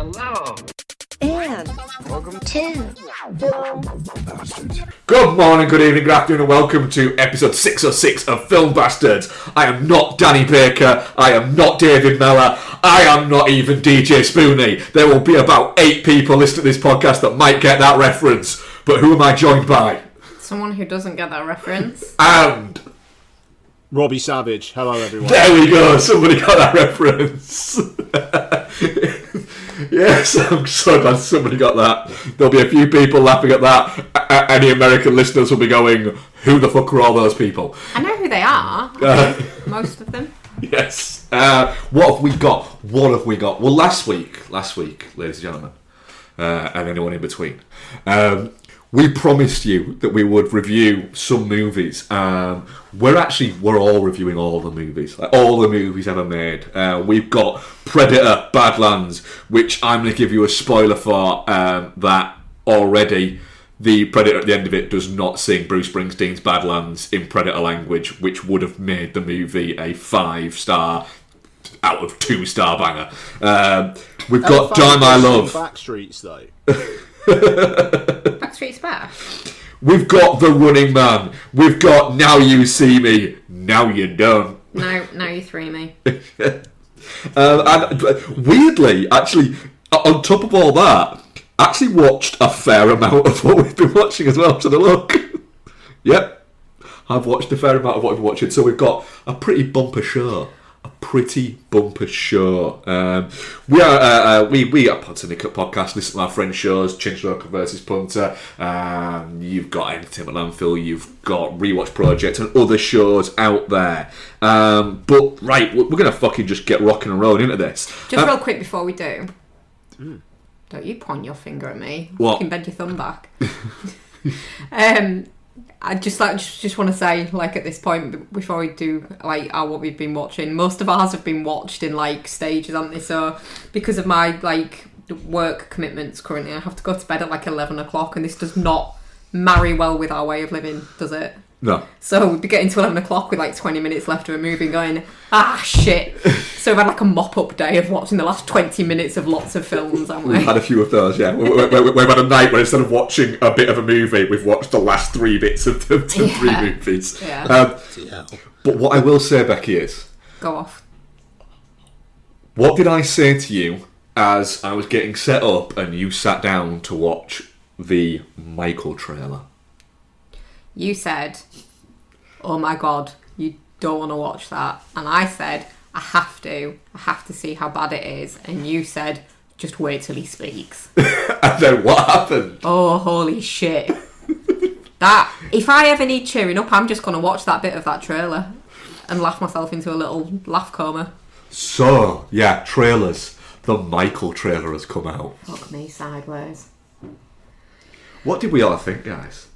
Hello. And welcome to Film Bastards. Good morning, good evening, good afternoon, and welcome to episode 606 of Film Bastards. I am not Danny Baker, I am not David Mellor, I am not even DJ Spoonie. There will be about 8 people listening to this podcast that might get that reference, but who am I joined by? Someone who doesn't get that reference. And... Robbie Savage. Hello, everyone. There we go, somebody got that reference. Yes, I'm so glad somebody got that. There'll be a few people laughing at that. Any American listeners will be going, who the fuck are all those people? I know who they are. Most of them. Yes. What have we got? Well, last week, ladies and gentlemen, and anyone in between, we promised you that we would review some movies. We're all reviewing all the movies, like all the movies ever made. We've got Predator, Badlands, which I'm going to give you a spoiler for, that already the Predator at the end of it does not sing Bruce Springsteen's Badlands in Predator language, which would have made the movie a 5-star out of 2-star banger. We've got Die My Love. Backstreets, though. Backstreet's back. We've got The Running Man. We've got Now You See Me, Now You Don't. Now you three me. And weirdly, actually, on top of all that, actually watched a fair amount of what we've been watching as well. To the look, yep, I've watched a fair amount of what we've been watching. So we've got a pretty bumper show. We are Punter Nick Podcast. Listen to our friend shows, Chinch Local versus Punter. You've got Entertainment Landfill, you've got Rewatch Project, and other shows out there. But right, we're gonna fucking just get rocking and rolling into this. Just real quick before we do. Don't you point your finger at me. What? Fucking bend your thumb back. I just want to say, like, at this point, before we do what we've been watching, most of ours have been watched in stages, haven't they? So because of my work commitments currently, I have to go to bed at 11 o'clock, and this does not marry well with our way of living, does it? No. So we'd be getting to 11 o'clock with 20 minutes left of a movie and going, shit. So we've had a mop-up day of watching the last 20 minutes of lots of films, haven't we? We've had a few of those, yeah. We've had a night where instead of watching a bit of a movie, we've watched the last 3 bits of the 3 movies. Yeah. But what I will say, Becky, is... Go off. What did I say to you as I was getting set up and you sat down to watch the Michael trailer? You said, oh my god, you don't want to watch that. And I said, I have to see how bad it is. And you said, just wait till he speaks. And then what happened? Oh, holy shit. If I ever need cheering up, I'm just going to watch that bit of that trailer and laugh myself into a little laugh coma. So, yeah, trailers. The Michael trailer has come out. Fuck me sideways. What did we all think, guys?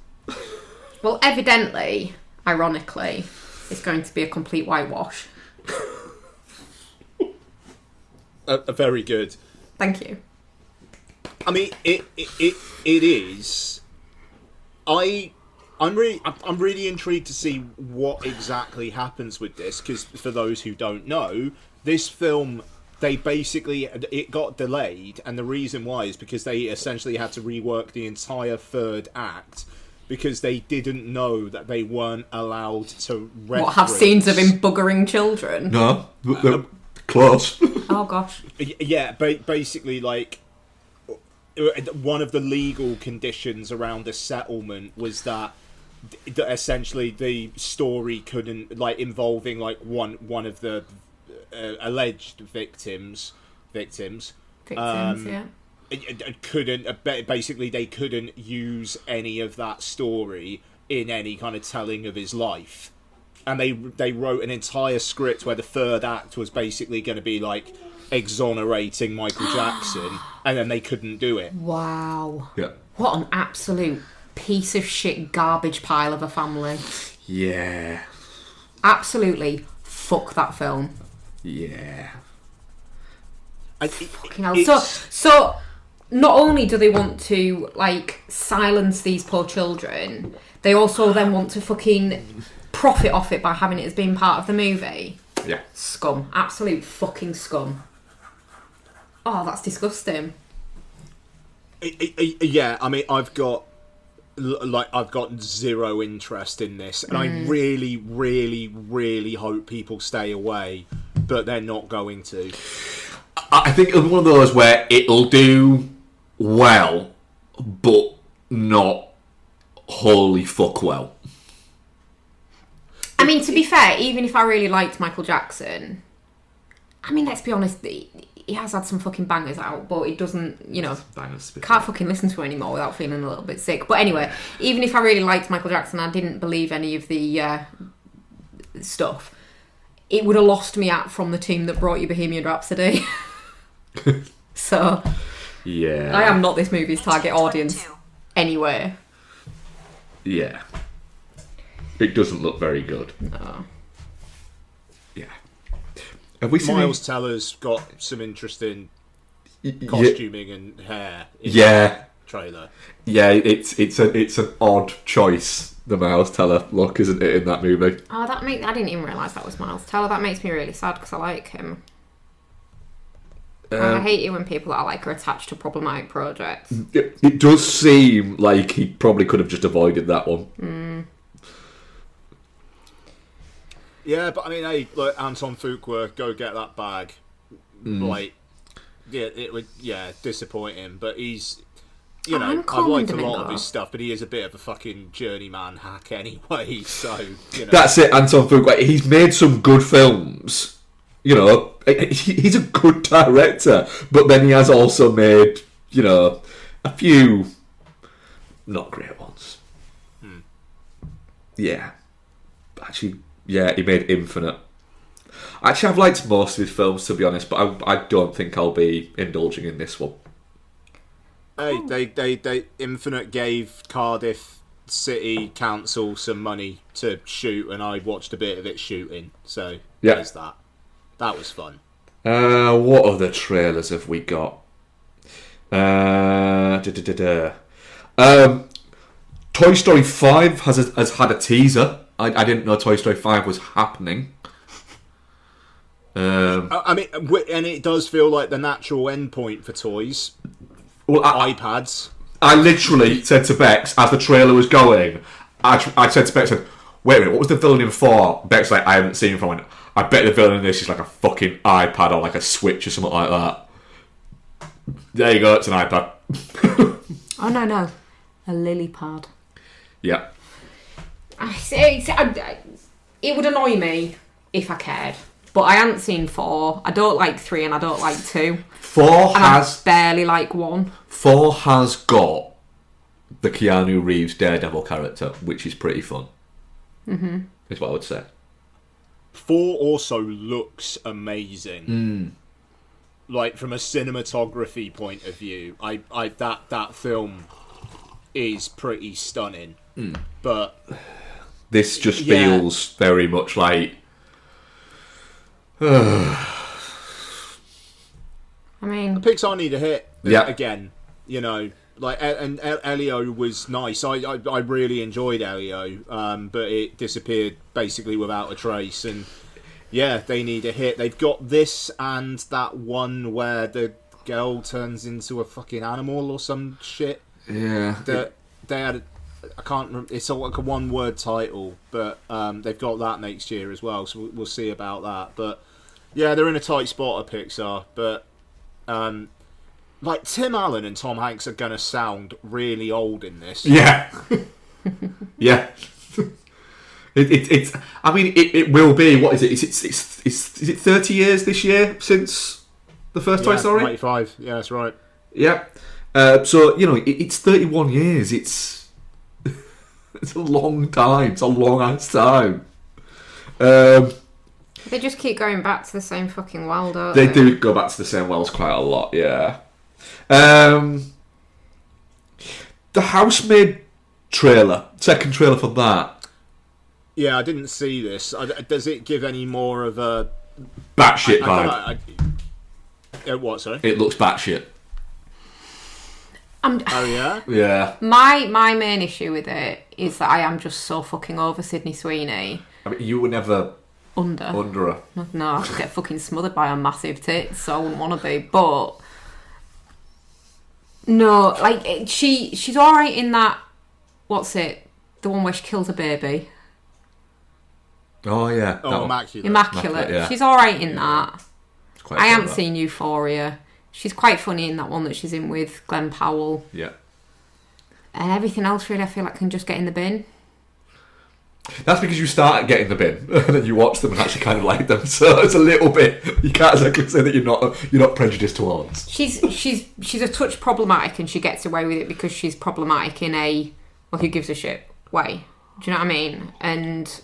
Well, evidently, ironically, it's going to be a complete whitewash. Very good. Thank you. I mean, it is. I'm really intrigued to see what exactly happens with this, because for those who don't know, this film, it got delayed, and the reason why is because they essentially had to rework the entire third act, because they didn't know that they weren't allowed to reference... What, have scenes of him buggering children? No, they're close. Oh, gosh. Yeah, basically, one of the legal conditions around the settlement was that essentially the story couldn't, involving, one of the alleged victims, Yeah. They couldn't use any of that story in any kind of telling of his life, and they wrote an entire script where the third act was basically going to be exonerating Michael Jackson, and then they couldn't do it. Wow. Yeah. What an absolute piece of shit garbage pile of a family. Yeah. Absolutely fuck that film. Yeah. Fucking hell. So not only do they want to silence these poor children, they also then want to fucking profit off it by having it as being part of the movie. Yeah. Scum. Absolute fucking scum. Oh, that's disgusting. Yeah, I mean, I've got zero interest in this, and I really, really, really hope people stay away, but they're not going to. I think it'll be one of those where it'll do well, but not wholly fuck well. I mean, to be fair, even if I really liked Michael Jackson, I mean, let's be honest, he has had some fucking bangers out, but it doesn't, you know, can't fucking listen to it anymore without feeling a little bit sick. But anyway, even if I really liked Michael Jackson, I didn't believe any of the stuff, it would have lost me out from the team that brought you Bohemian Rhapsody. So, yeah, I am not this movie's target audience anyway. Yeah. It doesn't look very good. No. Yeah. Have we seen Miles Teller's got some interesting costuming and hair in the trailer. Yeah, it's an odd choice, the Miles Teller look, isn't it, in that movie? Oh, I didn't even realise that was Miles Teller. That makes me really sad because I like him. I hate it when people that I like are attached to problematic projects. It does seem like he probably could have just avoided that one. Yeah, but I mean, hey, look, Anton Fuqua, go get that bag. Like, yeah, it would, disappoint him, but he's, you know, I've liked a lot of his stuff, but he is a bit of a fucking journeyman hack anyway, so, you know. That's it, Anton Fuqua. He's made some good films. You know, he's a good director, but then he has also made, you know, a few not great ones. Yeah. Actually, yeah, he made Infinite. Actually, I've liked most of his films, to be honest, but I don't think I'll be indulging in this one. Hey, they Infinite gave Cardiff City Council some money to shoot, and I watched a bit of it shooting, so there's that. That was fun. What other trailers have we got? Toy Story 5 has had a teaser. I didn't know Toy Story 5 was happening. I mean, and it does feel like the natural endpoint for toys. Well, iPads. I literally said to Bex, as the trailer was going, I said to Bex, wait a minute, what was the villain in 4? Bex like, I haven't seen him from. I bet the villain in this is like a fucking iPad or like a Switch or something like that. There you go, it's an iPad. Oh, no. A lily pad. Yeah. It would annoy me if I cared. But I haven't seen 4. I don't like 3 and I don't like 2. 4 and has... I barely like 1. 4 has got the Keanu Reeves Daredevil character, which is pretty fun. Is what I would say. 4 also looks amazing. Like, from a cinematography point of view, that film is pretty stunning. But this just feels very much like... I mean... Pixar need a hit again, you know. Like, and Elio was nice. I really enjoyed Elio, but it disappeared basically without a trace. And yeah, they need a hit. They've got this and that one where the girl turns into a fucking animal or some shit. Yeah. They had, I can't remember. It's like a one-word title, but they've got that next year as well. So we'll see about that. But yeah, they're in a tight spot at Pixar, but. Like, Tim Allen and Tom Hanks are going to sound really old in this. Yeah. Yeah. It's. I mean, it will be. What is it? Is it 30 years this year since the first Toy Story? 95. Yeah, that's right. Yeah. So, you know, it's 31 years. It's a long time. It's a long ass time. They just keep going back to the same fucking well, don't they? They do go back to the same wells quite a lot, yeah. The Housemaid trailer, second trailer for that. Yeah, I didn't see this. Does it give any more of a... Batshit vibe? What, sorry? It looks batshit. Oh, yeah? Yeah. My main issue with it is that I am just so fucking over Sydney Sweeney. I mean, you were never... Under her. No, I could get fucking smothered by her massive tits, so I wouldn't want to be. But No, like she's all right in that. What's it? The one where she kills a baby. Oh yeah. Oh, Immaculate. Immaculate. Yeah. She's all right in that. It's quite I fun, haven't that. seen Euphoria. She's quite funny in that one that she's in with Glen Powell. Yeah. And everything else, really, I feel like can just get in the bin. That's because you start getting the bin and then you watch them and actually kind of like them. So it's a little bit. You can't exactly say that you're not prejudiced towards. She's a touch problematic, and she gets away with it because she's problematic in a well, who gives a shit way. Do you know what I mean? And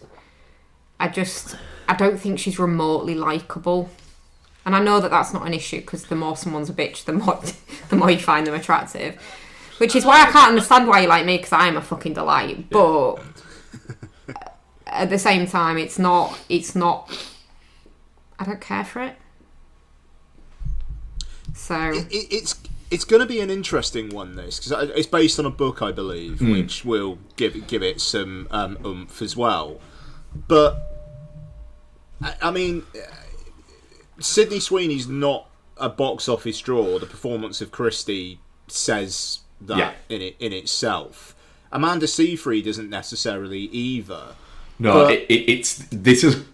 I don't think she's remotely likable. And I know that that's not an issue because the more someone's a bitch, the more you find them attractive. Which is why I can't understand why you like me, because I am a fucking delight. But at the same time, it's not. I don't care for it. So it's going to be an interesting one, this, because it's based on a book, I believe, which will give it some oomph as well. But I mean, Sydney Sweeney's not a box office draw. The performance of Christie says that in itself. Amanda Seyfried isn't necessarily either. No, this is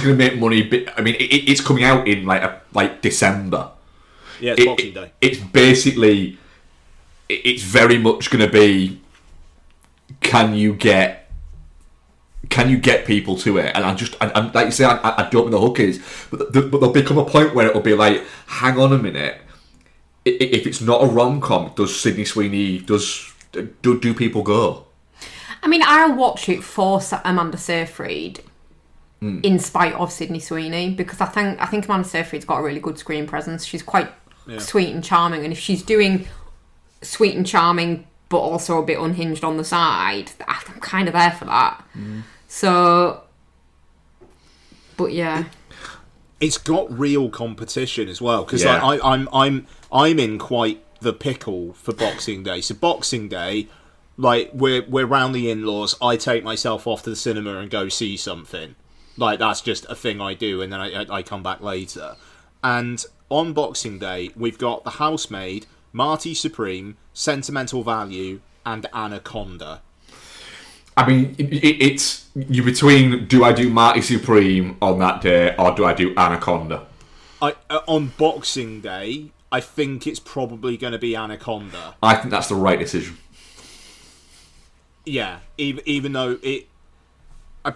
going to make money. I mean, it's coming out in like December. Yeah, it's Boxing Day. It's basically, it's very much going to be, can you get people to it? And I'm like you say, I don't know what the hook is, but there'll become a point where it'll be like, hang on a minute, if it's not a rom-com, does Sydney Sweeney, do people go? I mean, I'll watch it for Amanda Seyfried in spite of Sydney Sweeney, because I think Amanda Seyfried's got a really good screen presence. She's quite sweet and charming, and if she's doing sweet and charming but also a bit unhinged on the side, I'm kind of there for that. So, but yeah, it's got real competition as well, because I'm in quite the pickle for Boxing Day. So Boxing Day, like we're round the in-laws. I take myself off to the cinema and go see something. Like that's just a thing I do, and then I come back later. And on Boxing Day, we've got The Housemaid, Marty Supreme, Sentimental Value, and Anaconda. I mean, it's you're between, do I do Marty Supreme on that day or do I do Anaconda? On Boxing Day, I think it's probably going to be Anaconda. I think that's the right decision. Yeah, even though I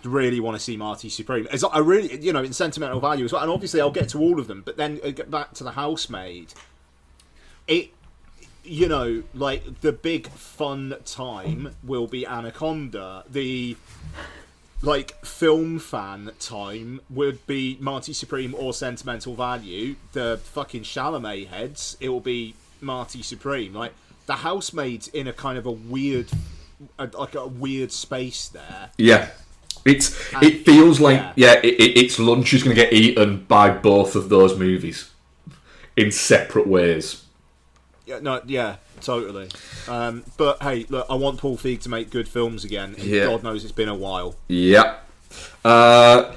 really want to see Marty Supreme. I really, in Sentimental Value as well, and obviously I'll get to all of them. But then get back to The Housemaid. Like the big fun time will be Anaconda. The film fan time would be Marty Supreme or Sentimental Value. The fucking Chalamet heads, it will be Marty Supreme. Like The Housemaid's in a kind of a weird space there. Yeah. It feels like its lunch is going to get eaten by both of those movies in separate ways. Yeah, totally. But hey, look, I want Paul Feig to make good films again. And God knows it's been a while. Yeah. So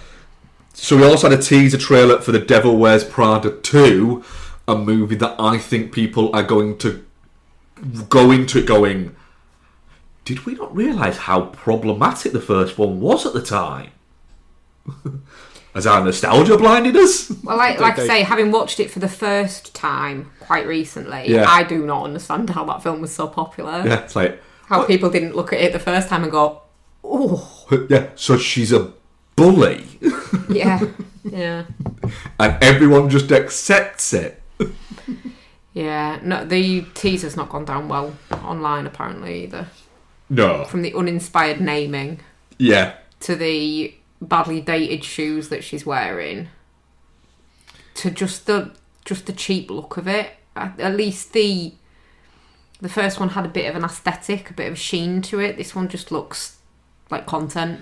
we also had a teaser trailer for The Devil Wears Prada 2, a movie that I think people are going to go into it going, did we not realise how problematic the first one was at the time? Has our nostalgia blinded us? well, like I say, having watched it for the first time quite recently, I do not understand how that film was so popular. Yeah, it's like how people didn't look at it the first time and go, oh. Yeah, so she's a bully. Yeah. And everyone just accepts it. Yeah, no, the teaser's not gone down well online apparently either. No. From the uninspired naming. Yeah. To the badly dated shoes that she's wearing. To just the cheap look of it. At least the first one had a bit of an aesthetic, a bit of a sheen to it. This one just looks like content.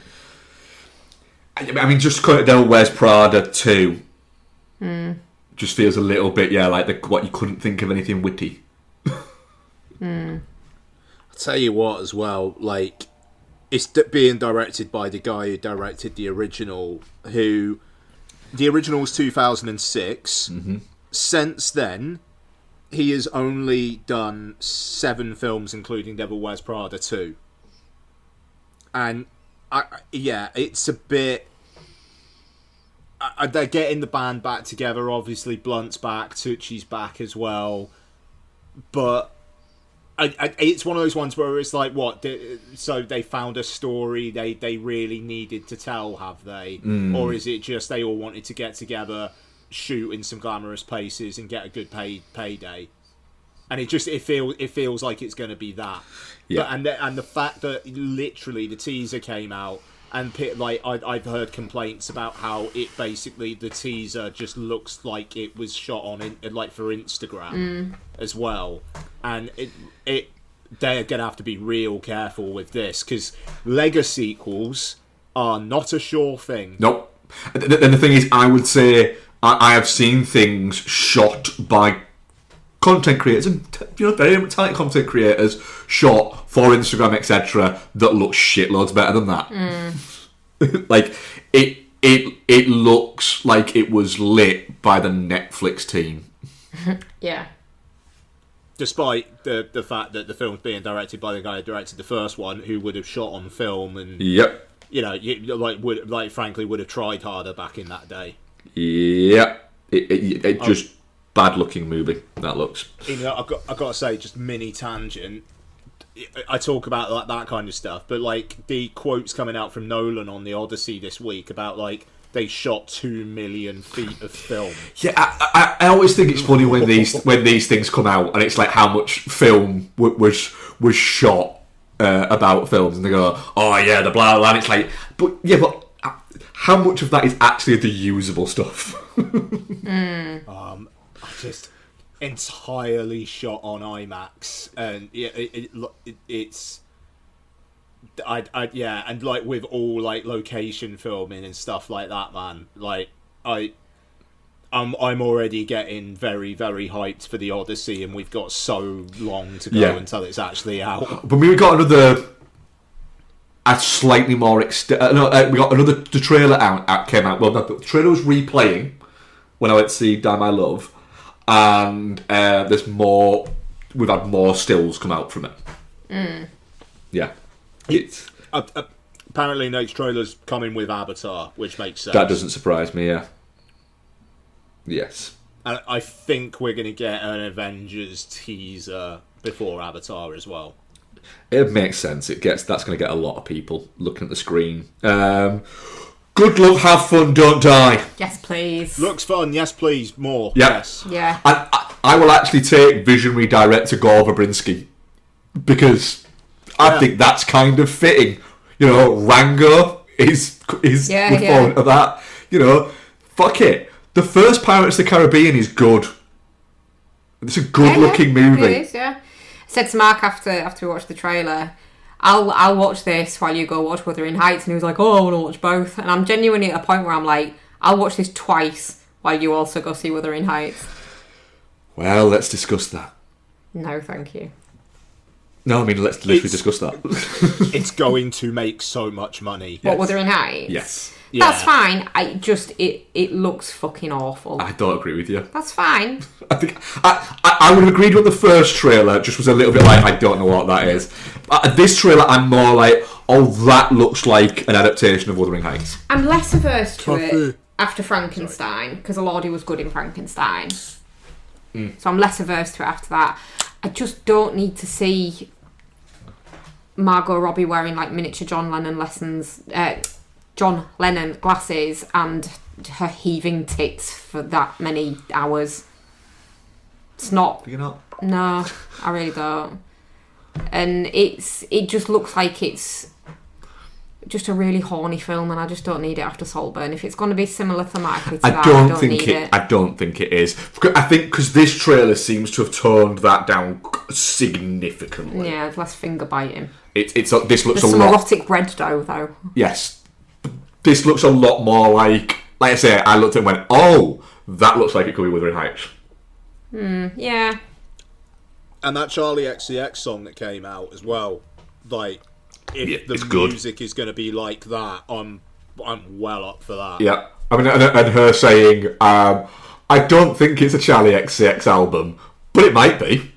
I mean, just calling it Devil Wears Prada 2 just feels a little bit, like what you couldn't think of anything witty. I'll tell you what, as well, like, it's being directed by the guy who directed the original, the original was 2006. Mm-hmm. Since then, he has only done 7 films, including Devil Wears Prada 2. And, it's a bit... they're getting the band back together, obviously. Blunt's back, Tucci's back as well. But it's one of those ones where it's like, what? So they found a story they really needed to tell, have they? Or is it just they all wanted to get together, shoot in some glamorous places, and get a good payday? And it feels like it's going to be that. Yeah. But, and the fact that literally the teaser came out, and I've heard complaints about how it basically, the teaser just looks like it was shot on for Instagram as well. And they're going to have to be real careful with this, because Lego sequels are not a sure thing. Nope. And the thing is, I would say I have seen things shot by content creators, and very talented content creators, shot for Instagram, etc., that look shitloads better than that. Like it looks like it was lit by the Netflix team. Yeah. Despite the fact that the film's being directed by the guy who directed the first one, who would have shot on film, and Yep. Frankly would have tried harder back in that day. Yep. It just bad looking movie that looks. I've got to say, just mini tangent. I talk about that kind of stuff, but the quotes coming out from Nolan on the Odyssey this week about they shot 2 million feet of film. Yeah, I always think it's funny when these things come out, and it's like how much film was shot about films, and they go, oh yeah, the blah blah. And it's like, but how much of that is actually the usable stuff? Just entirely shot on IMAX, and it's and with all location filming and stuff like that, man. I'm already getting very, very hyped for the Odyssey, and we've got so long to go until it's actually out. But we got a slightly more we got the trailer out came out. Well, the trailer was replaying when I went to see Die My Love. And there's more. We've had more stills come out from it. Yeah, it's apparently next trailer's coming with Avatar, which makes sense. That doesn't surprise me. Yeah. Yes. And I think we're going to get an Avengers teaser before Avatar as well. It makes sense. That's going to get a lot of people looking at the screen. Good luck, have fun, don't die. Yes, please. Looks fun, yes, please, more. Yep. Yes. Yeah. I will actually take visionary director Gore Verbinski, because I think that's kind of fitting. Rango is the point of that. Fuck it. The first Pirates of the Caribbean is good. It's a good-looking movie. It is, yeah. I said to Mark after we watched the trailer, I'll watch this while you go watch Wuthering Heights, and he was like, oh, I want to watch both. And I'm genuinely at a point where I'm like, I'll watch this twice while you also go see Wuthering Heights. Well, let's discuss that. No, thank you. No, I mean, let's literally discuss that. It's going to make so much money. What, Wuthering Heights? Yes. Yeah. That's fine. It looks fucking awful. I don't agree with you. That's fine. I think I would have agreed with the first trailer. Just was a little bit like, I don't know what that is. This trailer, I'm more like, oh, that looks like an adaptation of Wuthering Heights. I'm less averse to it after Frankenstein, because Elodie was good in Frankenstein. So I'm less averse to it after that. I just don't need to see Margot Robbie wearing miniature John Lennon glasses and her heaving tits for that many hours. It's not. You're not. No, I really don't. And it just looks like it's just a really horny film, and I just don't need it after Saltburn. If it's going to be similar thematically to I don't need it. I don't think it is. I think because this trailer seems to have toned that down significantly. Yeah, there's less finger biting. This looks There's a lot. some erotic bread dough, though. Yes, this looks a lot more like I say. I looked at it and went, "Oh, that looks like it could be Wuthering Heights." Yeah. And that Charlie XCX song that came out as well, if the music is going to be like that, I'm well up for that. Yeah, I mean, and her saying, "I don't think it's a Charlie XCX album, But it might be.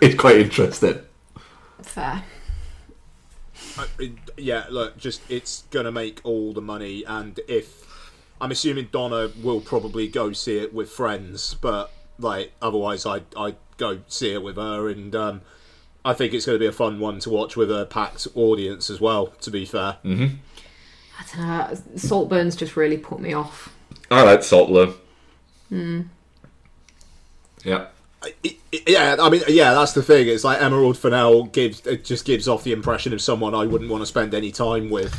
It's quite interesting. Fair. Yeah, look, just it's gonna make all the money, and if I'm assuming Donna will probably go see it with friends, but like otherwise, I'd go see it with her, and I think it's going to be a fun one to watch with a packed audience as well. To be fair, Mm-hmm. I don't know. Saltburn's just really put me off. I like Saltburn. Yeah. Yeah, I mean, yeah, that's the thing. It's like Emerald Fennell just gives off the impression of someone I wouldn't want to spend any time with,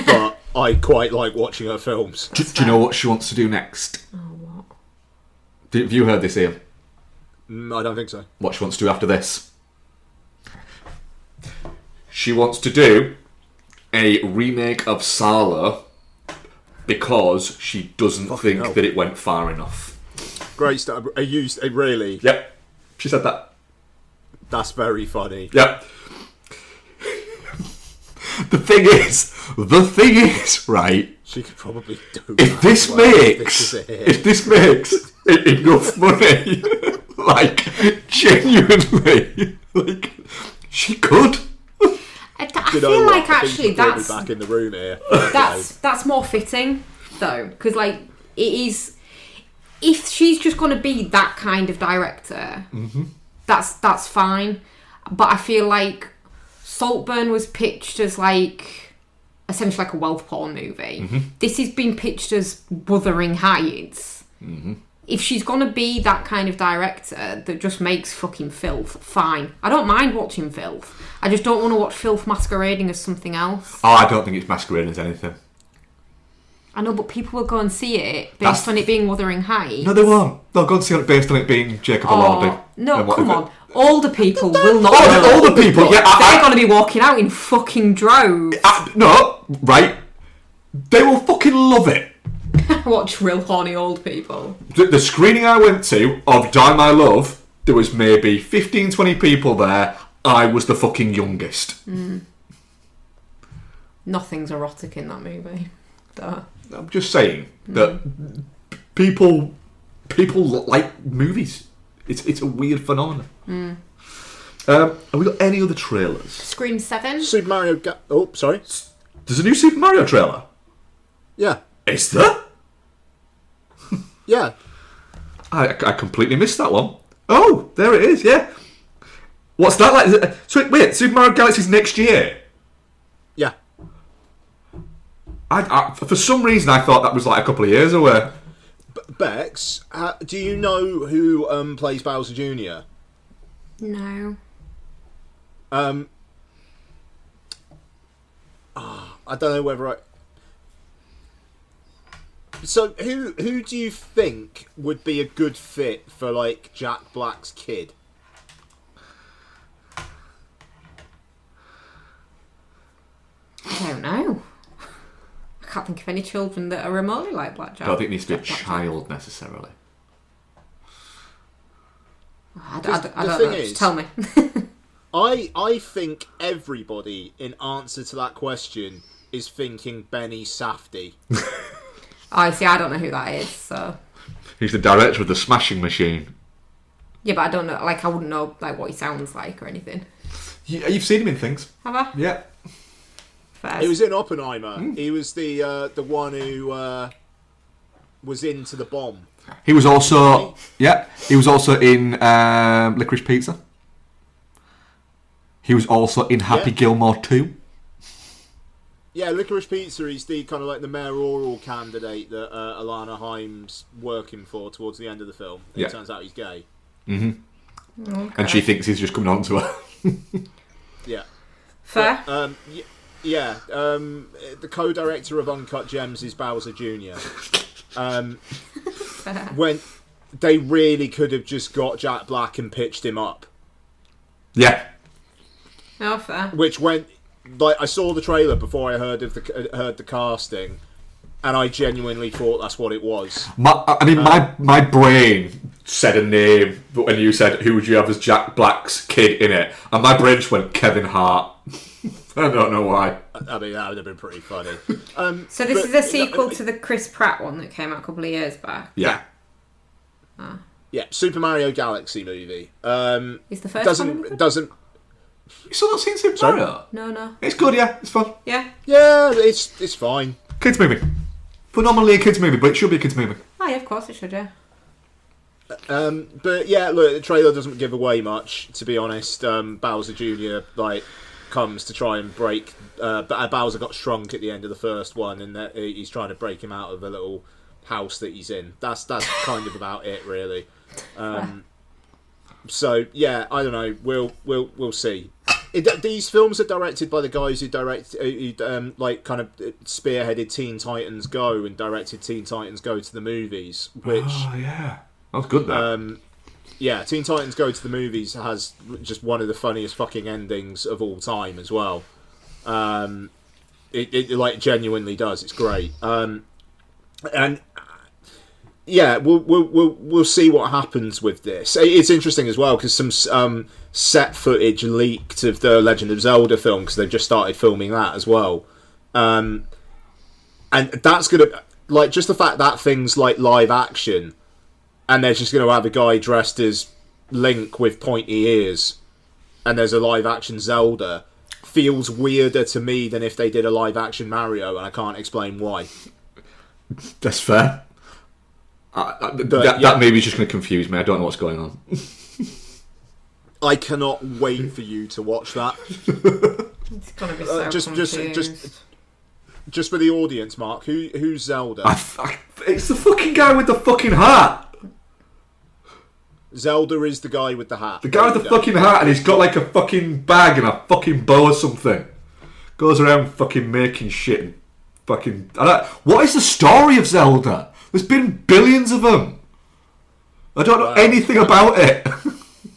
but I quite like watching her films. Do you know what she wants to do next? Oh, what? Have you heard this, Ian? I don't think so. What she wants to do after this? She wants to do a remake of Sala because she doesn't think hell. that it went far enough. Great stuff. Really? Yep. She said that. That's very funny. Yep. The thing is, right? She could probably do If that this as well, makes, if this is a hit. if this makes enough money, like genuinely, like she could. I You know feel what? like I think actually you brought me that's back in the room here. that's more fitting though, because like it is. If she's just going to be that kind of director, that's fine. But I feel like Saltburn was pitched as like essentially like a wealth porn movie. This has been pitched as Wuthering Heights. If she's going to be that kind of director that just makes fucking filth, fine. I don't mind watching filth. I just don't want to watch filth masquerading as something else. Oh, I don't think it's masquerading as anything. I know, but people will go and see it based on it being Wuthering Heights. No, they won't. They'll go and see it based on it being Jacob Elordi. No, And what come is it? on. Older people will not Oh, go. older people, But yeah, they're going to be walking out in fucking droves. No, right? They will fucking love it. Watch real horny old people. The screening I went to of Die My Love, there was maybe 15, 20 people there. I was the fucking youngest. Nothing's erotic in that movie. Duh. I'm just saying that people like movies. It's a weird phenomenon. Have we got any other trailers? Scream 7? Super Mario. Oh, sorry. There's a new Super Mario trailer. Yeah, Is there? yeah. I completely missed that one. Oh, there it is. Yeah. What's that like? So wait, Super Mario Galaxy's next year. Yeah. I for some reason I thought that was like a couple of years away. Bex, do you know who plays Bowser Jr.? No. I don't know whether I. So who do you think would be a good fit for like Jack Black's kid? I don't know. I can't think of any children that are remotely like Blackjack. I don't think it needs to be a Blackjack. child necessarily. I The don't thing know. is- Just tell me. I think everybody in answer to that question is thinking Benny Safdie. I see. I don't know who that is. So He's the director of The Smashing Machine. yeah, but I don't know. Like, I wouldn't know like what he sounds like or anything. You've seen him in things. Have I? Yeah. Fair. He was in Oppenheimer. He was the one who was into the bomb. He was also He was also in Licorice Pizza. He was also in Happy Yeah. Gilmore 2. Yeah, Licorice Pizza is the kind of like the mayoral candidate that Alana Haim's working for towards the end of the film. Yeah. It turns out he's gay. Okay. And she thinks he's just coming on to her. Yeah. Fair. The co-director of Uncut Gems is Bowser Jr. Fair. When they really could have just got Jack Black and pitched him up. Yeah. Oh, fair. Which went like I saw the trailer before I heard the casting, and I genuinely thought that's what it was. My brain said a name when you said who would you have as Jack Black's kid in it, and my brain just went Kevin Hart. I don't know why. I mean, that would have been pretty funny. So this is a sequel to the Chris Pratt one that came out a couple of years back. Yeah. Yeah, Super Mario Galaxy movie. Is the first one? Doesn't. You still not seen Super Mario? No. It's good, yeah. It's fun. Yeah. Yeah, it's fine. Kids movie. Phenomenally a kids movie, but it should be a kids movie. Oh yeah, of course it should. Yeah. But yeah, look, the trailer doesn't give away much. To be honest, Bowser Jr. Comes to try and break. Bowser got shrunk at the end of the first one, and that he's trying to break him out of a little house that he's in. That's kind of about it, really. So yeah, I don't know. We'll see. These films are directed by the guys who kind of spearheaded Teen Titans Go and directed Teen Titans Go to the movies. Which yeah, that was good. That yeah, Teen Titans Go to the Movies has just one of the funniest fucking endings of all time as well. It genuinely does. It's great. And yeah, we'll see what happens with this. It's interesting as well because some set footage leaked of the Legend of Zelda film because they've just started filming that as well. And that's gonna just the fact that thing's live action. And they're just going to have a guy dressed as Link with pointy ears, and there's a live-action Zelda. Feels weirder to me than if they did a live-action Mario, and I can't explain why. That's fair. That maybe is just going to confuse me. I don't know what's going on. I cannot wait for you to watch that. It's going to be so confused. Just for the audience, Mark, who's Zelda? It's the fucking guy with the fucking hat. Zelda is the guy with the hat. The guy with the fucking hat, and he's got like a fucking bag and a fucking bow or something. Goes around fucking making shit and fucking... What is the story of Zelda? There's been billions of them. I don't know anything about it.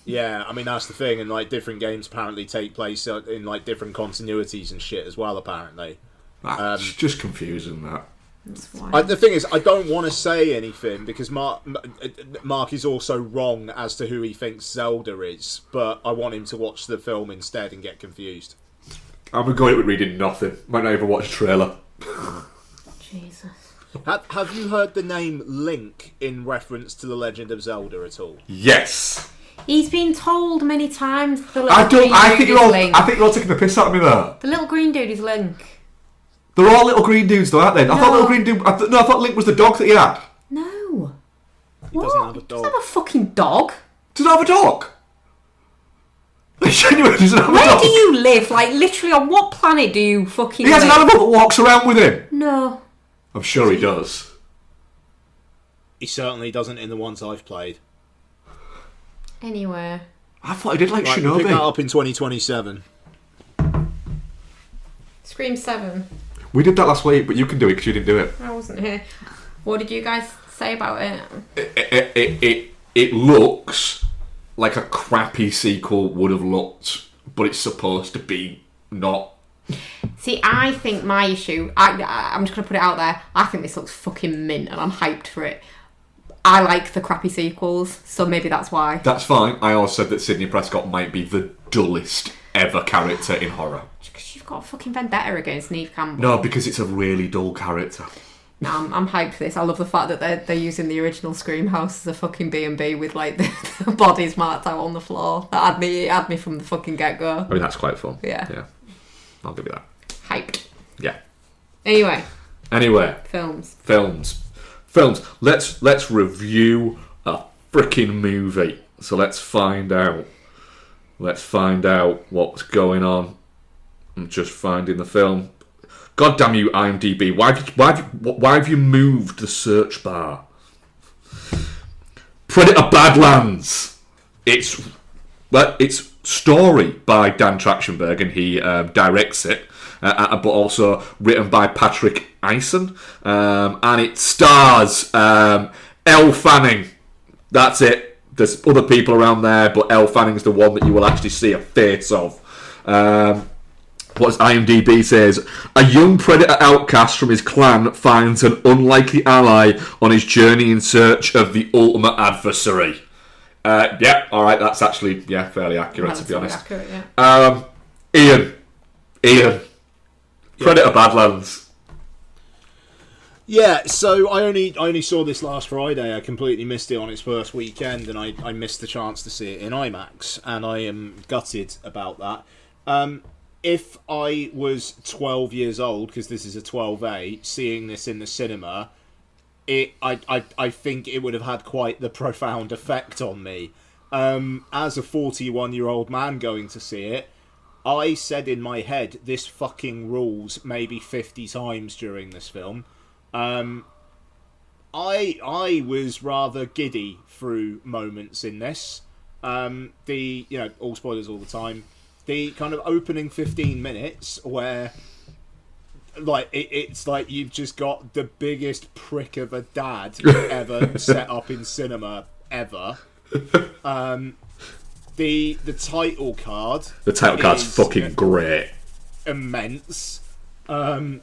Yeah, I mean, that's the thing, and different games apparently take place in different continuities and shit as well, apparently. That's just confusing, that. The thing is, I don't want to say anything because Mark is also wrong as to who he thinks Zelda is, but I want him to watch the film instead and get confused. I'm going to go in with reading nothing. Might not even watch a trailer. Jesus. Have you heard the name Link in reference to The Legend of Zelda at all? Yes. He's been told many times. I think you're all taking the piss out of me there. The little green dude is Link. They're all little green dudes, though, aren't they? I thought Link was the dog that he had. No. He doesn't have a dog. He doesn't have a fucking dog. Does he have a dog? He genuinely doesn't have a dog. Where do you live? Literally, on what planet do you fucking He has live? an animal that walks around with him. No. I'm sure he does. He certainly doesn't in the ones I've played. Anyway. I thought he did like Shinobi. Shinobi. Pick that up in 2027. Scream 7. We did that last week, but you can do it because you didn't do it. I wasn't here. What did you guys say about it? It looks like a crappy sequel would have looked, but it's supposed to be not. See, I think my issue... I'm just going to put it out there. I think this looks fucking mint and I'm hyped for it. I like the crappy sequels, so maybe that's why. That's fine. I also said that Sidney Prescott might be the dullest ever character in horror. Because you've got a fucking vendetta against Neve Campbell. No, because it's a really dull character. No, I'm hyped for this. I love the fact that they're using the original Scream house as a fucking B&B with the bodies marked out on the floor. That had me from the fucking get-go. I mean, that's quite fun. Yeah. I'll give you that. Hyped. Yeah. Anyway. Films. Let's review a freaking movie. So let's find out what's going on. I'm just finding the film. God damn you, IMDb! Why have you moved the search bar? Predator Badlands. It's story by Dan Trachtenberg and he directs it. But also written by Patrick Eisen, and it stars Elle Fanning. That's it. There's other people around there, but Elle Fanning's the one that you will actually see a face of. What IMDb says: a young predator outcast from his clan finds an unlikely ally on his journey in search of the ultimate adversary. Yeah, all right, that's actually fairly accurate, to be honest. Accurate, yeah. Ian. Predator Badlands. Yeah, so I only saw this last Friday. I completely missed it on its first weekend, and I missed the chance to see it in IMAX, and I am gutted about that. If I was 12 years old, because this is a 12A, seeing this in the cinema, I think it would have had quite the profound effect on me. As a 41-year-old man going to see it, I said in my head, this fucking rules, maybe 50 times during this film. I was rather giddy through moments in this. All spoilers all the time. The kind of opening 15 minutes where, like, it's like you've just got the biggest prick of a dad ever set up in cinema ever. The title card. The title card's fucking great. Immense. And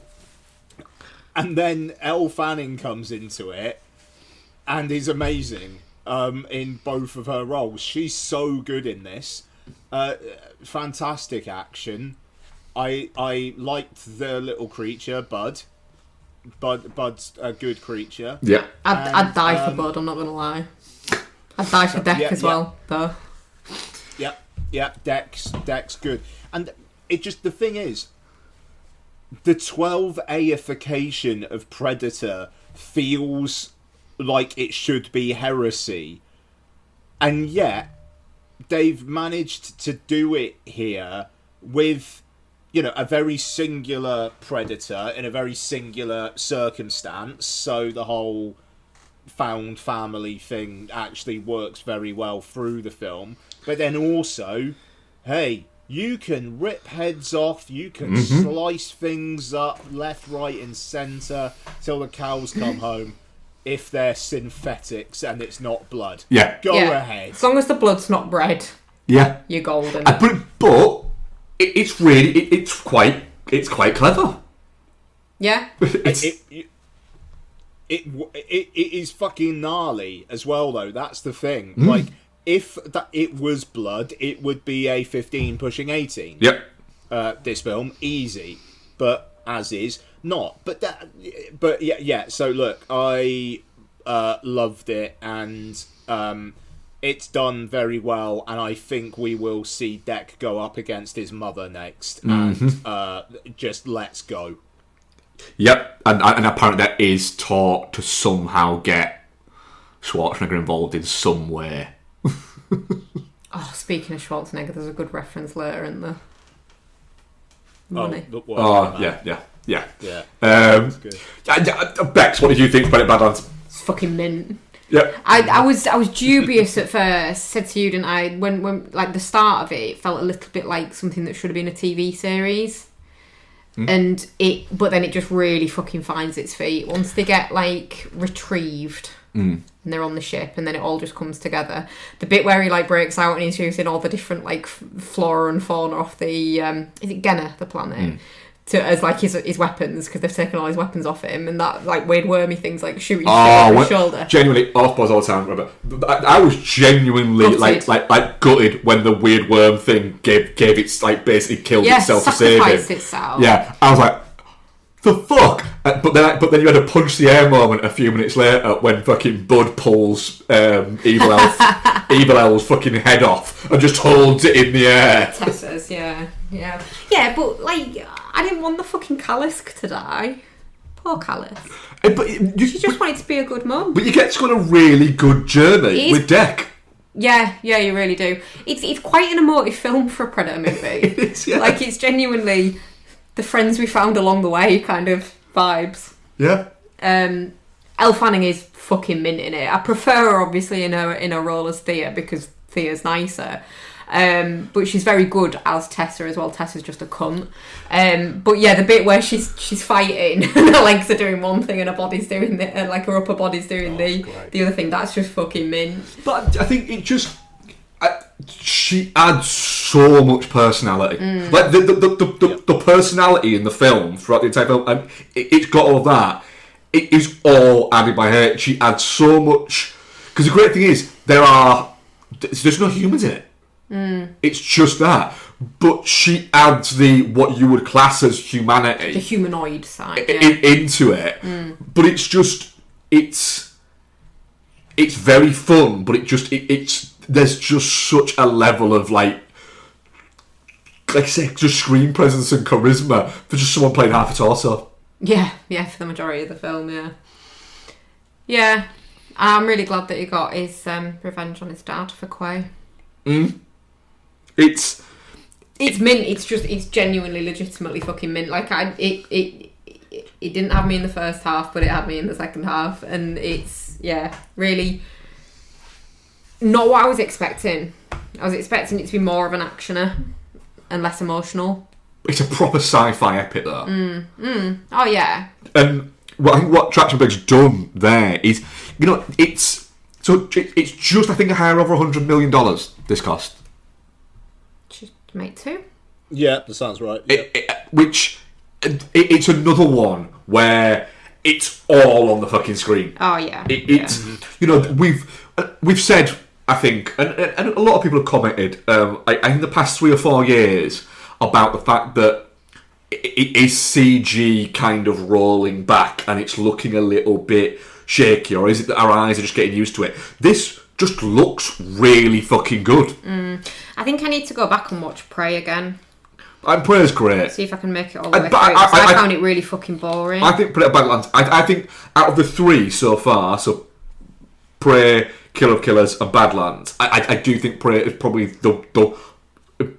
then Elle Fanning comes into it and is amazing in both of her roles. She's so good in this. Fantastic action. I liked the little creature, Bud. Bud's a good creature. Yeah. I'd die for Bud, I'm not going to lie. I'd die for Deck as well, though. Yep, Deck's good. And it just, the thing is, the 12A-ification of Predator feels like it should be heresy. And yet, they've managed to do it here with, a very singular Predator in a very singular circumstance. So the whole found family thing actually works very well through the film. But then also, hey, you can rip heads off, you can slice things up left, right and centre till the cows come home if they're synthetics and it's not blood. Yeah. Go ahead. As long as the blood's not bread, you're golden. But it's quite clever. Yeah. It is fucking gnarly as well, though. That's the thing. Like, if it was blood, it would be a 15 pushing 18. Yep. This film, easy, but as is not. But yeah. So look, I loved it, and it's done very well. And I think we will see Deck go up against his mother next, and just let's go. Yep, and apparently that is taught to somehow get Schwarzenegger involved in some way. Oh, speaking of Schwarzenegger, there's a good reference later in the money. Yeah. Good. Bex, what did you think about Badlands? It's fucking mint. Yeah. I was dubious at first. Said to you, didn't I? When like the start of it felt a little bit like something that should have been a TV series. But then it just really fucking finds its feet once they get like retrieved and they're on the ship, and then it all just comes together. The bit where he like breaks out and he's using all the different like flora and fauna off the is it Genna, the planet, as like his weapons, because they've taken all his weapons off him, and that like weird wormy things like shooting over his shoulder. Genuinely off buzz all the time. Remember, I was genuinely gutted. like gutted when the weird worm thing gave its like basically killed itself to save sacrificed him. itself. Yeah, I was like, the fuck. But then you had a punch the air moment a few minutes later when fucking Bud pulls Evil Elf's fucking head off and just holds it in the air. Tessa's, yeah, but like I didn't want the fucking Callisk to die. Poor Callisk. But She just wanted to be a good mum. But you get to go on a really good journey with Deck. Yeah, you really do. It's quite an emotive film for a Predator movie. It is, yeah. Like, it's genuinely the friends we found along the way kind of vibes. Yeah. Elle Fanning is fucking mint in it. I prefer her obviously in her role as Thea because Thea's nicer. But she's very good as Tessa as well. Tessa's just a cunt. But yeah, the bit where she's fighting and her legs are doing one thing and her body's doing like her upper body's doing the other thing, that's just fucking mint. But I think it just she adds so much personality. Like the personality in the film throughout the entire film, and it's got all that. It is all added by her. She adds so much, because the great thing is there's no humans in it. It's just that. But she adds what you would class as humanity. The humanoid side. Into it. But it's just... It's very fun, but it's there's just such a level of like I say, just screen presence and charisma for just someone playing half a torso. Yeah, for the majority of the film, yeah. I'm really glad that he got his revenge on his dad for Quay. It's mint. It's genuinely, legitimately fucking mint. Like it didn't have me in the first half, but it had me in the second half, and it's really not what I was expecting. I was expecting it to be more of an actioner and less emotional. It's a proper sci-fi epic, though. Oh yeah. And I think what Trachtenberg's done there is, it's just I think a higher over $100 million. This cost. Just make two. Yeah, that sounds right. It's another one where it's all on the fucking screen. Oh yeah. It's we've said, I think, and a lot of people have commented, I think the past 3 or 4 years about the fact that it is CG kind of rolling back and it's looking a little bit shaky, or is it that our eyes are just getting used to it? This just looks really fucking good. I think I need to go back and watch Prey again. And Prey's great. See if I can make it all the way through. I found it really fucking boring. I think Badlands. I think out of the 3 so far, so Prey, Killer of Killers, and Badlands, I do think Prey is probably the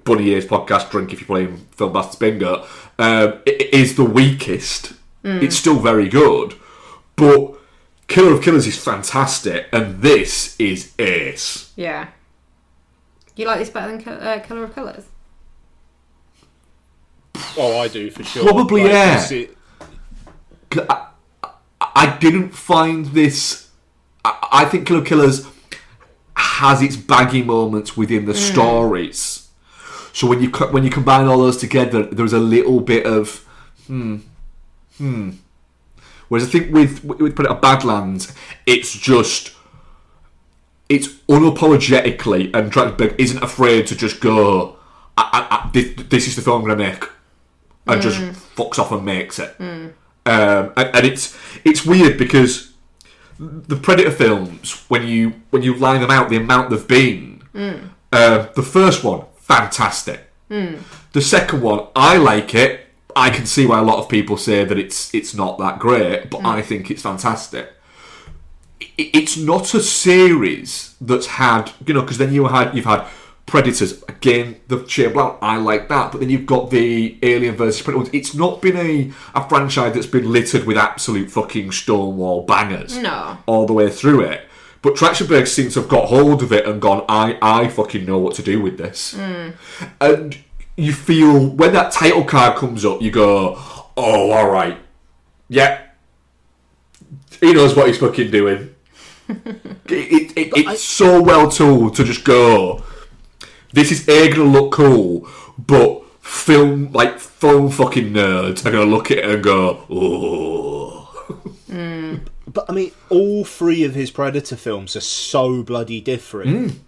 Bunny Ears podcast drink if you're playing Film Bastards Bingo. It is the weakest. It's still very good, but Killer of Killers is fantastic, and this is ace. Yeah. You like this better than Killer of Killers? Oh, I do, for sure. Probably, yeah. I didn't find this... I think Killer of Killers has its baggy moments within the stories. So when you combine all those together, there's a little bit of... Whereas I think with Badlands, it's just... It's unapologetically, and Trachtenberg isn't afraid to just go, this is the film I'm going to make. And just fucks off and makes it. And it's weird because the Predator films, when you line them out, the amount they've been, the first one, fantastic. The second one, I like it. I can see why a lot of people say that it's not that great, but I think it's fantastic. It's not a series that's had, because then you've had Predators, again, the Shea Blount, I like that, but then you've got the Alien vs Predator ones. It's not been a franchise that's been littered with absolute fucking stonewall bangers all the way through it. But Trachtenberg seems to have got hold of it and gone, I fucking know what to do with this. And you feel, when that title card comes up, you go, oh, alright, yeah, he knows what he's fucking doing. It's so well tooled to just go, this is going to look cool, but film fucking nerds are going to look at it and go, oh. But I mean, all 3 of his Predator films are so bloody different,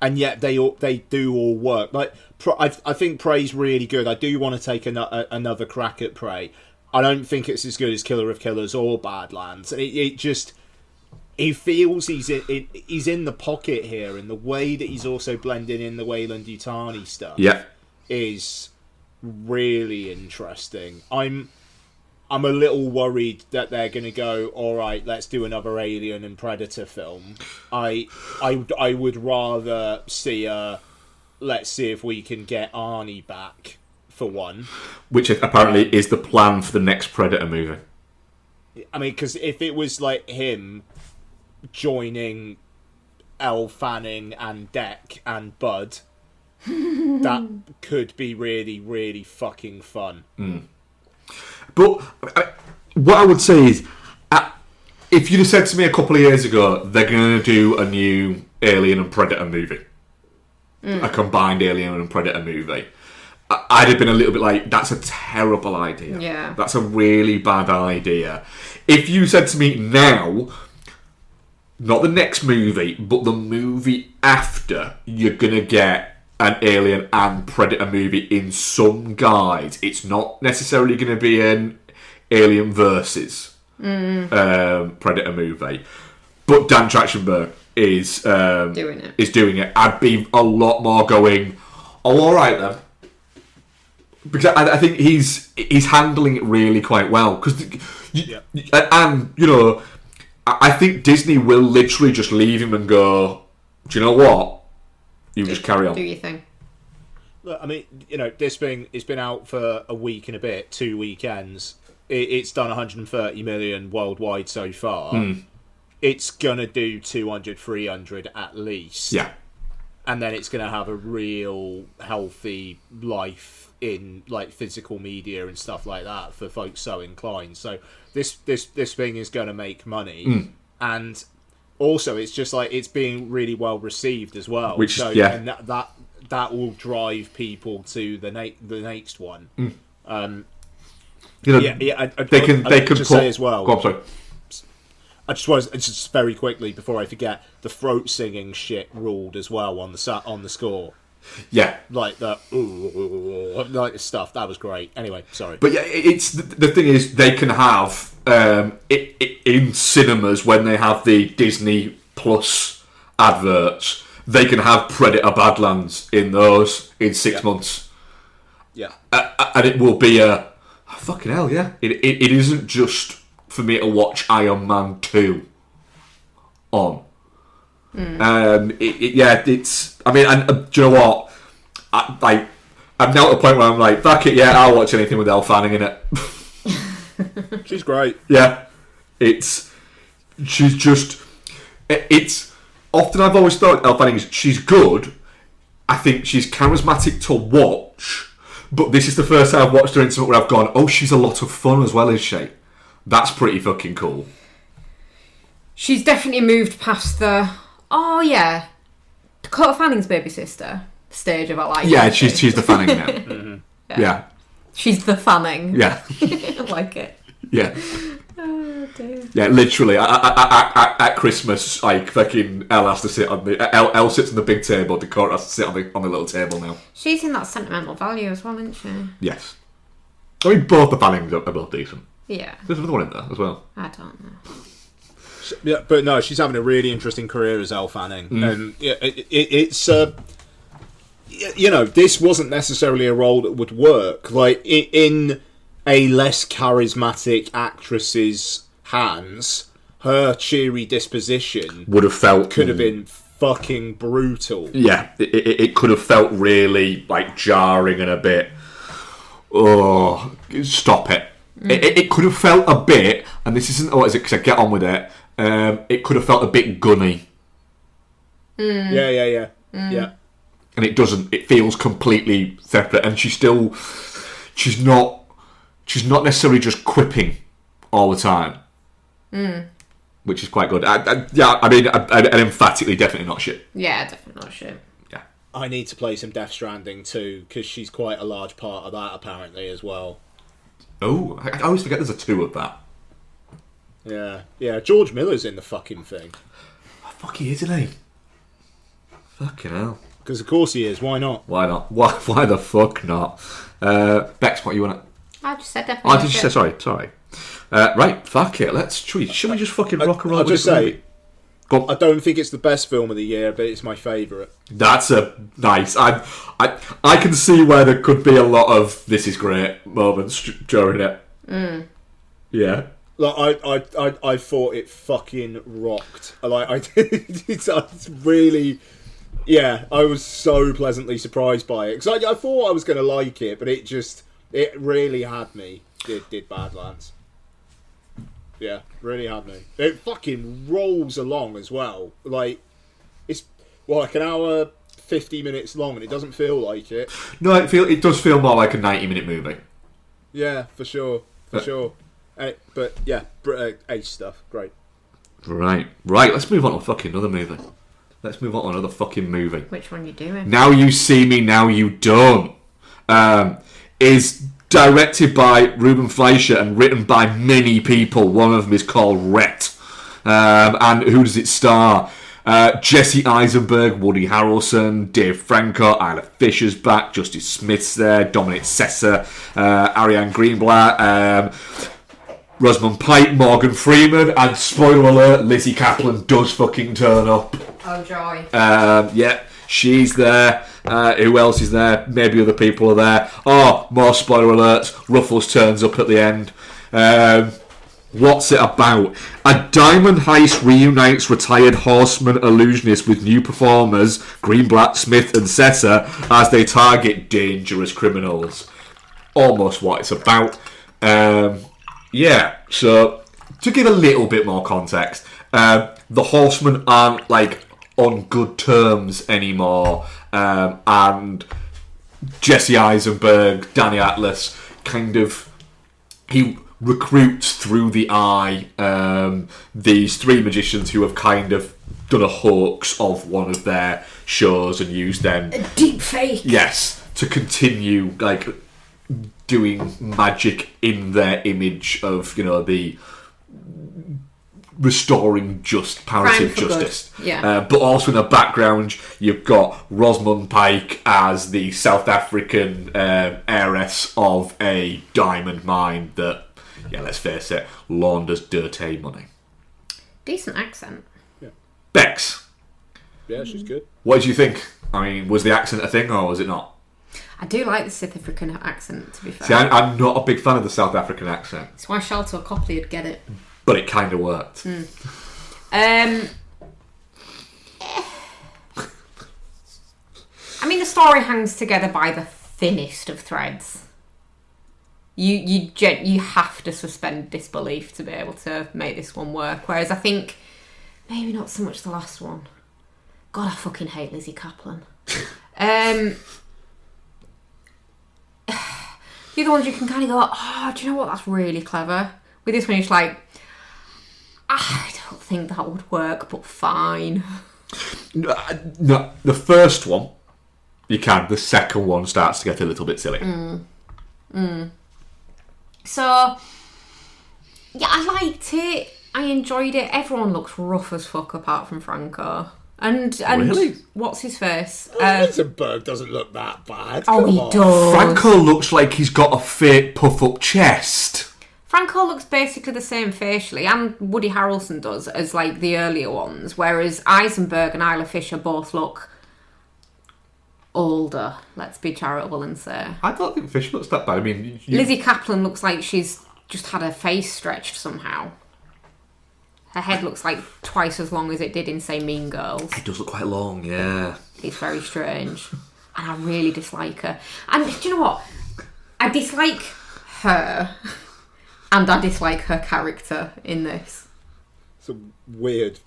and yet they do all work. Like, I think Prey's really good. I do want to take another crack at Prey. I don't think it's as good as Killer of Killers or Badlands. It just... He feels he's in the pocket here, and the way that he's also blending in the Weyland-Yutani stuff is really interesting. I'm a little worried that they're going to go, all right, let's do another Alien and Predator film. I would rather see let's see if we can get Arnie back for one, which apparently is the plan for the next Predator movie. I mean, because if it was like him joining Elle Fanning and Deck and Bud, that could be really, really fucking fun. But what I would say is, if you'd have said to me a couple of years ago, they're going to do a new Alien and Predator movie, a combined Alien and Predator movie, I'd have been a little bit like, that's a terrible idea. Yeah. That's a really bad idea. If you said to me now, not the next movie, but the movie after, you're going to get an Alien and Predator movie in some guise. It's not necessarily going to be an Alien versus Predator movie, but Dan Trachtenberg is doing it. I'd be a lot more going, oh, all right then, because I think he's handling it really quite well. Because and you know, I think Disney will literally just leave him and go, do you know what? You just carry on. Do your thing. Look, I mean, you know, this thing it's been out for a week and a bit, 2 weekends. It's done 130 million worldwide so far. It's gonna do 200, 300 at least. Yeah, and then it's gonna have a real healthy life in like physical media and stuff like that for folks so inclined. So this thing is gonna make money, and also it's just like it's being really well received as well. And that will drive people to the next one. You know, they can just say as well. Go on, sorry. I just was just very quickly before I forget, the throat singing shit ruled as well on the score. Yeah, like the like stuff that was great. Anyway, sorry, but yeah, it's the thing is they can have it in cinemas when they have the Disney Plus adverts. They can have Predator Badlands in those in 6 months. Yeah, and it will be a fucking hell. Yeah, it isn't just for me to watch Iron Man 2 on. It's. I mean, and do you know what? I'm now at the point where I'm like, fuck it, yeah, I'll watch anything with Elle Fanning in it. She's great. Yeah, she's just. It's often I've always thought Elle Fanning she's good. I think she's charismatic to watch, but this is the first time I've watched her in something where I've gone, oh, she's a lot of fun as well, is she? That's pretty fucking cool. She's definitely moved past the Dakota Fanning's baby sister stage of it. Like, yeah, she's the Fanning now. Yeah, she's the Fanning. Yeah, I like it. Yeah. Oh dear. Yeah, literally at Christmas, like fucking Elle has to sit on the Elle sits on the big table. Dakota has to sit on the little table now. She's in that sentimental value as well, isn't she? Yes, I mean both the Fannings are both decent. Yeah, there's another one in there as well. I don't know. Yeah, but no, she's having a really interesting career as Elle Fanning, and it's you know, this wasn't necessarily a role that would work. Like in a less charismatic actress's hands, her cheery disposition would have could have been fucking brutal. Yeah, it could have felt really like jarring and a bit. Oh, stop it! It could have felt a bit, and this isn't. What is it? Because I get on with it. It could have felt a bit gunny. Yeah. And it doesn't. It feels completely separate, and she's not necessarily just quipping all the time, which is quite good. I mean, emphatically, definitely not shit. Yeah, definitely not shit. Yeah. I need to play some Death Stranding too, because she's quite a large part of that apparently as well. Oh, I always forget there's a 2 of that. Yeah. George Miller's in the fucking thing. Oh, fuck, he is, isn't he? Fucking hell. Because of course he is. Why not? Why not? Why the fuck not? Bex, what you want to... I just said definitely. Oh, did you say? Sorry. Right, fuck it. Should we just fucking rock and roll? I'll just say, go on. I don't think it's the best film of the year, but it's my favourite. That's a nice. I can see where there could be a lot of this is great moments during it. Yeah. Like I thought it fucking rocked. Like it's really, yeah. I was so pleasantly surprised by it because I thought I was going to like it, but it really had me. Did Badlands? Yeah, really had me. It fucking rolls along as well. Like it's like an hour 50 minutes long, and it doesn't feel like it. No, it does feel more like a 90-minute movie. Yeah, for sure. But yeah, Ace stuff, great. Right. Let's move on to fucking another movie. Let's move on to another fucking movie. Which one are you doing? Now You See Me, Now You Don't. Is directed by Ruben Fleischer and written by many people. One of them is called Rhett. And who does it star? Jesse Eisenberg, Woody Harrelson, Dave Franco, Isla Fisher's back, Justice Smith's there, Dominic Sessa, Ariane Greenblatt, Rosamund Pike, Morgan Freeman, and spoiler alert, Lizzie Kaplan does fucking turn up. Oh, joy. Yeah, she's there. Who else is there? Maybe other people are there. Oh, more spoiler alerts. Ruffles turns up at the end. What's it about? A diamond heist reunites retired horseman illusionists with new performers, Greenblatt, Smith and Sessa, as they target dangerous criminals. Almost what it's about. Yeah, so to give a little bit more context, the horsemen aren't like on good terms anymore, and Jesse Eisenberg, Danny Atlas, he recruits through the eye these three magicians who have kind of done a hoax of one of their shows and used them, a deep fake. Yes, to continue like doing magic in their image of, the restoring palliative justice. Yeah. But also in the background, you've got Rosamund Pike as the South African heiress of a diamond mine that, let's face it, launders dirty money. Decent accent. Yeah. Bex. Yeah, she's good. What did you think? I mean, was the accent a thing or was it not? I do like the South African accent, to be fair. See, I'm not a big fan of the South African accent. That's why Sharlto Copley would get it. But it kind of worked. I mean, the story hangs together by the thinnest of threads. You have to suspend disbelief to be able to make this one work. Whereas I think maybe not so much the last one. God, I fucking hate Lizzie Kaplan. The other ones you can kind of go, oh, do you know what? That's really clever. With this one, you're just like, I don't think that would work, but fine. No, the first one, you can. The second one starts to get a little bit silly. So, yeah, I liked it. I enjoyed it. Everyone looks rough as fuck apart from Franco. And Really? What's his face? Eisenberg doesn't look that bad. Oh, Come he on. does. Franco looks like he's got a fake puff-up chest. Franco looks basically the same facially, and Woody Harrelson does, as like the earlier ones, whereas Eisenberg and Isla Fisher both look older. Let's be charitable and say. I don't think Fish looks that bad. I mean, Lizzie Kaplan looks like she's just had her face stretched somehow. Her head looks like twice as long as it did in, say, Mean Girls. It does look quite long, yeah. It's very strange. And I really dislike her. And do you know what? I dislike her, and I dislike her character in this. It's a weird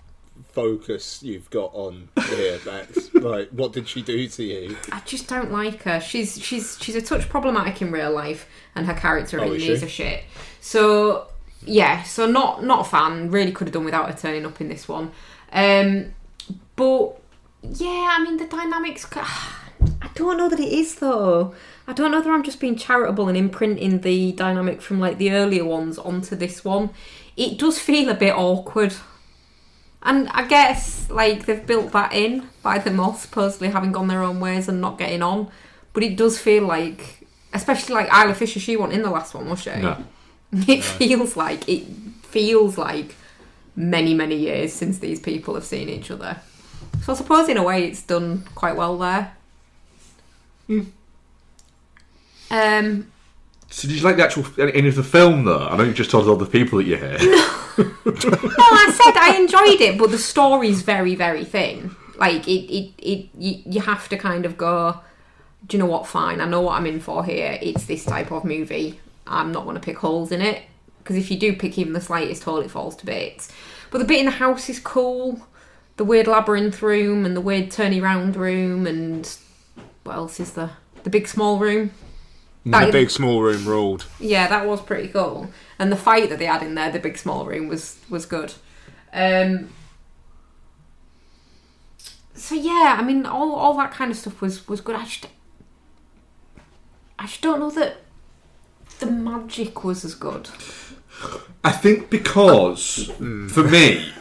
focus you've got on here, Bex. Like, what did she do to you? I just don't like her. She's a touch problematic in real life, and her character in these are shit. So yeah, so not a fan. Really could have done without her turning up in this one. But yeah, I mean the dynamics. I don't know that it is though. I don't know that I'm just being charitable and imprinting the dynamic from like the earlier ones onto this one. It does feel a bit awkward. And I guess like they've built that in by them all supposedly having gone their own ways and not getting on. But it does feel like, especially like Isla Fisher, she wasn't in the last one, was she? No. It feels like many, many years since these people have seen each other. So I suppose in a way it's done quite well there. So did you like the actual end of the film though? I know you just told all the people that you're here. No, I said I enjoyed it, but the story's very, very thin. Like you have to kind of go, do you know what? Fine, I know what I'm in for here. It's this type of movie. I'm not going to pick holes in it, because if you do pick even the slightest hole, it falls to bits. But the bit in the house is cool. The weird labyrinth room and the weird turny round room, and what else is there? The big small room. The big small room ruled. Yeah, that was pretty cool. And the fight that they had in there, the big small room, was good. So yeah, I mean, all that kind of stuff was good. I just don't know that the magic was as good. I think because, for me,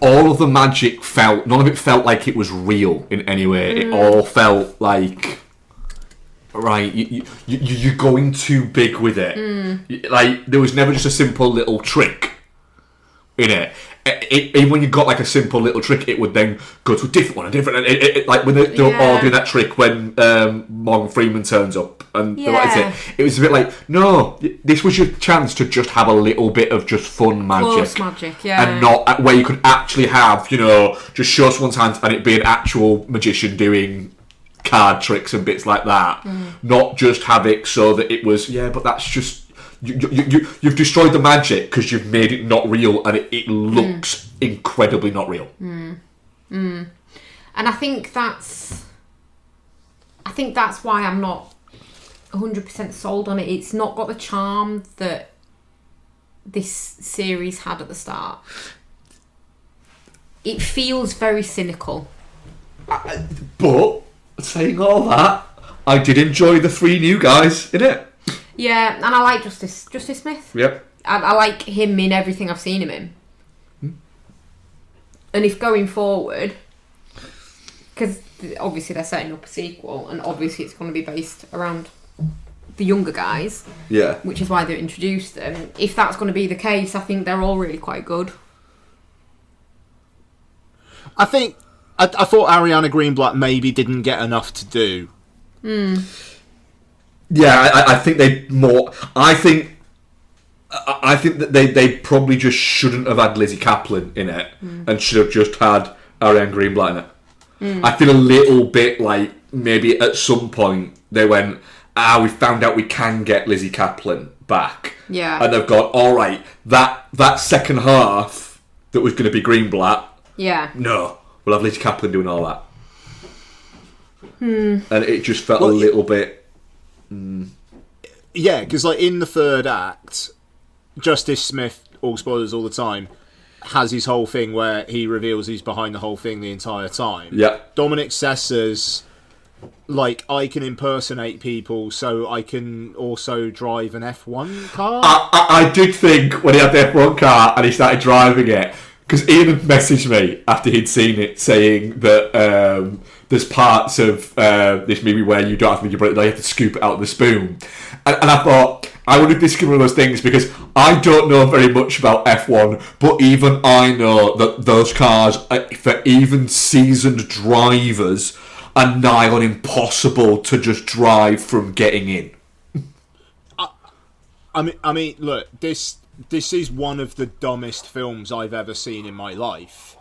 all of the magic none of it felt like it was real in any way. It all felt like, right, you're going too big with it. Like, there was never just a simple little trick in it. Even when you got like a simple little trick, it would then go to a different one, like when they're all doing that trick when Morgan Freeman turns up, and it was a bit like, no, this was your chance to just have a little bit of just fun magic, close magic, and not where you could actually have, just show someone's hands and it be an actual magician doing card tricks and bits like that, not just have it so that it was, but that's just. You've destroyed the magic because you've made it not real, and it looks incredibly not real. And I think that's why I'm not 100% sold on it. It's not got the charm that this series had at the start. It feels very cynical. But saying all that, I did enjoy the 3 new guys in it. Yeah, and I like Justice Smith. Yep. I like him in everything I've seen him in. And if going forward, because obviously they're setting up a sequel, and obviously it's going to be based around the younger guys. Yeah. Which is why they introduced them. If that's going to be the case, I think they're all really quite good. I thought Ariana Greenblatt maybe didn't get enough to do. Yeah, I think I think that they probably just shouldn't have had Lizzie Kaplan in it, and should have just had Ariana Greenblatt in it. I feel a little bit like maybe at some point they went, we found out we can get Lizzie Kaplan back. Yeah. And they've gone, all right, that second half that was going to be Greenblatt. Yeah. No, we'll have Lizzie Kaplan doing all that. And it just felt a little bit. Yeah, because like in the third act, Justice Smith, all spoilers all the time, has his whole thing where he reveals he's behind the whole thing the entire time. Yeah. Dominic Sessa's like, I can impersonate people, so I can also drive an F1 car. I did think when he had the F1 car and he started driving it, because Ian had messaged me after he'd seen it saying that there's parts of this movie where you don't have to make your break, you have to scoop it out of the spoon. And I thought, I wonder if this is one of those things, because I don't know very much about F1, but even I know that those cars, for even seasoned drivers, are nigh on impossible to just drive from getting in. I mean, look, this is one of the dumbest films I've ever seen in my life.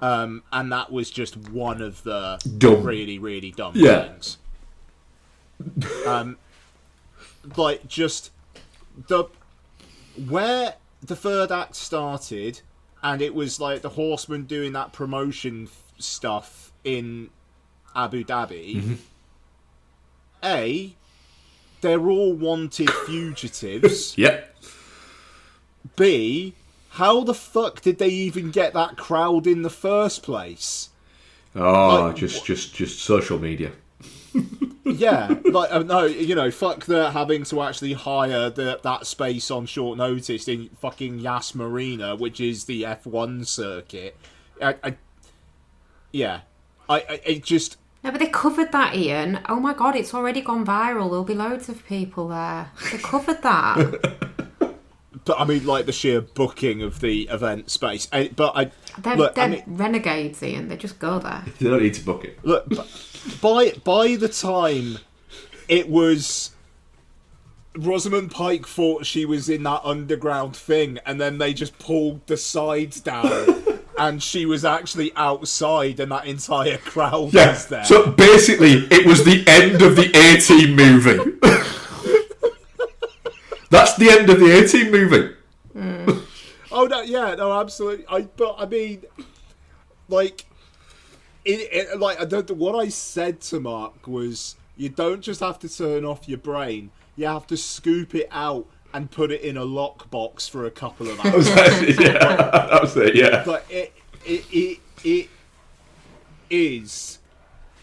And that was just one of the really, really dumb things. Like, just where the third act started, and it was like the Horsemen doing that promotion stuff in Abu Dhabi. They're all wanted fugitives. Yep. B, how the fuck did they even get that crowd in the first place? Oh, like, just social media. Yeah, like no, fuck the having to actually hire that space on short notice in fucking Yas Marina, which is the F1 circuit. It just. No, but they covered that, Ian. Oh my god, it's already gone viral. There'll be loads of people there. They covered that. But I mean, like the sheer booking of the event space. They're renegades, Ian. They just go there. They don't need to book it. Look, by the time it was, Rosamund Pike thought she was in that underground thing, and then they just pulled the sides down. And she was actually outside, and that entire crowd was there. So basically, it was the end of the A-Team movie. That's the end of the A-Team movie. Oh no, yeah, no, absolutely. I mean, like, what I said to Mark was, you don't just have to turn off your brain; you have to scoop it out and put it in a lockbox for a couple of hours. That was it, yeah. But it is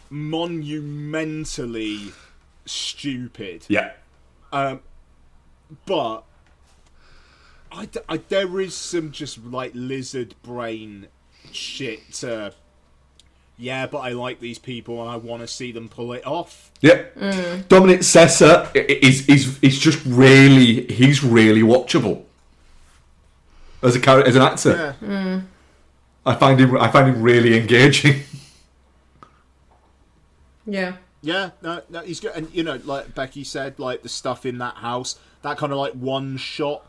monumentally stupid. Yeah. But there is some just like lizard brain shit. Yeah, but I like these people and I want to see them pull it off. Yeah. Dominic Sessa is just really, he's really watchable as an actor. Yeah. I find him really engaging. Yeah. Yeah, no, he's good. And, you know, like Becky said, like, the stuff in that house, that kind of, like, one-shot,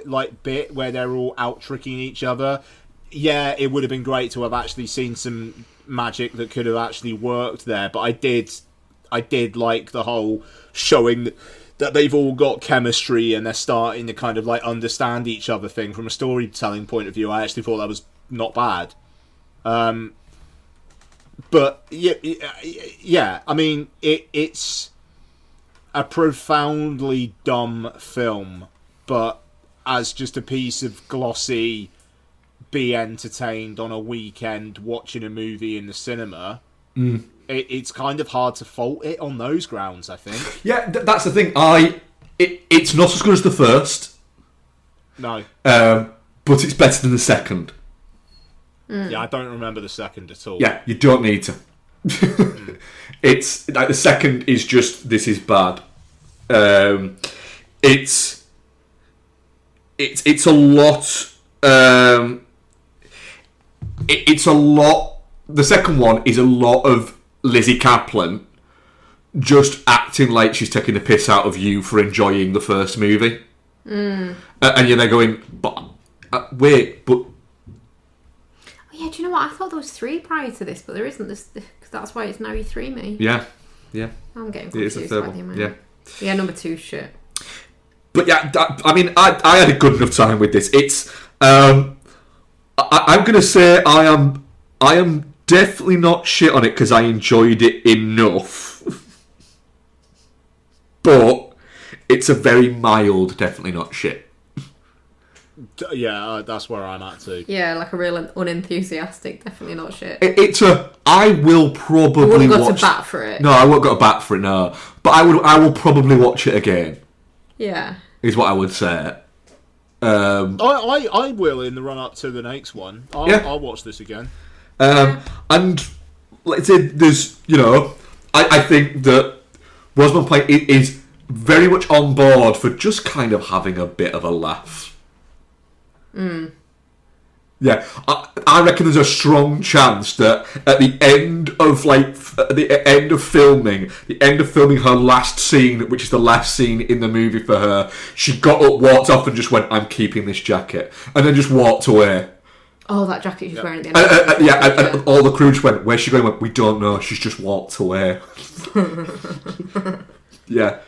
like, bit where they're all out-tricking each other. Yeah, it would have been great to have actually seen some magic that could have actually worked there. But I did like the whole showing that they've all got chemistry and they're starting to kind of, like, understand each other thing from a storytelling point of view. I actually thought that was not bad. But yeah, I mean, it's a profoundly dumb film, but as just a piece of glossy, be entertained on a weekend watching a movie in the cinema, it's kind of hard to fault it on those grounds, I think. Yeah, that's the thing. It's not as good as the first. No. But it's better than the second. Yeah, I don't remember the second at all. Yeah, you don't need to. It's like the second is just, this is bad. It's a lot. It's a lot. The second one is a lot of Lizzie Kaplan just acting like she's taking the piss out of you for enjoying the first movie, and you're there going, but wait, but. Yeah, do you know what? I thought there was 3 prior to this, but there isn't. This, because that's why it's now E3 me. Yeah. I'm getting It is confused the by third the one. amount. Yeah. Number 2 shit. But yeah, I mean, I had a good enough time with this. It's I'm going to say I am definitely not shit on it because I enjoyed it enough. But it's a very mild, definitely not shit. Yeah, that's where I'm at too. Yeah, like a real unenthusiastic, definitely not shit. I will probably You wouldn't go watch. to bat for it. No, I won't go to bat for it. No, but I will probably watch it again. Yeah. Is what I would say. I will in the run up to the next one. I'll watch this again. And let's say there's, I think that Rosamund Pike is very much on board for just kind of having a bit of a laugh. Yeah, I reckon there's a strong chance that at the end of filming her last scene, which is the last scene in the movie for her, she got up, walked off, and just went, "I'm keeping this jacket," and then just walked away. Oh, that jacket she's wearing at the end. And all the crew just went, "Where's she going?" Went, "We don't know. She's just walked away." Yeah,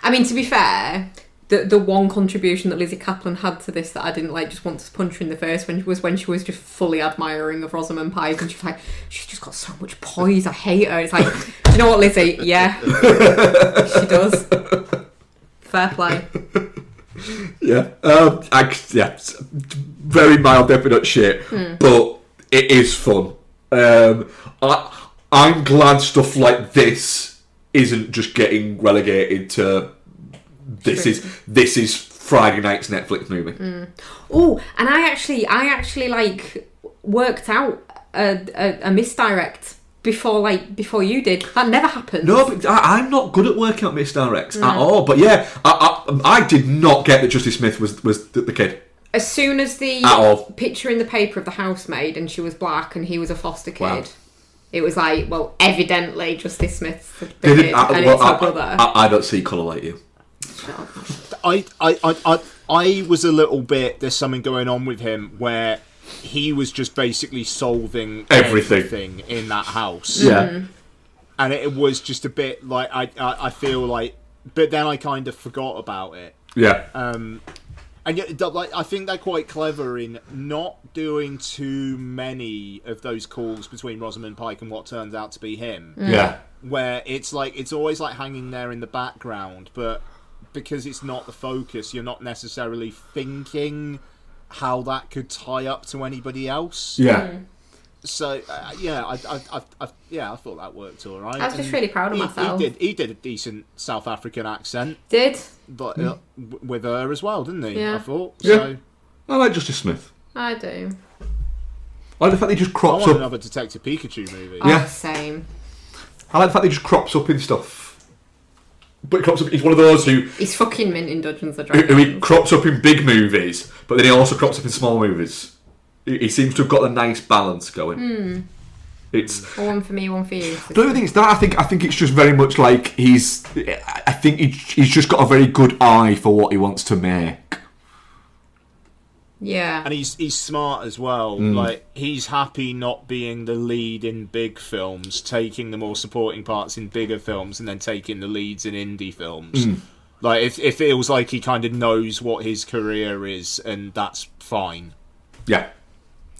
I mean, to be fair, the one contribution that Lizzie Kaplan had to this that I didn't just want to punch her in the face when she was just fully admiring of Rosamund Pike, and she was like, "She's just got so much poise. I hate her." It's like, do you know what, Lizzie? Yeah, she does. Fair play. Yeah, very mild, definite shit, but it is fun. I'm glad stuff like this isn't just getting relegated to this is Friday night's Netflix movie. Oh, and I actually worked out a misdirect before you did. That never happened. No, but I'm not good at working out misdirects at all. But yeah, I did not get that Justice Smith was the kid. As soon as the picture in the paper of the housemaid and she was black and he was a foster kid, Wow. It was like, well, evidently Justice Smith's the kid, and it's her brother. I don't see colour like you. I was a little bit. There's something going on with him where he was just basically solving everything in that house. Yeah, and it was just a bit like I feel like, but then I kind of forgot about it. Yeah. And yet, I think they're quite clever in not doing too many of those calls between Rosamund Pike and what turns out to be him. Yeah. Where it's always hanging there in the background, but because it's not the focus, you're not necessarily thinking how that could tie up to anybody else. Yeah. So I thought that worked all right. I was just really proud of myself. He did a decent South African accent, Did but with her as well, didn't he? Yeah. I thought. Yeah. So I like Justice Smith. I do. I like the fact that he just I crops want up. another Detective Pikachu movie. Yeah. Oh, same. I like the fact that he just crops up in stuff. But he crops up. He's one of those who He's fucking mint in Dungeons and he Dragons. crops up in big movies, but then he also crops up in small movies. He seems to have got a nice balance going. It's One for me, one for you. the only thing is that I think it's just very much like he's. I think he's just got a very good eye for what he wants to make. Yeah. And he's smart as well. Like, he's happy not being the lead in big films, taking the more supporting parts in bigger films, and then taking the leads in indie films. Like, it feels like he kind of knows what his career is, and that's fine. Yeah,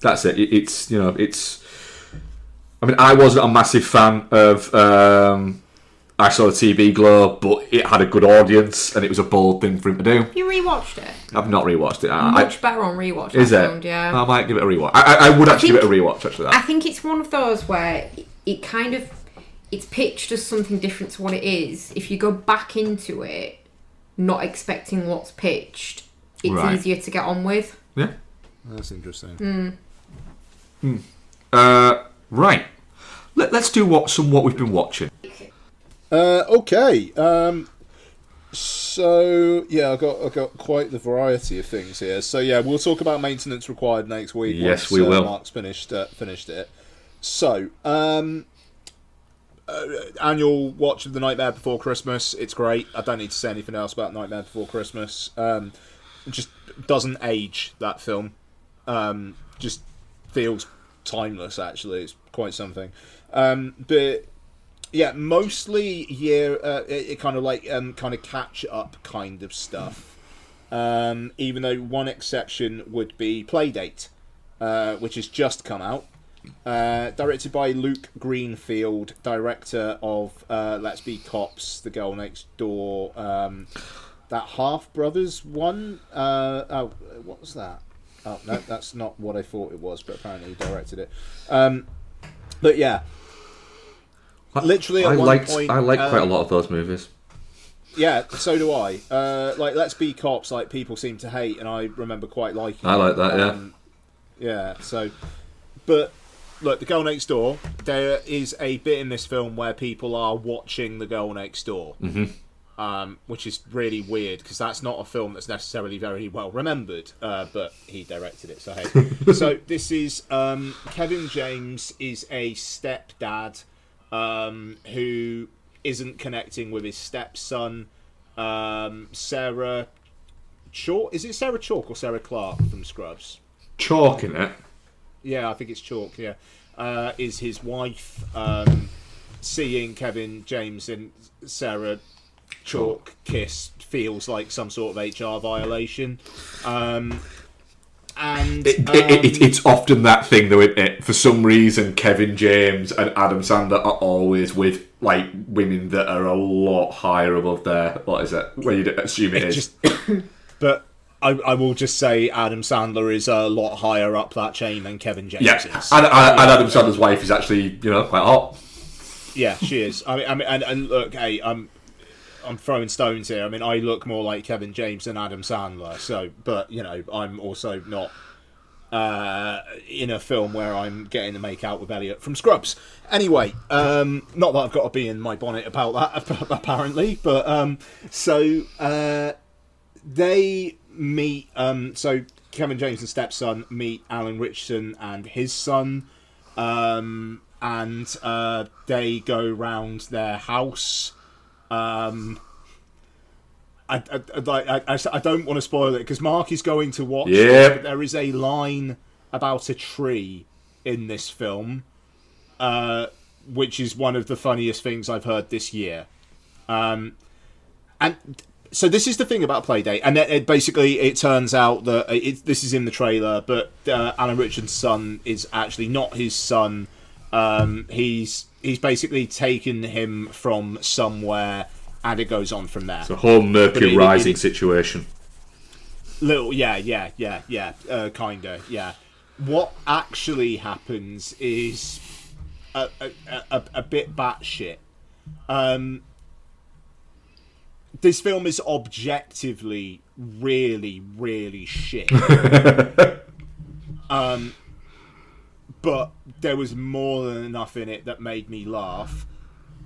that's it. It's it's. I mean, I wasn't a massive fan of I Saw the TV Globe, but it had a good audience, and it was a bold thing for him to do. You rewatched it? I've not rewatched it. Much better on rewatch. Is I it? found, yeah. I might give it a rewatch. I would actually give it a rewatch. Actually, I think it's one of those where it kind of it's pitched as something different to what it is. If you go back into it, not expecting what's pitched, it's Right. easier to get on with. Yeah. That's interesting. Right. Let's do what we've been watching. Okay. So yeah, I got quite the variety of things here. So yeah, we'll talk about maintenance required next week. Yes, once, we will. Mark's finished it. So annual watch of The Nightmare Before Christmas. It's great. I don't need to say anything else about Nightmare Before Christmas. It just doesn't age, that film. Just feels timeless. Actually, it's quite something. But yeah, mostly it kind of like kind of catch up kind of stuff. Even though one exception would be Playdate, which has just come out. Directed by Luke Greenfield, director of Let's Be Cops, The Girl Next Door, that Half Brothers one. What was that? Oh no, that's not what I thought it was, but apparently he directed it. But yeah. Literally, at one point, I like quite a lot of those movies. Yeah, so do I. Like, Let's Be Cops, like, people seem to hate, and I remember quite liking. I like that, yeah. Yeah. So, but look, The Girl Next Door. There is a bit in this film where people are watching The Girl Next Door, which is really weird because that's not a film that's necessarily very well remembered. But he directed it, so hey. So this is Kevin James is a stepdad. Who isn't connecting with his stepson, Sarah Chalk. Is it Sarah Chalk or Sarah Clark from Scrubs? Chalk in it. Yeah, I think it's Chalk. Yeah, is his wife. Seeing Kevin James and Sarah Chalk kiss feels like some sort of HR violation. And it's often that thing, though, isn't it? For some reason, Kevin James and Adam Sandler are always with like women that are a lot higher above their. What is it? Where you assume it is. But I will just say Adam Sandler is a lot higher up that chain than Kevin James is. And Adam Sandler's wife is actually, quite hot. Yeah, she is. I mean, and look, hey, I'm throwing stones here. I mean, I look more like Kevin James than Adam Sandler. So, but I'm also not in a film where I'm getting to make out with Elliot from Scrubs. Anyway, not that I've got to be in my bonnet about that, apparently. But so they meet. So Kevin James and stepson meet Alan Richardson and his son, and they go round their house. I don't want to spoil it because Mark is going to watch this, but there is a line about a tree in this film, which is one of the funniest things I've heard this year. And so this is the thing about Playdate, and it turns out that this is in the trailer, but Alan Richardson's son is actually not his son. He's basically taken him from somewhere, and it goes on from there. It's a whole Mercury Rising situation. Little, yeah, kinda, yeah. What actually happens is a bit batshit. This film is objectively really, really shit. But there was more than enough in it that made me laugh.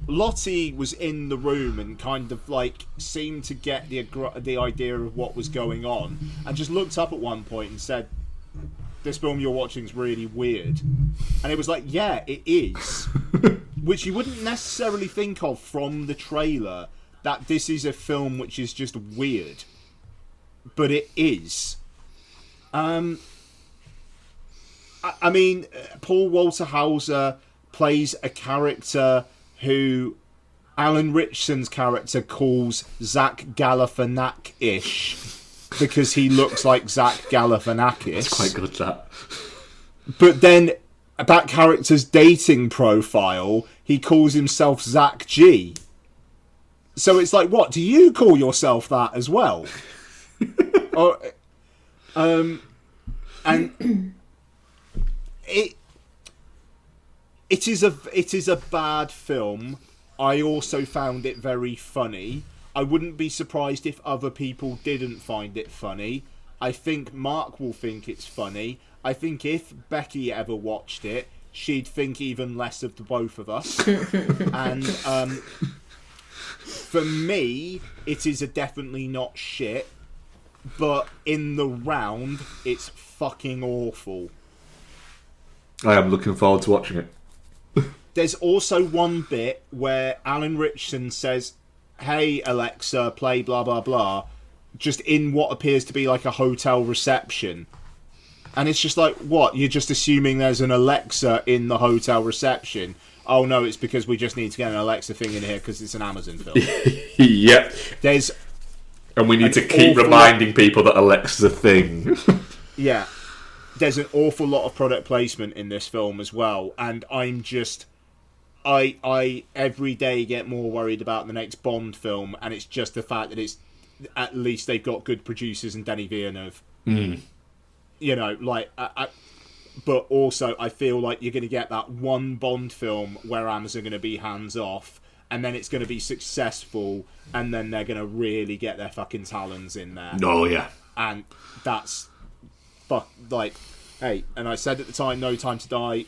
Lottie was in the room and kind of like seemed to get the idea of what was going on, and just looked up at one point and said, "This film you're watching is really weird." And it was like, yeah, it is. Which you wouldn't necessarily think of from the trailer, that this is a film which is just weird. But it is. I mean, Paul Walter Hauser plays a character who Alan Ritchson's character calls Zach Galifianakis because he looks like Zach Galifianakis. It's quite good, that. But then that character's dating profile, he calls himself Zach G. So it's like, what? Do you call yourself that as well? Or, and it is a bad film. I also found it very funny. I wouldn't be surprised if other people didn't find it funny. I think Mark will think it's funny. I think if Becky ever watched it, she'd think even less of the both of us. And for me, it is a definitely not shit, but in the round, it's fucking awful. I am looking forward to watching it. There's also one bit where Alan Ritchson says, "Hey Alexa, play blah blah blah," just in what appears to be like a hotel reception. And it's just like, what? You're just assuming there's an Alexa in the hotel reception? Oh no, it's because we just need to get an Alexa thing in here because it's an Amazon film. Yep. And we need to keep reminding people that Alexa's a thing. Yeah. There's an awful lot of product placement in this film as well, and I'm just... I every day get more worried about the next Bond film, and it's just the fact that it's... At least they've got good producers and Denis Villeneuve. Mm. You know, like... but also, I feel like you're going to get that one Bond film where Amazon are going to be hands-off, and then it's going to be successful, and then they're going to really get their fucking talons in there. Oh, yeah. And that's... like, hey, and I said at the time, No Time to Die,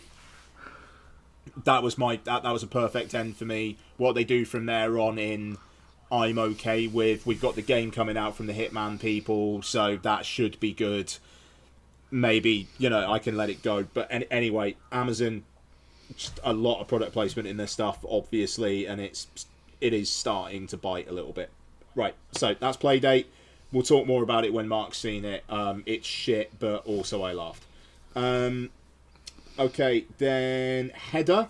that was that was a perfect end for me. What they do from there on in, I'm okay with. We've got the game coming out from the Hitman people, so that should be good. Maybe, you know, I can let it go. But anyway, Amazon, just a lot of product placement in their stuff, obviously, and it is starting to bite a little bit. Right, so that's Playdate. We'll talk more about it when Mark's seen it. It's shit, but also I laughed. Okay, then Heather,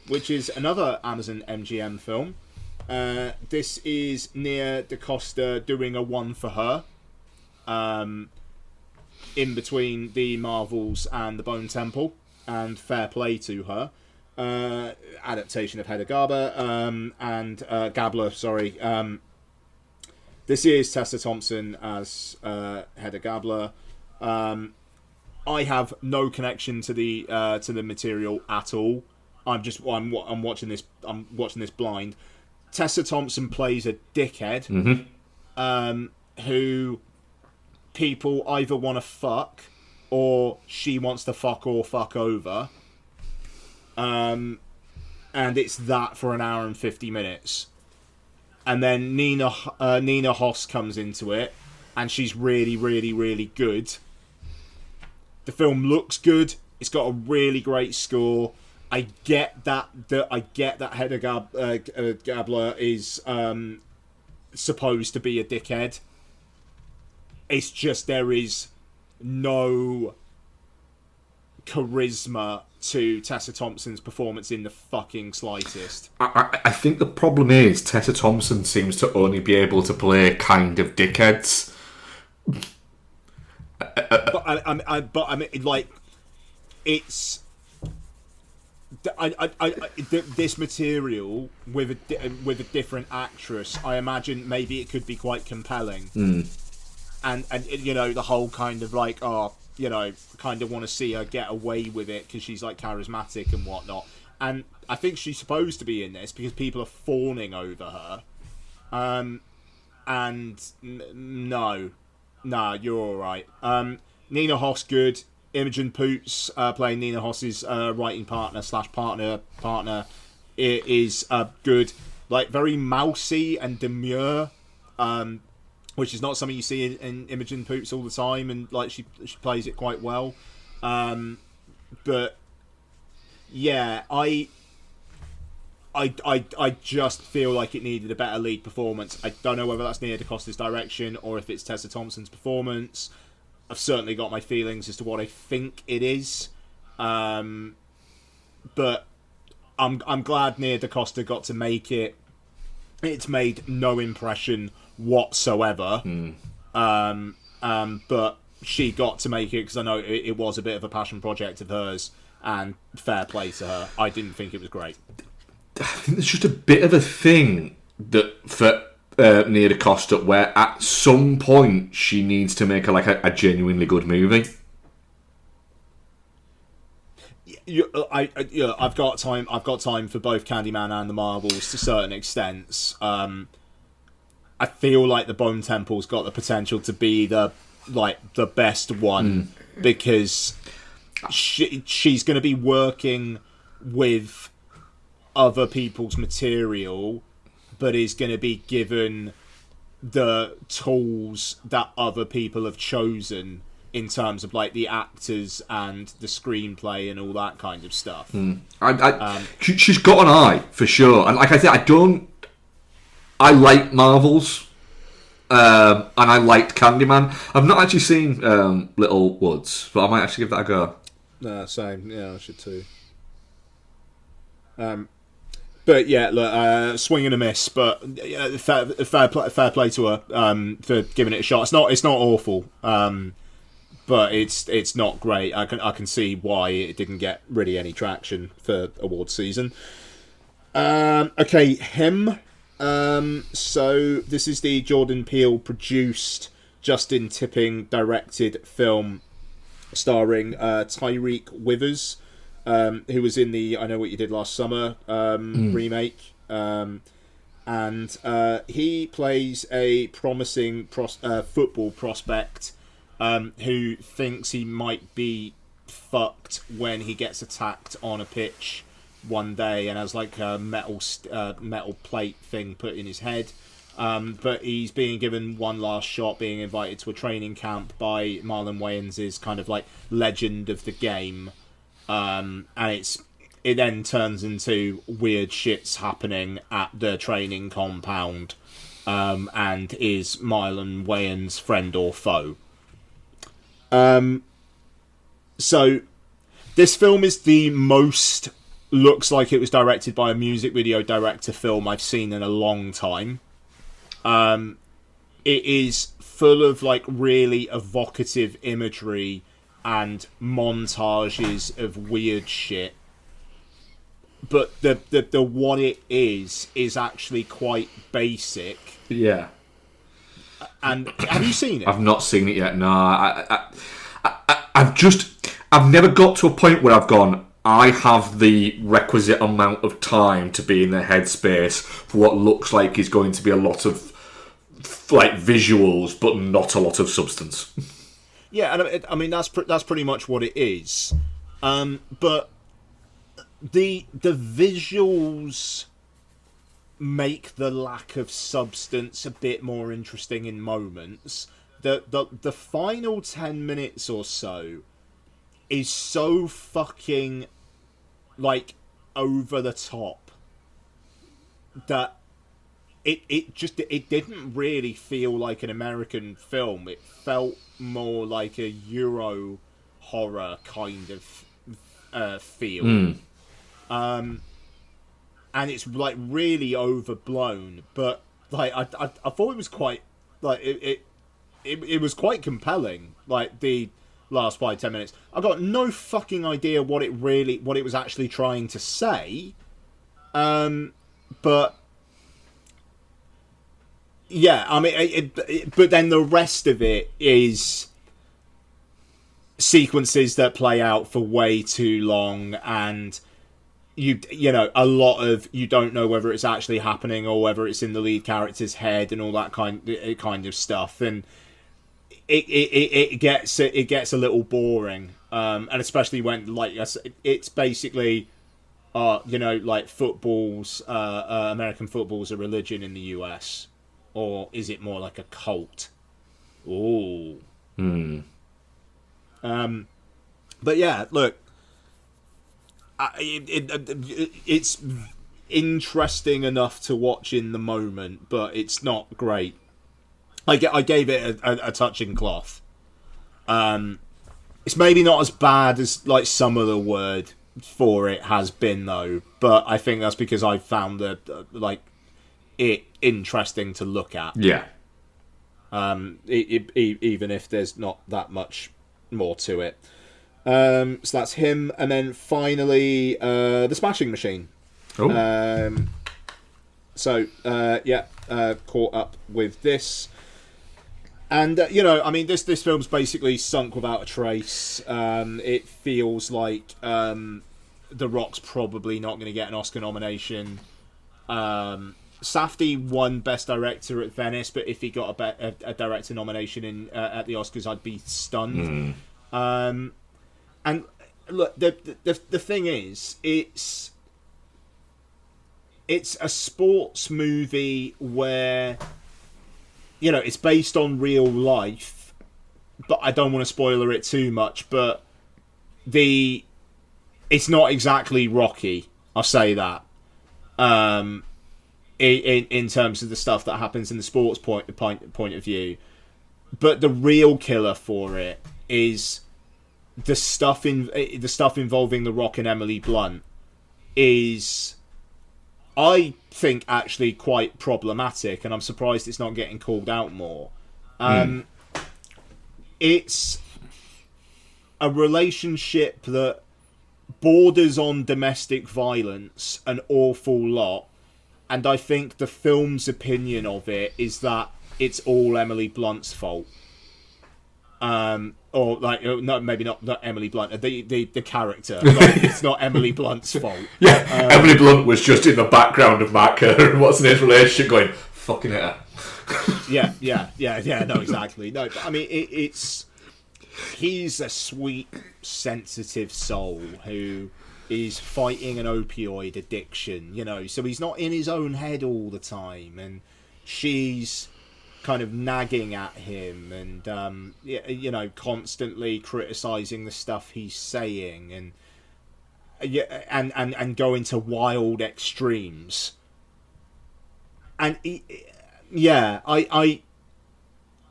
which is another Amazon MGM film. This is Nia DaCosta doing a one for her. In between the Marvels and the Bone Temple, and fair play to her. Adaptation of Hedda Gabler, sorry. This is Tessa Thompson as Hedda Gabler. I have no connection to the material at all. I'm watching this. I'm watching this blind. Tessa Thompson plays a dickhead, who people either want to fuck or she wants to fuck or fuck over. And it's that for an hour and 50 minutes. And then Nina Hoss comes into it, and she's really, really, really good. The film looks good. It's got a really great score. I get that Hedda Gabler is supposed to be a dickhead. It's just there is no charisma to Tessa Thompson's performance in the fucking slightest. I think the problem is Tessa Thompson seems to only be able to play kind of dickheads. But I mean, like, it's this material with a different actress. I imagine maybe it could be quite compelling. And you know, the whole kind of like, oh, you know, kind of want to see her get away with it because she's like charismatic and whatnot. And I think she's supposed to be in this because people are fawning over her. And no, nah, you're all right. Nina Hoss, good. Imogen Poots playing Nina Hoss's writing partner is good. Like, very mousy and demure, which is not something you see in Imogen Poots all the time, and like she plays it quite well. But yeah, I just feel like it needed a better lead performance. I don't know whether that's Nia DaCosta's direction or if it's Tessa Thompson's performance. I've certainly got my feelings as to what I think it is, but I'm glad Nia DaCosta got to make it. It's made no impression whatsoever, but she got to make it because I know it was a bit of a passion project of hers, and fair play to her. I didn't think it was great. I think there's just a bit of a thing that for Nia DaCosta where at some point she needs to make a genuinely good movie. I've got time. I've got time for both Candyman and the Marvels to certain extents. I feel like the Bone Temple's got the potential to be the best one because she's going to be working with other people's material, but is going to be given the tools that other people have chosen in terms of like the actors and the screenplay and all that kind of stuff. She's got an eye for sure, and like I said, I like Marvels, and I liked Candyman. I've not actually seen Little Woods, but I might actually give that a go. Same. Yeah, I should too. But yeah, look, swing and a miss. But fair play to her for giving it a shot. It's not awful, but it's not great. I can see why it didn't get really any traction for awards season. Okay, Him. So this is the Jordan Peele produced, Justin Tipping directed film starring Tyreek Withers, who was in the I Know What You Did Last Summer remake, and he plays a promising football prospect who thinks he might be fucked when he gets attacked on a pitch one day and has like a metal plate thing put in his head. But he's being given one last shot, being invited to a training camp by Marlon Wayans' kind of like legend of the game. And it then turns into weird shits happening at the training compound, and is Marlon Wayans' friend or foe. So this film is the most looks like it was directed by a music video director film I've seen in a long time. It is full of like really evocative imagery and montages of weird shit, but the what it is actually quite basic. Yeah. And have you seen it? I've not seen it yet. No, I've never got to a point where I've gone, I have the requisite amount of time to be in the headspace for what looks like is going to be a lot of like visuals, but not a lot of substance. Yeah, and I mean that's pretty much what it is. But the visuals make the lack of substance a bit more interesting in moments. The final 10 minutes or so is so fucking like over the top that it didn't really feel like an American film. It felt more like a Euro horror kind of feel. And it's like really overblown, but like I thought it was quite like it was quite compelling. Like the last 5-10 minutes, I got no fucking idea what it was actually trying to say, but yeah, I mean, but then the rest of it is sequences that play out for way too long, and you know, a lot of you don't know whether it's actually happening or whether it's in the lead character's head and all that kind of stuff, and it gets a little boring. And especially when, like I said, it's basically, like football's, American football's a religion in the US, or is it more like a cult? Ooh. But yeah, look, it's interesting enough to watch in the moment, but it's not great. I gave it a touching cloth. It's maybe not as bad as like some of the word for it has been though, but I think that's because I found it interesting to look at. Yeah. Even if there's not that much more to it. So that's him, and then finally the Smashing Machine. Oh. Caught up with this. And, this film's basically sunk without a trace. It feels like The Rock's probably not going to get an Oscar nomination. Safdie won Best Director at Venice, but if he got a director nomination at the Oscars, I'd be stunned. And look, the thing is, it's a sports movie where, it's based on real life, but I don't want to spoiler it too much, but it's not exactly Rocky, I'll say that. In terms of the stuff that happens in the sports point of view. But the real killer for it is the stuff involving The Rock and Emily Blunt is, I think, actually quite problematic, and I'm surprised it's not getting called out more. It's a relationship that borders on domestic violence an awful lot, and I think the film's opinion of it is that it's all Emily Blunt's fault. Or no, maybe not Emily Blunt. The character. It's not Emily Blunt's fault. Yeah, Emily Blunt was just in the background of Matt Kerr and what's in his relationship, going fucking it. Yeah. No, exactly. No, but, I mean, he's a sweet, sensitive soul who is fighting an opioid addiction. So he's not in his own head all the time, and she's kind of nagging at him and constantly criticizing the stuff he's saying and going to wild extremes. And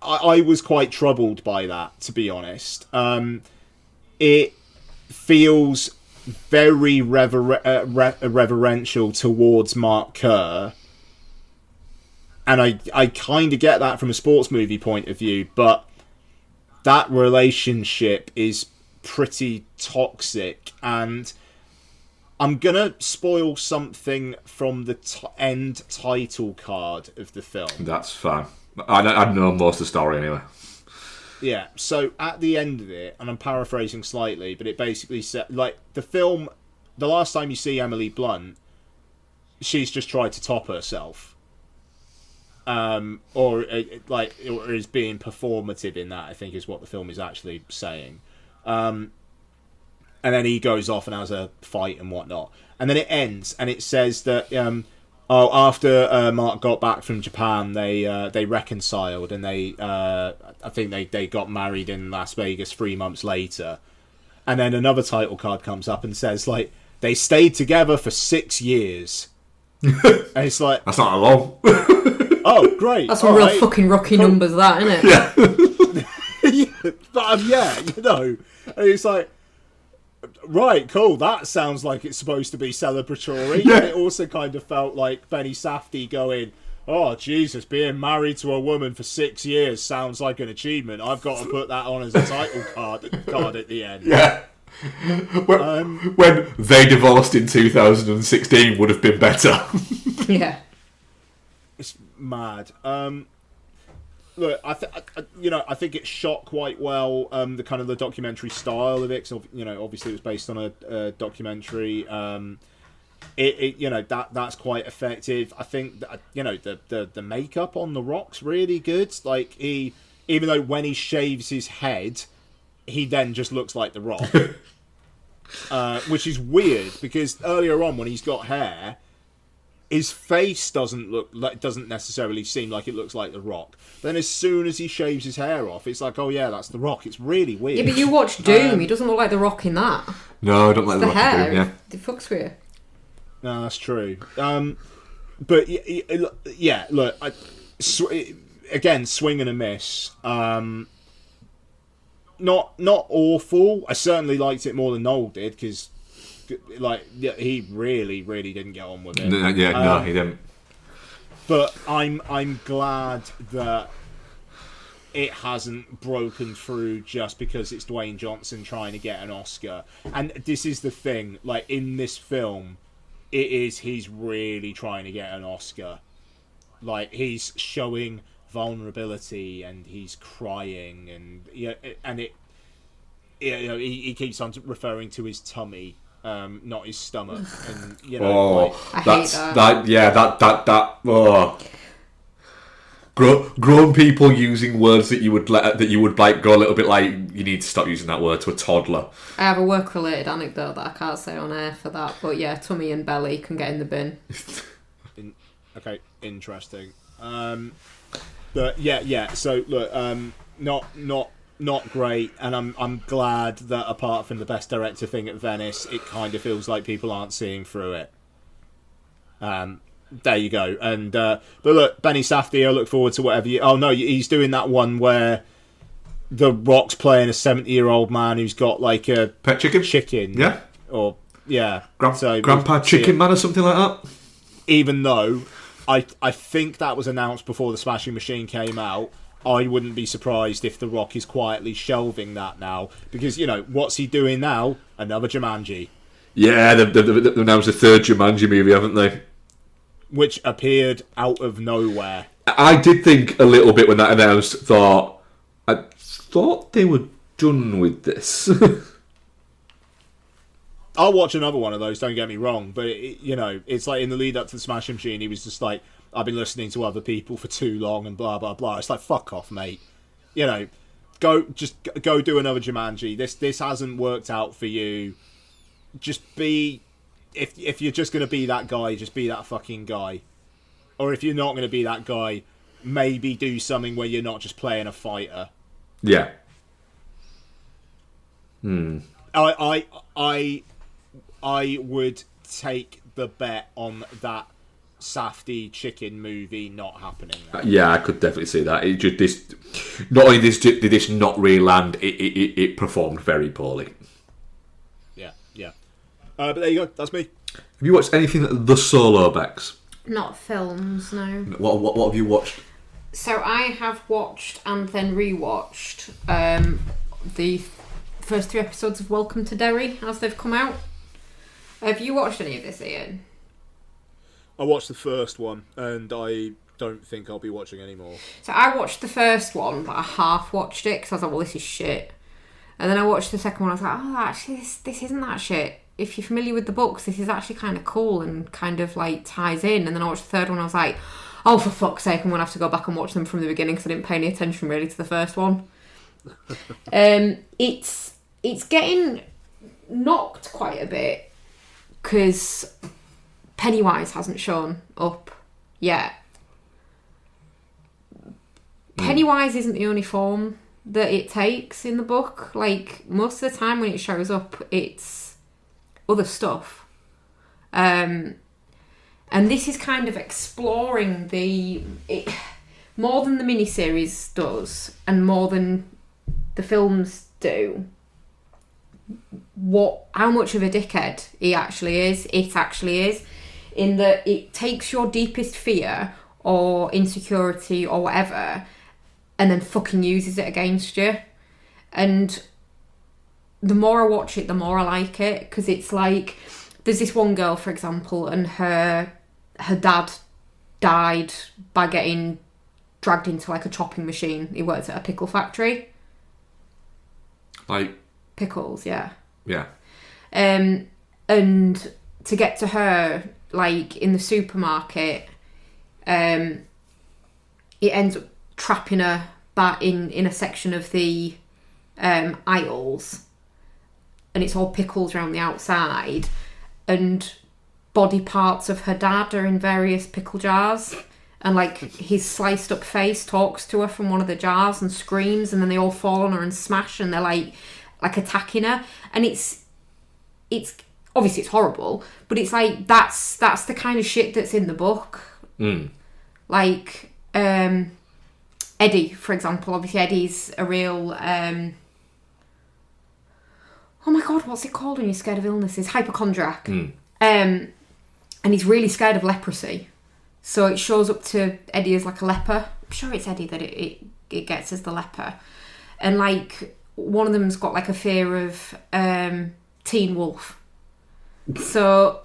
I was quite troubled by that, to be honest. It feels very reverential towards Mark Kerr. And I kind of get that from a sports movie point of view, but that relationship is pretty toxic. And I'm going to spoil something from the end title card of the film. That's fine. I know most of the story anyway. Yeah, so at the end of it, and I'm paraphrasing slightly, but it basically said, like, the film, the last time you see Emily Blunt, she's just tried to top herself. Or is being performative in that, I think is what the film is actually saying. And then he goes off and has a fight and whatnot. And then it ends, and it says that after Mark got back from Japan, they reconciled, and I think they got married in Las Vegas 3 months later. And then another title card comes up and says, like, they stayed together for 6 years. And it's like, that's not a long. Oh, great. That's some real fucking Rocky numbers, that, isn't it? Yeah. But, and it's like, right, cool, that sounds like it's supposed to be celebratory. Yeah. And it also kind of felt like Benny Safdie going, oh, Jesus, being married to a woman for 6 years sounds like an achievement. I've got to put that on as a title card at the end. Yeah. When they divorced in 2016 would have been better. Yeah. It's mad. Look, I think it's shot quite well. The kind of the documentary style of it, cause, obviously it was based on a documentary. That's quite effective. I think that, the makeup on The Rock's really good. Like even though when he shaves his head, he then just looks like The Rock. Which is weird, because earlier on when he's got hair, his face doesn't necessarily seem like it looks like The Rock. Then as soon as he shaves his hair off, it's like, oh yeah, that's The Rock. It's really weird. Yeah, but you watch Doom. He doesn't look like The Rock in that. No, I don't like The The Rock. hair. Doom, yeah. It fucks with you. No, that's true. But yeah, look, again, swing and a miss. Not awful. I certainly liked it more than Noel did, because he really didn't get on with it. No, he didn't. But I'm glad that it hasn't broken through just because it's Dwayne Johnson trying to get an Oscar. And this is the thing, like, in this film, he's really trying to get an Oscar. Like, he's showing vulnerability and he's crying, and he keeps on referring to his tummy, not his stomach, and I hate that. Grown people using words that you would like go a little bit like, you need to stop using that word to a toddler. I have a work-related anecdote that I can't say on air for that, but yeah, tummy and belly can get in the bin. Okay, interesting. But yeah. So look, not great, and I'm glad that apart from the Best Director thing at Venice, it kind of feels like people aren't seeing through it. There you go. And but look, Benny Safdie, I look forward to whatever you. Oh no, he's doing that one where The Rock's playing a 70-year-old man who's got like a pet chicken. Yeah. Or yeah. Grandpa Chicken Man or something like that. Even though I think that was announced before the Smashing Machine came out, I wouldn't be surprised if The Rock is quietly shelving that now, because what's he doing now? Another Jumanji. Yeah, they've announced a third Jumanji movie, haven't they? Which appeared out of nowhere. I did think a little bit when that announced. I thought they were done with this. I'll watch another one of those, don't get me wrong, but it's like in the lead up to the Smashing Machine, he was just like, I've been listening to other people for too long and blah blah blah. It's like, fuck off, mate. Go do another Jumanji. This hasn't worked out for you. Just be, if you're just gonna be that guy, just be that fucking guy. Or if you're not gonna be that guy, maybe do something where you're not just playing a fighter. Yeah. I would take the bet on that Safdie chicken movie not happening. Yeah, I could definitely see that. It just not only did this not really land, it performed very poorly. Yeah. But there you go. That's me. Have you watched anything The Solo, Bex? Not films, no. What have you watched? So I have watched and then rewatched the first 3 episodes of Welcome to Derry as they've come out. Have you watched any of this, Ian? I watched the first one, and I don't think I'll be watching any more. So I watched the first one, but I half watched it because I was like, well, this is shit. And then I watched the second one, I was like, oh, actually, this isn't that shit. If you're familiar with the books, this is actually kind of cool and kind of like ties in. And then I watched the third one, I was like, oh, for fuck's sake, I'm going to have to go back and watch them from the beginning because I didn't pay any attention really to the first one. It's getting knocked quite a bit because Pennywise hasn't shown up yet. Pennywise isn't the only form that it takes in the book. Like, most of the time when it shows up, it's other stuff. And this is kind of exploring more than the miniseries does, and more than the films do, how much of a dickhead it actually is, in that it takes your deepest fear or insecurity or whatever and then fucking uses it against you. And the more I watch it, the more I like it, because it's like, there's this one girl, for example, and her dad died by getting dragged into like a chopping machine. He works at a pickle factory. Like pickles, yeah. Yeah. And to get to her, like in the supermarket, it ends up trapping her back in a section of the aisles, and it's all pickles around the outside, and body parts of her dad are in various pickle jars, and like his sliced up face talks to her from one of the jars and screams, and then they all fall on her and smash, and they're like attacking her, and it's obviously it's horrible, but it's like that's the kind of shit that's in the book. Like Eddie, for example. Obviously Eddie's a real oh my god, what's it called when you're scared of illnesses? Hypochondriac. And he's really scared of leprosy. So it shows up to Eddie as like a leper. I'm sure it's Eddie that it gets as the leper. And like one of them's got like a fear of Teen Wolf. So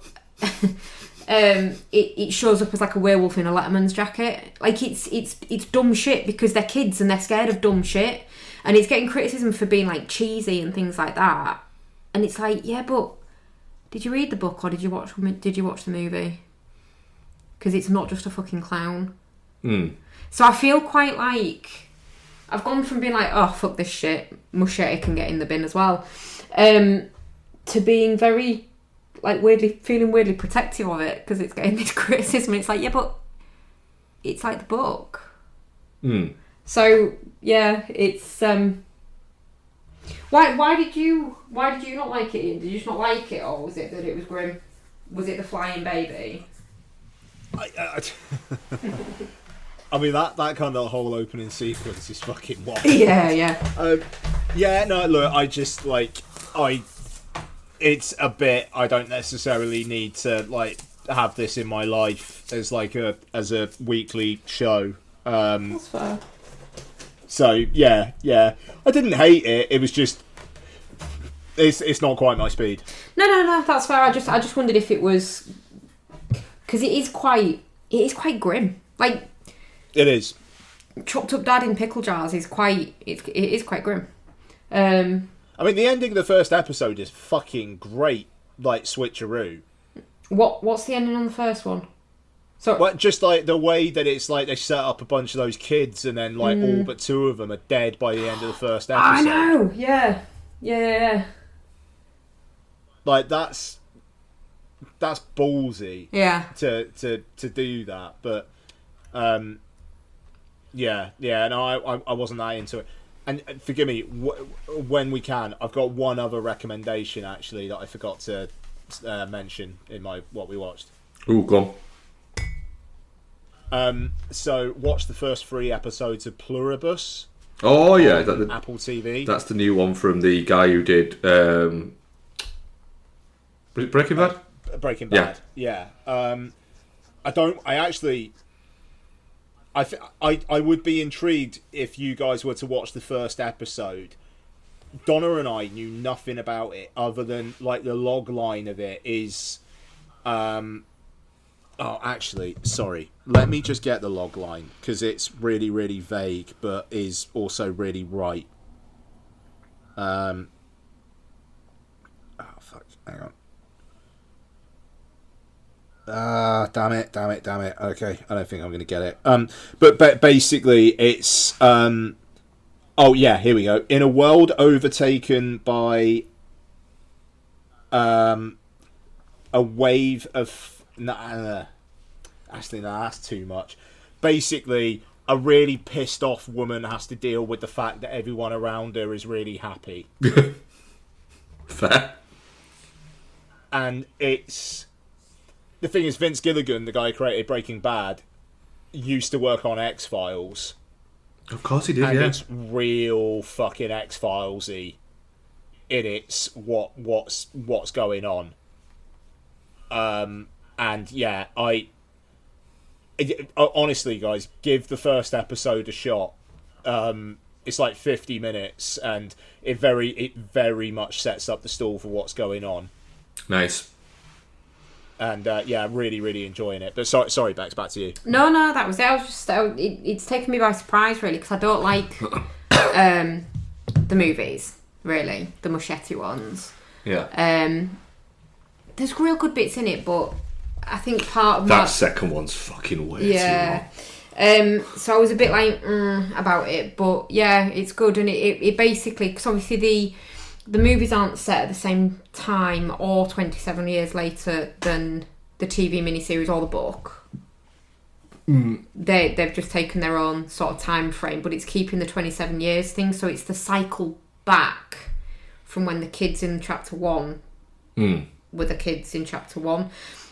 it shows up as like a werewolf in a Letterman's jacket. Like it's dumb shit because they're kids and they're scared of dumb shit. And it's getting criticism for being like cheesy and things like that. And it's like, yeah, but did you read the book or did you watch the movie? Because it's not just a fucking clown. So I feel quite like I've gone from being like, oh fuck this shit, Muschietti can get in the bin as well, to being very like feeling weirdly protective of it because it's getting this criticism. And it's like, yeah, but it's like the book. So yeah, it's why did you not like it, Ian? Did you just not like it, or was it that it was grim? Was it the flying baby? I mean that kind of whole opening sequence is fucking wild. Yeah. No, look, I just like it's a bit. I don't necessarily need to like have this in my life as like a weekly show. That's fair. So yeah, I didn't hate it. It was just it's not quite my speed. No, that's fair. I just wondered if it was because it is quite grim. Like it is. Chopped up dad in pickle jars is quite it is quite grim. I mean, the ending of the first episode is fucking great. Like switcheroo. What's the ending on the first one? So, well, just like the way that it's like they set up a bunch of those kids and then like all but two of them are dead by the end of the first episode. I know, yeah. Like that's ballsy. Yeah. To do that, but yeah. No, I wasn't that into it. And forgive me, when we can, I've got one other recommendation actually that I forgot to mention in what we watched. Ooh, go on. So watch the first 3 episodes of Pluribus. Oh yeah, Apple TV. That's the new one from the guy who did Breaking Bad. Breaking Bad. Yeah. I would be intrigued if you guys were to watch the first episode. Donna and I knew nothing about it other than like the log line of it is oh, actually, sorry. Let me just get the log line because it's really, really vague, but is also really right. Oh fuck! Hang on. Damn it. Okay, I don't think I'm going to get it. But basically, it's oh yeah, here we go. In a world overtaken by a wave of actually, no, that's too much. Basically, a really pissed off woman has to deal with the fact that everyone around her is really happy. Fair. And it's... The thing is, Vince Gilligan, the guy who created Breaking Bad, used to work on X-Files. Of course he did, and yeah. It's real fucking X-Files-y in its what's going on. And yeah, honestly, guys, give the first episode a shot. It's like 50 minutes, and it very much sets up the stall for what's going on. Nice. And yeah, really, really enjoying it. But sorry, Bex, back to you. No, that was it. I was just it's taken me by surprise really because I don't like the movies really, the Muschietti ones. Yeah. There's real good bits in it, but I think part of that second one's fucking way too long. So I was a bit like about it, but yeah, it's good, and it basically, because obviously the movies aren't set at the same time or 27 years later than the TV miniseries or the book. They've just taken their own sort of time frame, but it's keeping the 27 years thing, so it's the cycle back from when the kids in chapter 1 were the kids in chapter 1.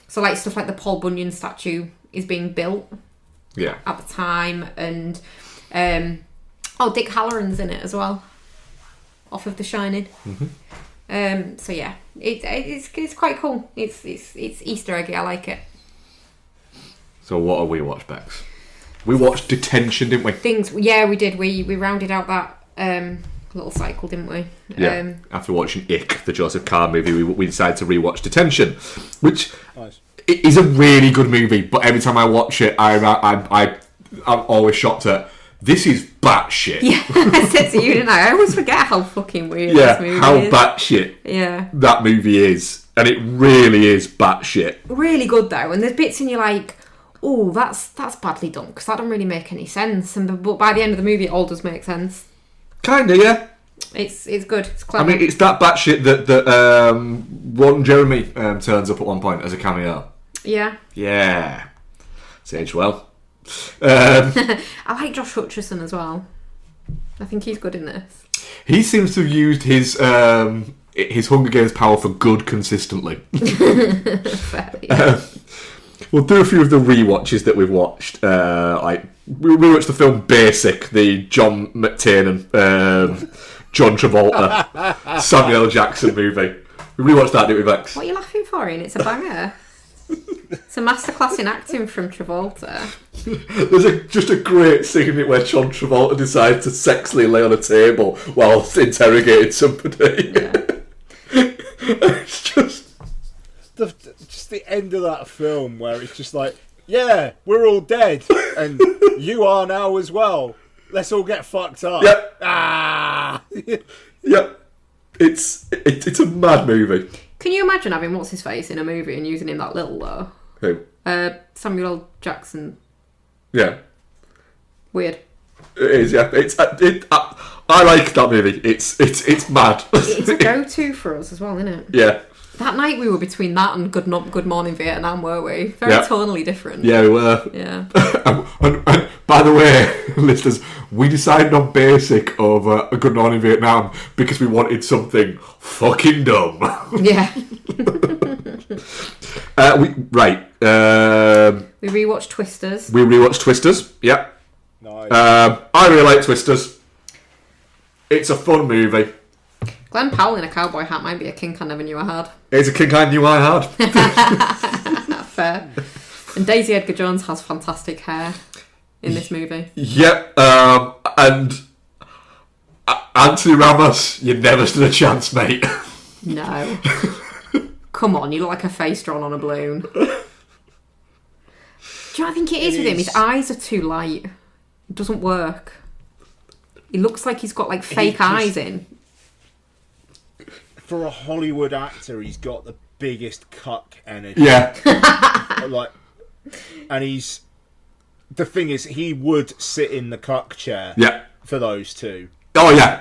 So like stuff like the Paul Bunyan statue is being built at the time, and Dick Halloran's in it as well, off of The Shining. So yeah, it's quite cool. It's Easter eggy. I like it. So what have we watched, Bex? We watched Detention, didn't we? We did. We rounded out that little cycle, didn't we? Yeah. After watching Ick, the Joseph Kahn movie, we decided to rewatch Detention, which is a really good movie. But every time I watch it, I'm always shocked at this is batshit. Yeah, I said to you, didn't I? I always forget how fucking weird this movie is. How batshit that movie is, and it really is batshit. Really good though, and there's bits in you like, oh, that's badly done because that doesn't really make any sense. But by the end of the movie, it all does make sense. Kinda, yeah. It's good. It's clever. I mean, it's that batshit that Ron Jeremy turns up at one point as a cameo. Yeah. Yeah. It's aged well. I like Josh Hutcherson as well. I think he's good in this. He seems to have used his Hunger Games power for good consistently. Fair, yeah. We'll do a few of the rewatches that we've watched. We rewatched the film Basic, the John McTiernan, John Travolta, Samuel L. Jackson movie. We rewatched that, didn't we, Vex? What are you laughing for, Ian? It's a banger. It's a masterclass in acting from Travolta. There's just a great scene in it where John Travolta decides to sexily lay on a table whilst interrogating somebody. Yeah. It's just the end of that film where it's just like, yeah, we're all dead, and you are now as well. Let's all get fucked up. Yep. Ah. Yep. It's a mad movie. Can you imagine having what's his face in a movie and using him that little though? Who? Samuel L. Jackson. Yeah. Weird. It is. Yeah. I like that movie. It's mad. It's a go-to for us as well, isn't it? Yeah. That night we were between that and Good Morning Vietnam, were we? Very tonally different. Yeah, we were. Yeah. and by the way, listeners, we decided on Basic over A Good Morning Vietnam because we wanted something fucking dumb. Yeah. We rewatched Twisters. Yeah. Nice. I really like Twisters. It's a fun movie. Glen Powell in a cowboy hat might be a kink I never knew I had. It's a kink I knew I had. Fair. And Daisy Edgar Jones has fantastic hair in this movie. Yep. And Anthony Ramos, you never stood a chance, mate. No. Come on, you look like a face drawn on a balloon. Do you know what I think it is with him? His eyes are too light. It doesn't work. He looks like he's got like fake eyes in. For a Hollywood actor, he's got the biggest cuck energy. Yeah. And the thing is, he would sit in the cuck chair. Yeah. For those two. Oh yeah,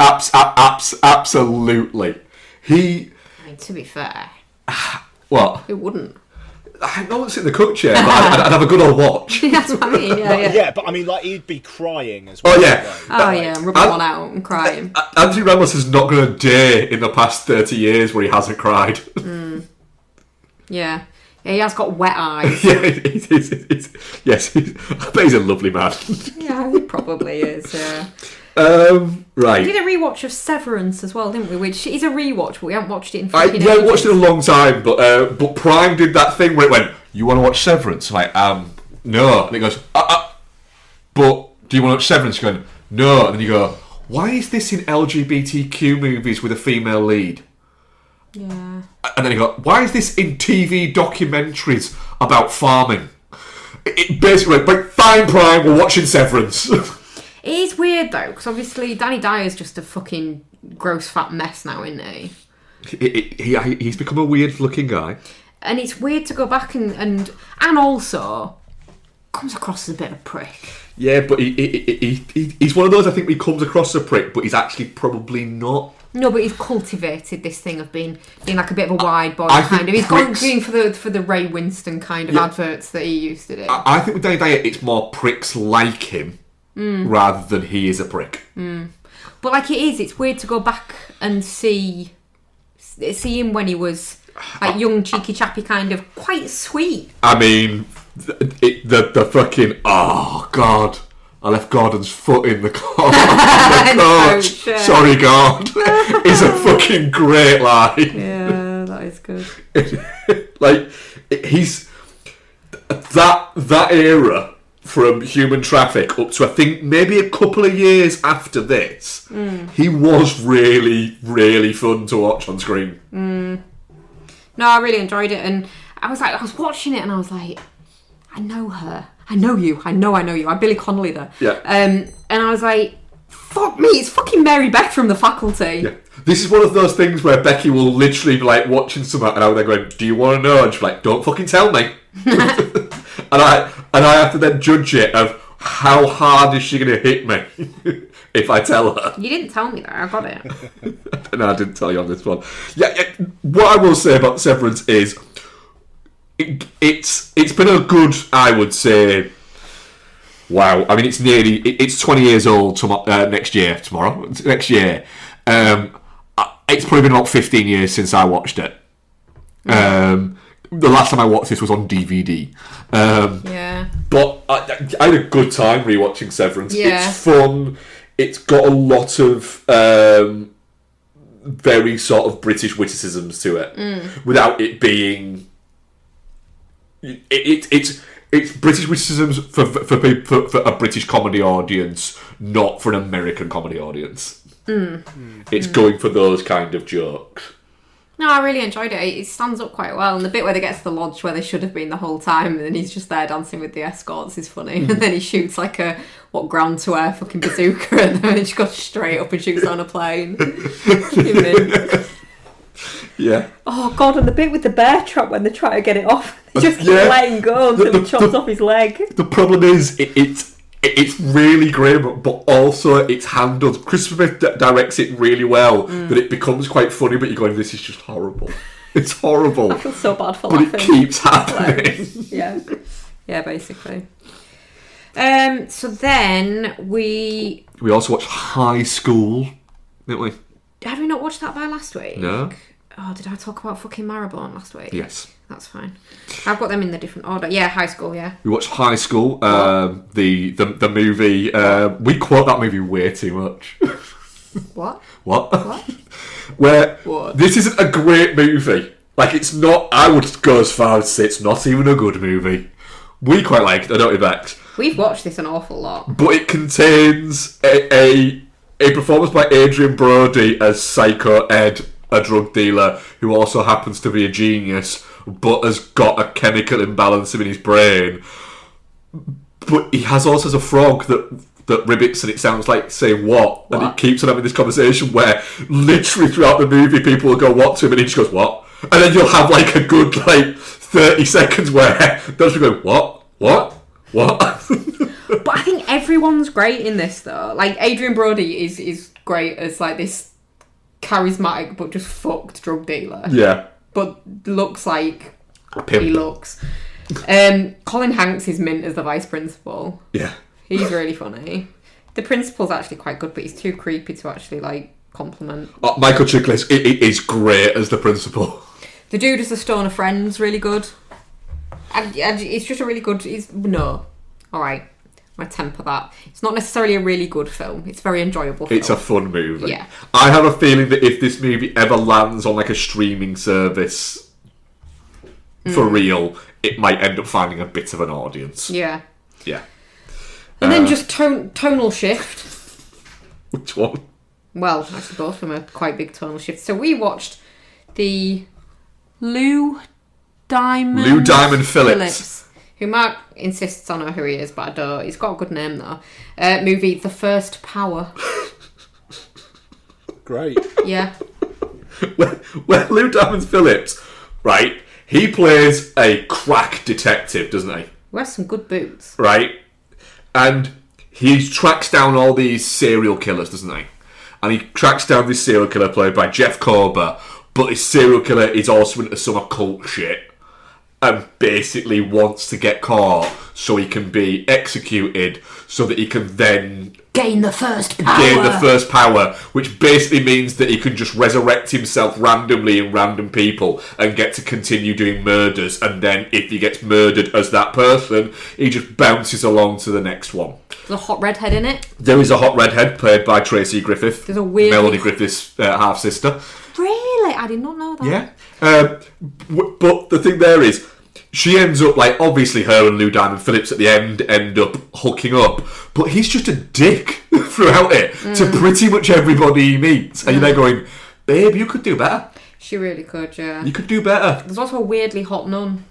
absolutely. I mean, to be fair. What? Who wouldn't? I wouldn't sit in the cook chair, but I'd have a good old watch. That's what I mean, yeah. Yeah, but I mean, like, he'd be crying as well. Oh yeah. Rubbing one out and crying. Anthony Ramos has not gone a day in the past 30 years where he hasn't cried. Yeah. Yeah, he has got wet eyes. Yeah, yes, I bet he's a lovely man. Yeah, he probably is, yeah. Right. We did a rewatch of Severance as well, didn't we? Which is a rewatch, but we haven't watched it in I 15 ages. watched it a long time, but Prime did that thing where it went, you want to watch Severance? I'm like, no. And it goes, but do you want to watch Severance? You're going, no. And then you go, why is this in LGBTQ movies with a female lead? Yeah. And then you go, why is this in TV documentaries about farming? It basically went, but fine, Prime, we're watching Severance. It is weird though, because obviously Danny Dyer's just a fucking gross fat mess now, isn't he? He's become a weird looking guy. And it's weird to go back and also comes across as a bit of a prick. Yeah, but he's one of those, I think, he comes across a prick, but he's actually probably not. No, but he's cultivated this thing of being like a bit of a wide boy I kind think of. He's pricks- going for the Ray Winston kind of adverts that he used to do. I think with Danny Dyer, it's more pricks like him rather than he is a prick. But like it's weird to go back and see him when he was like young, cheeky, chappy, kind of quite sweet. I mean, the fucking, oh God, I left Gordon's foot in the car. The coach. Sorry, God. It's a fucking great line. Yeah, that is good. Like, he's that era from Human Traffic up to, I think, maybe a couple of years after this, he was really, really fun to watch on screen. No, I really enjoyed it, and I was watching it, and I was like, I know her. I know you. I know you. I'm Billy Connolly there. Yeah. And I was like, fuck me, it's fucking Mary Beth from The Faculty. Yeah. This is one of those things where Becky will literally be like watching something, and I'm there going, "Do you want to know?" And she's like, "Don't fucking tell me." and I have to then judge it of how hard is she going to hit me if I tell her. You didn't tell me that. I got it. No, I didn't tell you on this one. Yeah. What I will say about Severance is, it's been a good, I would say. Wow, I mean, it's 20 years old next year. It's probably been about 15 years since I watched it. The last time I watched this was on DVD. Yeah. But I had a good time rewatching Severance. Yeah. It's fun. It's got a lot of very sort of British witticisms to it, without it being. It's British witticisms for a British comedy audience, not for an American comedy audience. It's going for those kind of jokes. No, I really enjoyed it. It stands up quite well. And the bit where they get to the lodge where they should have been the whole time, and he's just there dancing with the escorts is funny. And then he shoots like a ground to air fucking bazooka, and then he just goes straight up and shoots on a plane. Yeah. Oh God! And the bit with the bear trap when they try to get it off, they just keep letting go until he chops off his leg. The problem is it's really grim, but also it's handled. Christopher Smith directs it really well, that it becomes quite funny. But you're going, this is just horrible. It's horrible. I feel so bad for but laughing. But it keeps happening. Yeah, basically. So then we also watched High School, didn't we? Have we not watched that by last week? No. Oh, did I talk about fucking Maribor last week? Yes. That's fine. I've got them in the different order. Yeah, High School, yeah. We watched High School, the movie. We quote that movie way too much. What? Where this isn't a great movie. Like, it's not, I would go as far as to say it's not even a good movie. We quite liked it, Don't.mp3. We've watched this an awful lot. But it contains a performance by Adrian Brody as Psycho Ed, a drug dealer who also happens to be a genius, but has got a chemical imbalance in his brain. But he also has a frog that ribbits, and it sounds like saying what? And it keeps on having this conversation where literally throughout the movie people will go what to him, and he just goes what? And then you'll have like a good 30 seconds where they'll just go what? But I think everyone's great in this though. Like Adrian Brody is great as like this charismatic but just fucked drug dealer. Yeah. But looks like Pimp. he looks. Colin Hanks is mint as the vice principal. Yeah. He's really funny. The principal's actually quite good, but he's too creepy to actually compliment. Michael Chiklis is great as the principal. The dude as the Stoner Friend's really good. And it's just a really good. Alright. I'm going to temper that. It's not necessarily a really good film. It's a very enjoyable film. It's a fun movie. Yeah. I have a feeling that if this movie ever lands on a streaming service for real, it might end up finding a bit of an audience. Yeah. Yeah. And then just tonal shift. Which one? Well, actually both of them are quite big tonal shifts. So we watched the Lou Diamond Phillips. Who Mark insists I know who he is, but I don't. He's got a good name though. Movie The First Power. Great. Yeah. Well, Lou Diamond Phillips, right? He plays a crack detective, doesn't he? Wears some good boots. Right? And he tracks down all these serial killers, doesn't he? And he tracks down this serial killer played by Jeff Korber, but this serial killer is also into some occult shit and basically wants to get caught so he can be executed so that he can then Gain the first power. Which basically means that he can just resurrect himself randomly in random people and get to continue doing murders, and then if he gets murdered as that person, he just bounces along to the next one. There's a hot redhead in it. There is a hot redhead played by Tracy Griffith. There's a weird Melanie Griffith's half-sister. Really? I did not know that. Yeah. But the thing there is, she ends up, like, obviously her and Lou Diamond Phillips at the end up hooking up, but he's just a dick throughout it to pretty much everybody he meets. And you're there going, babe, you could do better. She really could, yeah. You could do better. There's also a weirdly hot nun.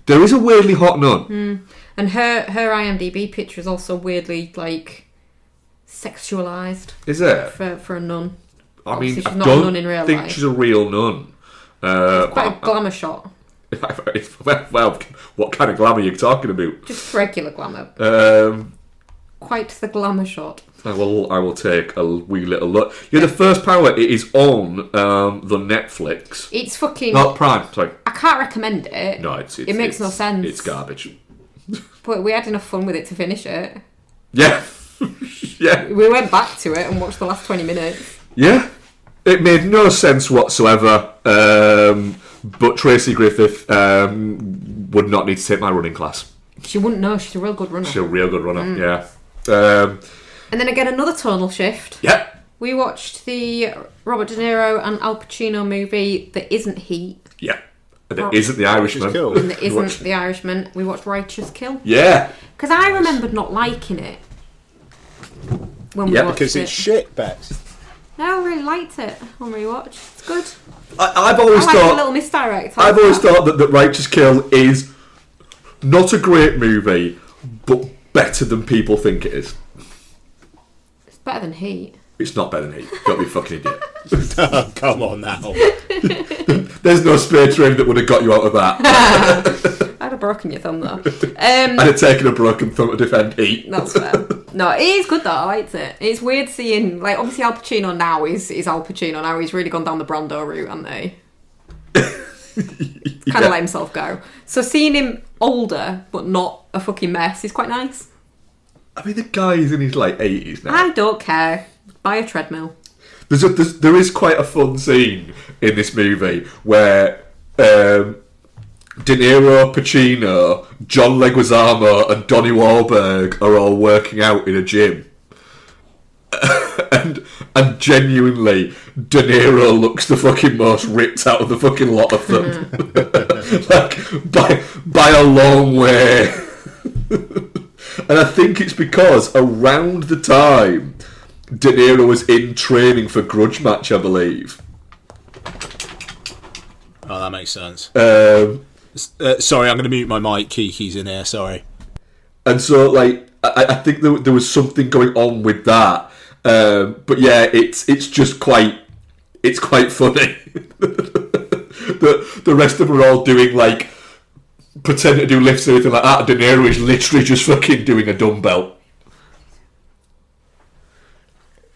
There is a weirdly hot nun. And her IMDb picture is also weirdly, like, sexualised. Is it? For a nun. I mean, Obviously, I she's not a nun in don't real think life. she's a real nun. It's quite a glamour shot. Well, what kind of glamour are you talking about? Just regular glamour. Quite the glamour shot. I will take a wee little look. Yeah, the first power, it is on the Netflix. It's fucking... Not Prime, sorry. I can't recommend it. No, it makes no sense. It's garbage. But we had enough fun with it to finish it. Yeah. Yeah. We went back to it and watched the last 20 minutes. Yeah. It made no sense whatsoever. But Tracy Griffith would not need to take my running class. She wouldn't know. She's a real good runner. She's a real good runner, yeah. And then again, another tonal shift. Yeah. We watched the Robert De Niro and Al Pacino movie that isn't Heat. Yeah. And it isn't The Irishman. And that isn't The Irishman. We watched Righteous Kill. Yeah. Because I remembered not liking it when we watched it. Because it's shit, Bex. No, I really liked it on rewatch. It's good. I've always I like thought a little misdirect. I've always thought that Righteous Kill is not a great movie, but better than people think it is. It's better than Heat. It's not better than Heat. Don't be a fucking idiot. Oh, come on now. There's no spare train that would have got you out of that. I'd have broken your thumb though. I'd have taken a broken thumb to defend Heat. That's fair. No, it is good though. I liked it. It's weird seeing, like, obviously Al Pacino now is Al Pacino now. He's really gone down the Brando route, hasn't he? Kind of let himself go. So seeing him older but not a fucking mess is quite nice. I mean, the guy's in his like 80s now. I don't care. Buy a treadmill. There is quite a fun scene in this movie where De Niro, Pacino, John Leguizamo and Donnie Wahlberg are all working out in a gym. and genuinely, De Niro looks the fucking most ripped out of the fucking lot of them. Like, by a long way. And I think it's because around the time De Niro was in training for Grudge Match, I believe. Oh, that makes sense. Sorry, I'm going to mute my mic. Kiki's in there, sorry. And so, like, I think there was something going on with that. But yeah, it's just quite funny. The rest of them are all doing, like, pretending to do lifts or anything like that. De Niro is literally just fucking doing a dumbbell.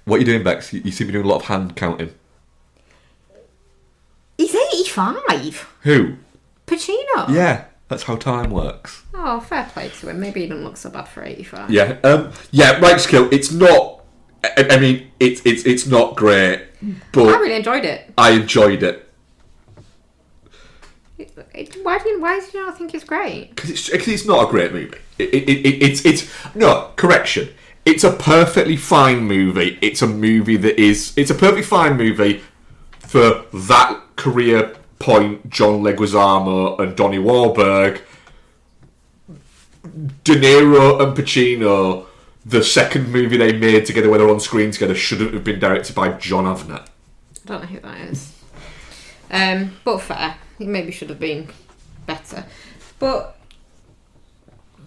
What are you doing, Bex? You seem to be doing a lot of hand counting. He's 85. Who? Pacino. Yeah, that's how time works. Oh, fair play to him. Maybe he doesn't look so bad for 85. Yeah, Righteous Kill. It's not. I mean, it's not great, but I really enjoyed it. I enjoyed it. Why do you not think it's great? Because it's not a great movie. It's no correction. It's a perfectly fine movie. It's a movie that is. It's a perfectly fine movie for that career point. John Leguizamo and Donnie Wahlberg, De Niro and Pacino. The second movie they made together, where they're on screen together, shouldn't have been directed by John Avnet. I don't know who that is. But fair. It maybe should have been better. But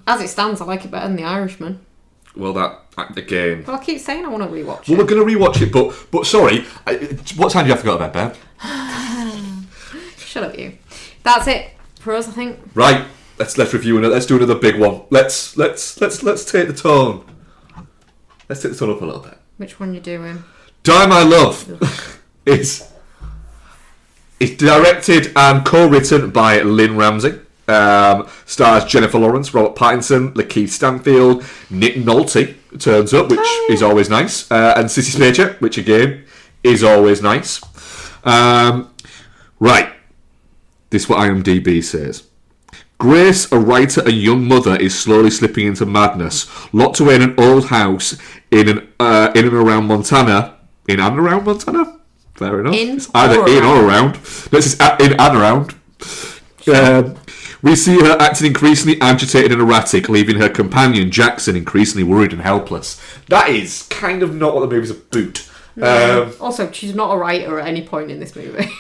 as it stands, I like it better than The Irishman. Well, that again. Well, I keep saying I want to rewatch it. Well, we're going to rewatch it, but sorry, what time do you have to go to bed, Ben? Shut up, you. That's it for us, I think. Right, let's review another. Let's do another big one. Let's take the tone. Let's take this one up a little bit. Which one you doing? Die My Love is directed and co-written by Lynn Ramsey. Stars Jennifer Lawrence, Robert Pattinson, Lakeith Stanfield, Nick Nolte turns up, which is always nice, and Sissy Spacek, which again is always nice. Right, this is what IMDb says. Grace, a writer and young mother, is slowly slipping into madness. Locked away in an old house in and around Montana. In and around Montana? Fair enough. It's either in or around. No, it's in and around. We see her acting increasingly agitated and erratic, leaving her companion, Jackson, increasingly worried and helpless. That is kind of not what the movie's about. No. Also, she's not a writer at any point in this movie.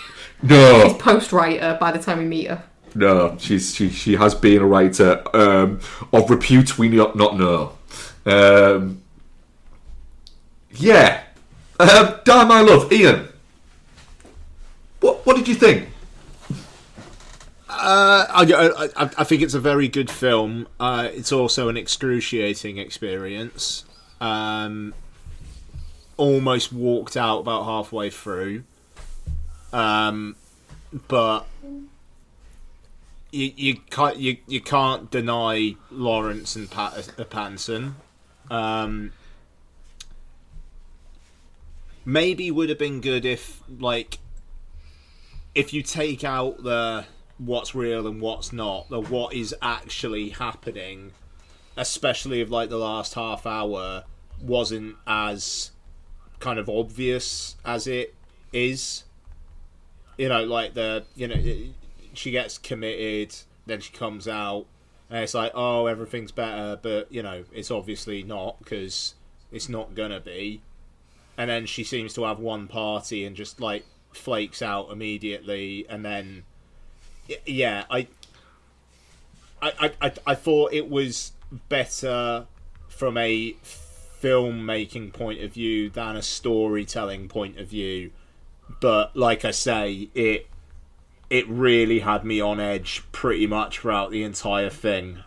No. She's post-writer by the time we meet her. No, she has been a writer of repute we not know. Yeah. Die My Love. Ian, what did you think? I think it's a very good film. It's also an excruciating experience. Almost walked out about halfway through. But you can't deny Lawrence and Pattinson. Maybe would have been good if you take out the what's real and what's not, the what is actually happening, especially if the last half hour wasn't as kind of obvious as it is. She gets committed, then she comes out, and it's oh, everything's better, but it's obviously not, because it's not gonna be. And then she seems to have one party and just flakes out immediately, and then I thought it was better from a filmmaking point of view than a storytelling point of view, but like I say, it really had me on edge pretty much throughout the entire thing.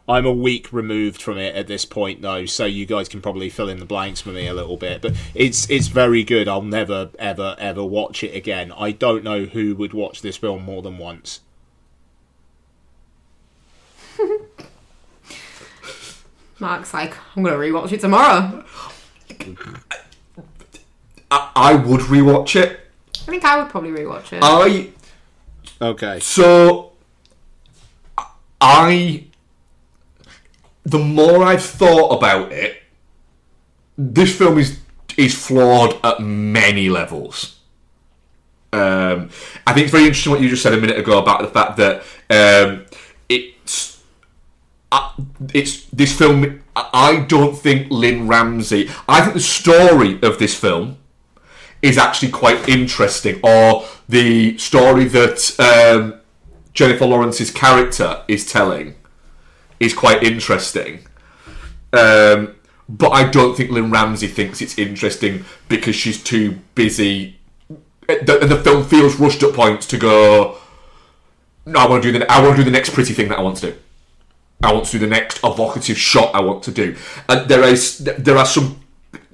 I'm a week removed from it at this point, though, so you guys can probably fill in the blanks for me a little bit. But it's very good. I'll never, ever, ever watch it again. I don't know who would watch this film more than once. Mark's I'm going to rewatch it tomorrow. I would rewatch it. I think I would probably rewatch it. Okay. So, the more I've thought about it, this film is flawed at many levels. I think it's very interesting what you just said a minute ago about the fact that it's this film. I don't think Lynn Ramsey. I think the story of this film is actually quite interesting, or the story that Jennifer Lawrence's character is telling is quite interesting. But I don't think Lynn Ramsey thinks it's interesting because she's too busy. And the film feels rushed at points to go, no, I want to do the next pretty thing that I want to do. I want to do the next evocative shot I want to do. And there are some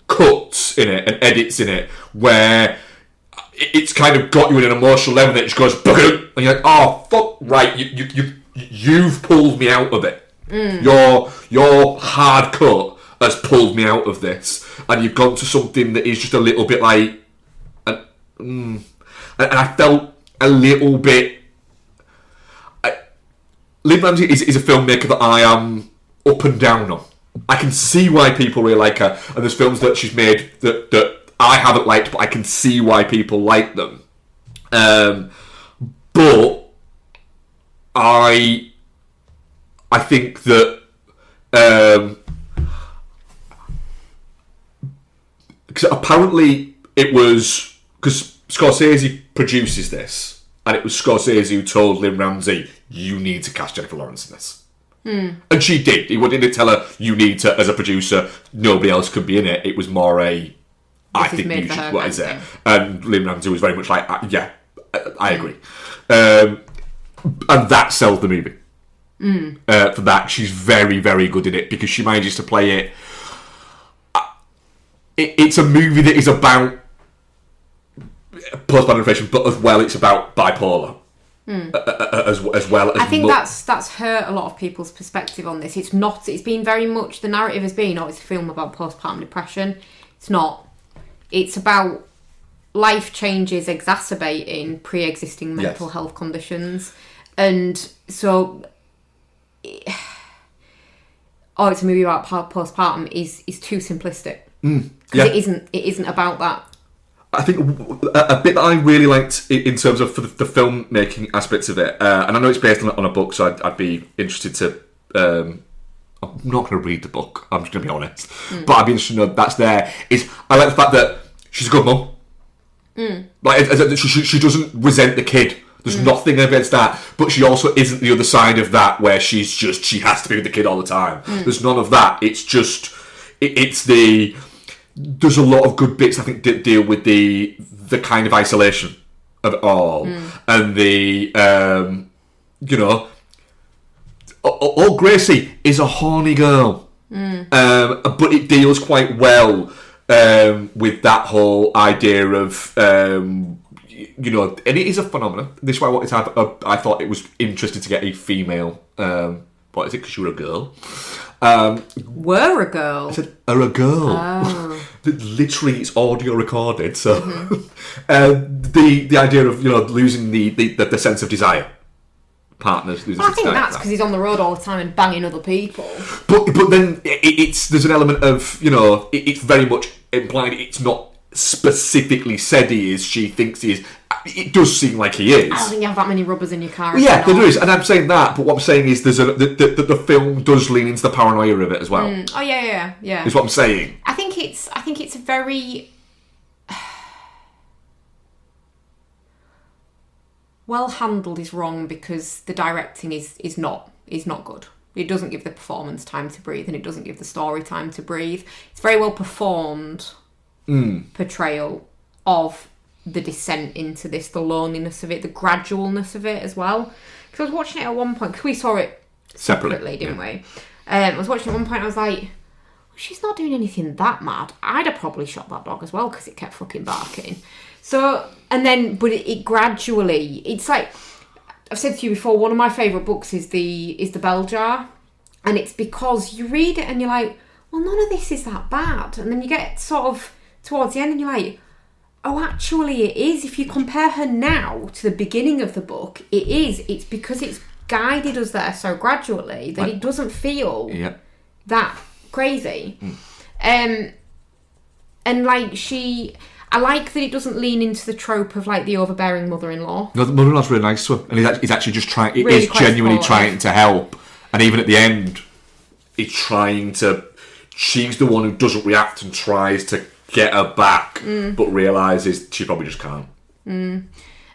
cuts in it and edits in it where it's kind of got you in an emotional level that it just goes, and you're like, oh fuck, right, you've pulled me out of it. Your hard cut has pulled me out of this, and you've gone to something that is just a little bit and I felt a little bit. Lynn Ramsey is a filmmaker that I am up and down on. I can see why people really like her, and there's films that she's made that I haven't liked, but I can see why people like them. But I think that because apparently it was because Scorsese produces this, and it was Scorsese who told Lynn Ramsey, you need to cast Jennifer Lawrence in this. And she did. He didn't tell her, you need to, as a producer, nobody else could be in it. It was more I think you should, what is it? And Lynn Ramsey was very much like, yeah, I agree. And that sells the movie. For that, she's very, very good in it because she manages to play it. it's a movie that is about postpartum depression, but as well, it's about bipolar. As well as I think that's hurt a lot of people's perspective on this. It's not. It's been very much the narrative has been, it's a film about postpartum depression. It's not. It's about life changes exacerbating pre-existing mental health conditions, and so. It's a movie about postpartum is too simplistic because it isn't about that. I think a bit that I really liked in terms of the filmmaking aspects of it, and I know it's based on a book, so I'd be interested to. I'm not going to read the book. I'm just going to be honest, but I'd be interested to know that's there. Is I like the fact that she's a good mum. Like she doesn't resent the kid. There's nothing against that, but she also isn't the other side of that where she has to be with the kid all the time. There's none of that. It's just there's a lot of good bits I think that deal with the kind of isolation of it all, and the old Gracie is a horny girl, but it deals quite well with that whole idea of. And it is a phenomenon. This is why I wanted to have. I thought it was interesting to get a female. What is it? Because you were a girl. Were a girl. I said, "Are a girl." Oh. Literally, it's audio recorded. So the idea of losing the sense of desire. Partners losing. Well, I think that's because he's on the road all the time and banging other people. But then there's an element of it's very much implied. It's not specifically said he is. She thinks he is. It does seem like he is. I don't think you have that many rubbers in your car. Yeah, there is, and I'm saying that. But what I'm saying is, the film does lean into the paranoia of it as well. Oh yeah. Is what I'm saying. I think it's a very well handled. Is wrong because the directing is not good. It doesn't give the performance time to breathe, and it doesn't give the story time to breathe. It's very well performed. Portrayal of the descent into this, the loneliness of it, the gradualness of it as well. Because I was watching it at one point, because we saw it separately, didn't we? I was watching it at one point, I was like, she's not doing anything that mad. I'd have probably shot that dog as well, because it kept fucking barking. So, and then, but it gradually, it's like, I've said to you before, one of my favourite books is the Bell Jar. And it's because you read it and you're like, well, none of this is that bad. And then you get sort of towards the end and you're like, oh, actually it is. If you compare her now to the beginning of the book, it is. It's because it's guided us there so gradually that it doesn't feel that crazy. And like I like that it doesn't lean into the trope of like the overbearing mother-in-law. No, the mother-in-law's really nice to him, and he's actually just trying. It really is genuinely supportive. trying to help, and even at the end, he's trying to. She's the one who doesn't react and tries to get her back, but realises she probably just can't. And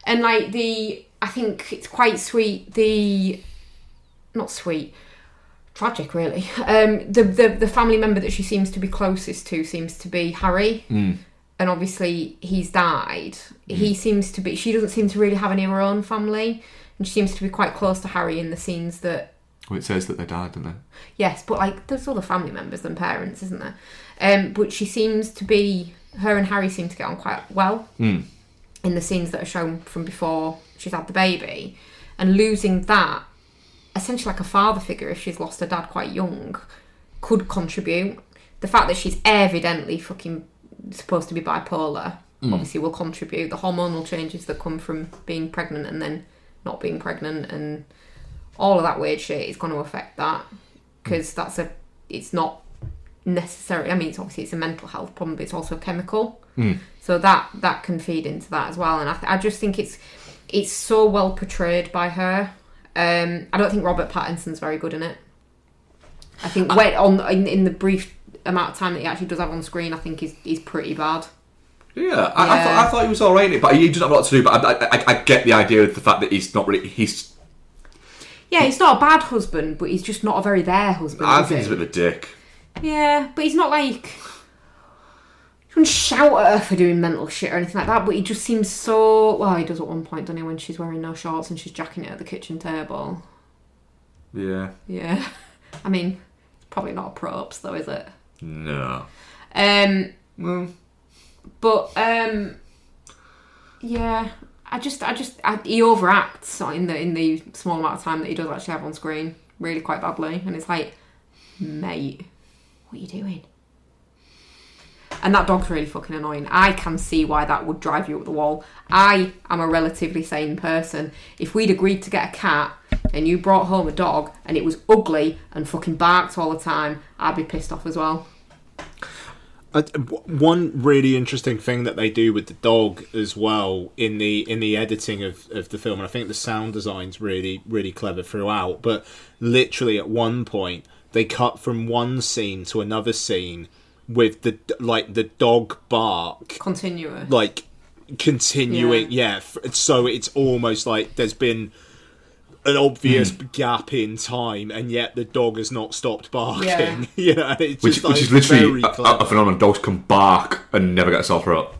like I think it's quite sweet. Not sweet, tragic really. The family member that she seems to be closest to seems to be Harry. And obviously he's died. He seems to be. She doesn't seem to really have any of her own family, and she seems to be quite close to Harry in the scenes that. Well, it says that they died, don't they? Yes, but like there's other family members than parents, isn't there? But she seems to be. Her and Harry seem to get on quite well in the scenes that are shown from before she's had the baby, and losing that, essentially like a father figure if she's lost her dad quite young, could contribute. The fact that she's evidently fucking supposed to be bipolar obviously will contribute. The hormonal changes that come from being pregnant and then not being pregnant and all of that weird shit is going to affect that, because it's not necessarily, I mean, it's a mental health problem, but it's also a chemical. So that can feed into that as well. And I just think it's so well portrayed by her. I don't think Robert Pattinson's very good in it. I think in the brief amount of time that he actually does have on screen, I think he's pretty bad. Yeah, I thought he was all right in it, but he doesn't have a lot to do. But I get the idea of the fact that he's not really. Yeah, he's not a bad husband, but he's just not a very there husband. I think he's a bit of a dick. Yeah, but he's not like. He wouldn't shout at her for doing mental shit or anything like that, but he just seems so. Well, he does at one point, doesn't he, when she's wearing no shorts and she's jacking it at the kitchen table. Yeah. Yeah. I mean, it's probably not a props, though, is it? No. But yeah, he overacts in the small amount of time that he does actually have on screen really quite badly, and it's like, mate, what are you doing? And that dog's really fucking annoying. I can see why that would drive you up the wall. I am a relatively sane person. If we'd agreed to get a cat and you brought home a dog and it was ugly and fucking barked all the time, I'd be pissed off as well. One really interesting thing that they do with the dog as well in the editing of the film, and I think the sound design's really clever throughout, but literally at one point they cut from one scene to another scene with the dog bark continuing, so it's almost like there's been an obvious gap in time, and yet the dog has not stopped barking. It's which is literally a phenomenon. Dogs can bark and never get a sore throat.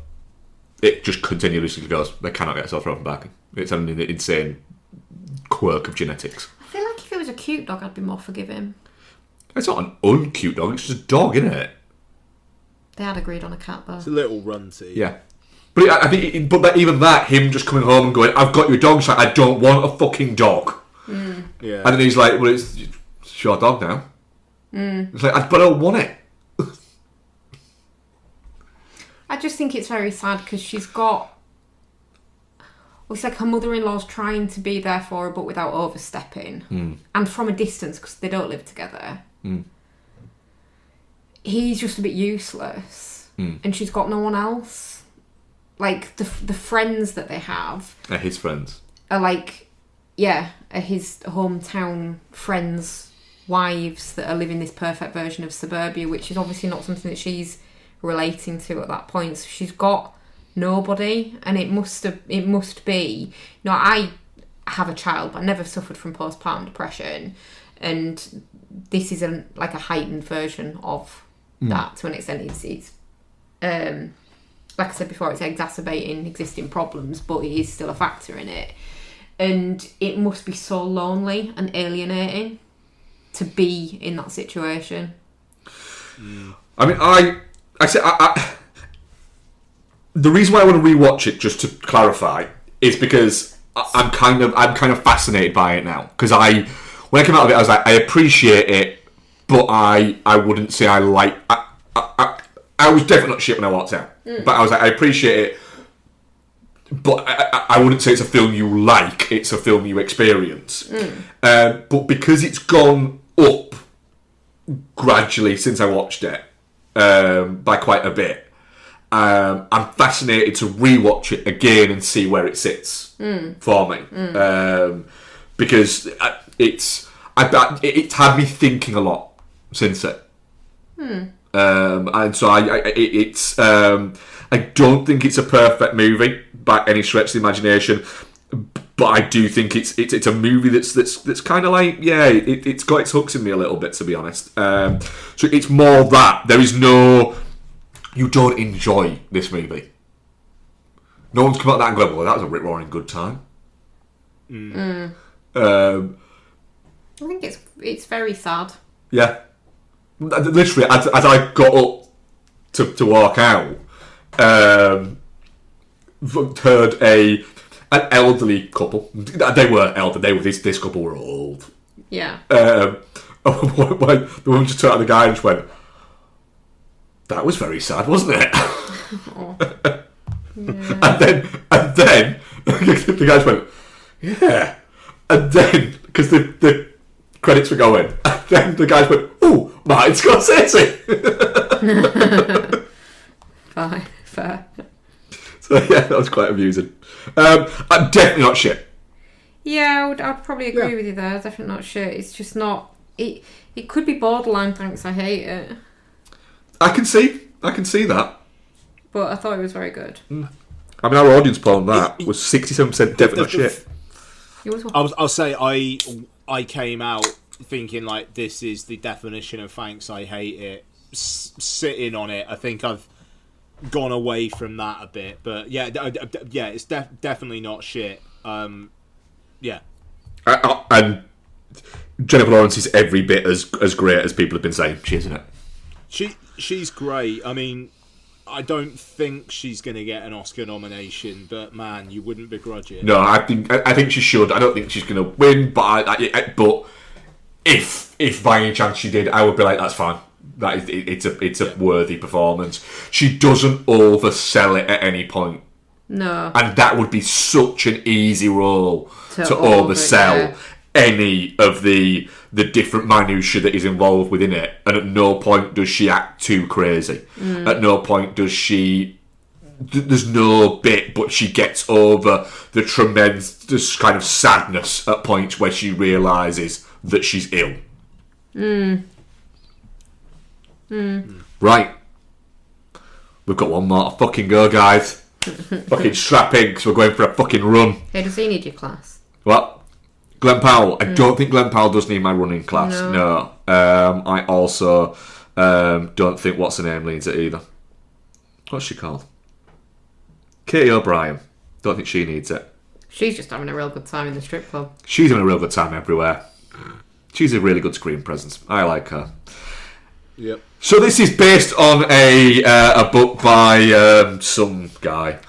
It just continuously goes. They cannot get a sore throat from barking. It's an insane quirk of genetics. I feel like if it was a cute dog, I'd be more forgiving. It's not an uncute dog. It's just a dog, isn't it? They had agreed on a cat, though. It's a little runty. Yeah. But I think, even that, him just coming home and going, I've got your dog, so I don't want a fucking dog. Yeah. And then he's like, well, it's your dog now. It's like, but I don't want it. I just think it's very sad because she's got... Well, it's like her mother-in-law's trying to be there for her, but without overstepping. And from a distance, because they don't live together. He's just a bit useless. And she's got no one else. Like, the friends that they have... They're his friends. Are like... Yeah, are his hometown friends' wives that are living this perfect version of suburbia, which is obviously not something that she's relating to at that point. So she's got nobody, and it must be... I have a child, but I never suffered from postpartum depression, and this is a heightened version of that to an extent. It's like I said before, it's exacerbating existing problems, but it is still a factor in it. And it must be so lonely and alienating to be in that situation. I mean, I the reason why I want to rewatch it, just to clarify, is because I'm kind of fascinated by it now. Because when I came out of it, I was like, I appreciate it, but I wouldn't say I like. I was definitely not shit when I walked out, but I was like, I appreciate it, but I wouldn't say it's a film you like. It's a film you experience. But because it's gone up gradually since I watched it, by quite a bit, I'm fascinated to rewatch it again and see where it sits for me, because it's had me thinking a lot since it. And so I don't think it's a perfect movie by any stretch of the imagination, but I do think it's a movie that's kind of like, it's got its hooks in me a little bit, to be honest. So it's more that there is no, you don't enjoy this movie. No one's come out of that and go, well, that was a rip-roaring good time. I think it's very sad. Yeah. Literally, as I got up to walk out, heard an elderly couple. They were elderly. This couple were old. Yeah. The woman just turned to the guy and just went, "That was very sad, wasn't it?" Oh. Yeah. And then the guy just went, "Yeah." And then because the credits were going, and then the guys went, "Oh, Martin Scorsese." Fine, fair. So yeah, that was quite amusing. I'm definitely not shit. Yeah, I'd probably agree with you there. Definitely not shit. It's just not. It could be borderline. Thanks, I hate it. I can see that. But I thought it was very good. I mean, our audience poll on that was 67% definitely not shit. I'll say I came out thinking like this is the definition of thanks, I hate it. Sitting on it, I think I've gone away from that a bit, but it's definitely not shit. And Jennifer Lawrence is every bit as great as people have been saying she is, isn't it? She's great. I mean, I don't think she's going to get an Oscar nomination, but man, you wouldn't begrudge it. No, I think she should. I don't think she's going to win, but but if by any chance she did, I would be like, that's fine. That is, it's a worthy performance. She doesn't oversell it at any point. No. And that would be such an easy role to oversell any of the different minutiae that is involved within it. And at no point does she act too crazy. At no point does she... There's no bit, but she gets over the tremendous kind of sadness at points where she realises that she's ill. Right. We've got one more to fucking go, guys. Fucking strap in, because we're going for a fucking run. Hey, does he need your class? What? Glen Powell. I don't think Glen Powell does need my running class. No. I also don't think what's her name needs it either. What's she called? Katie O'Brien. Don't think she needs it. She's just having a real good time in the strip club. She's having a real good time everywhere. She's a really good screen presence. I like her. Yep. So this is based on a book by some guy.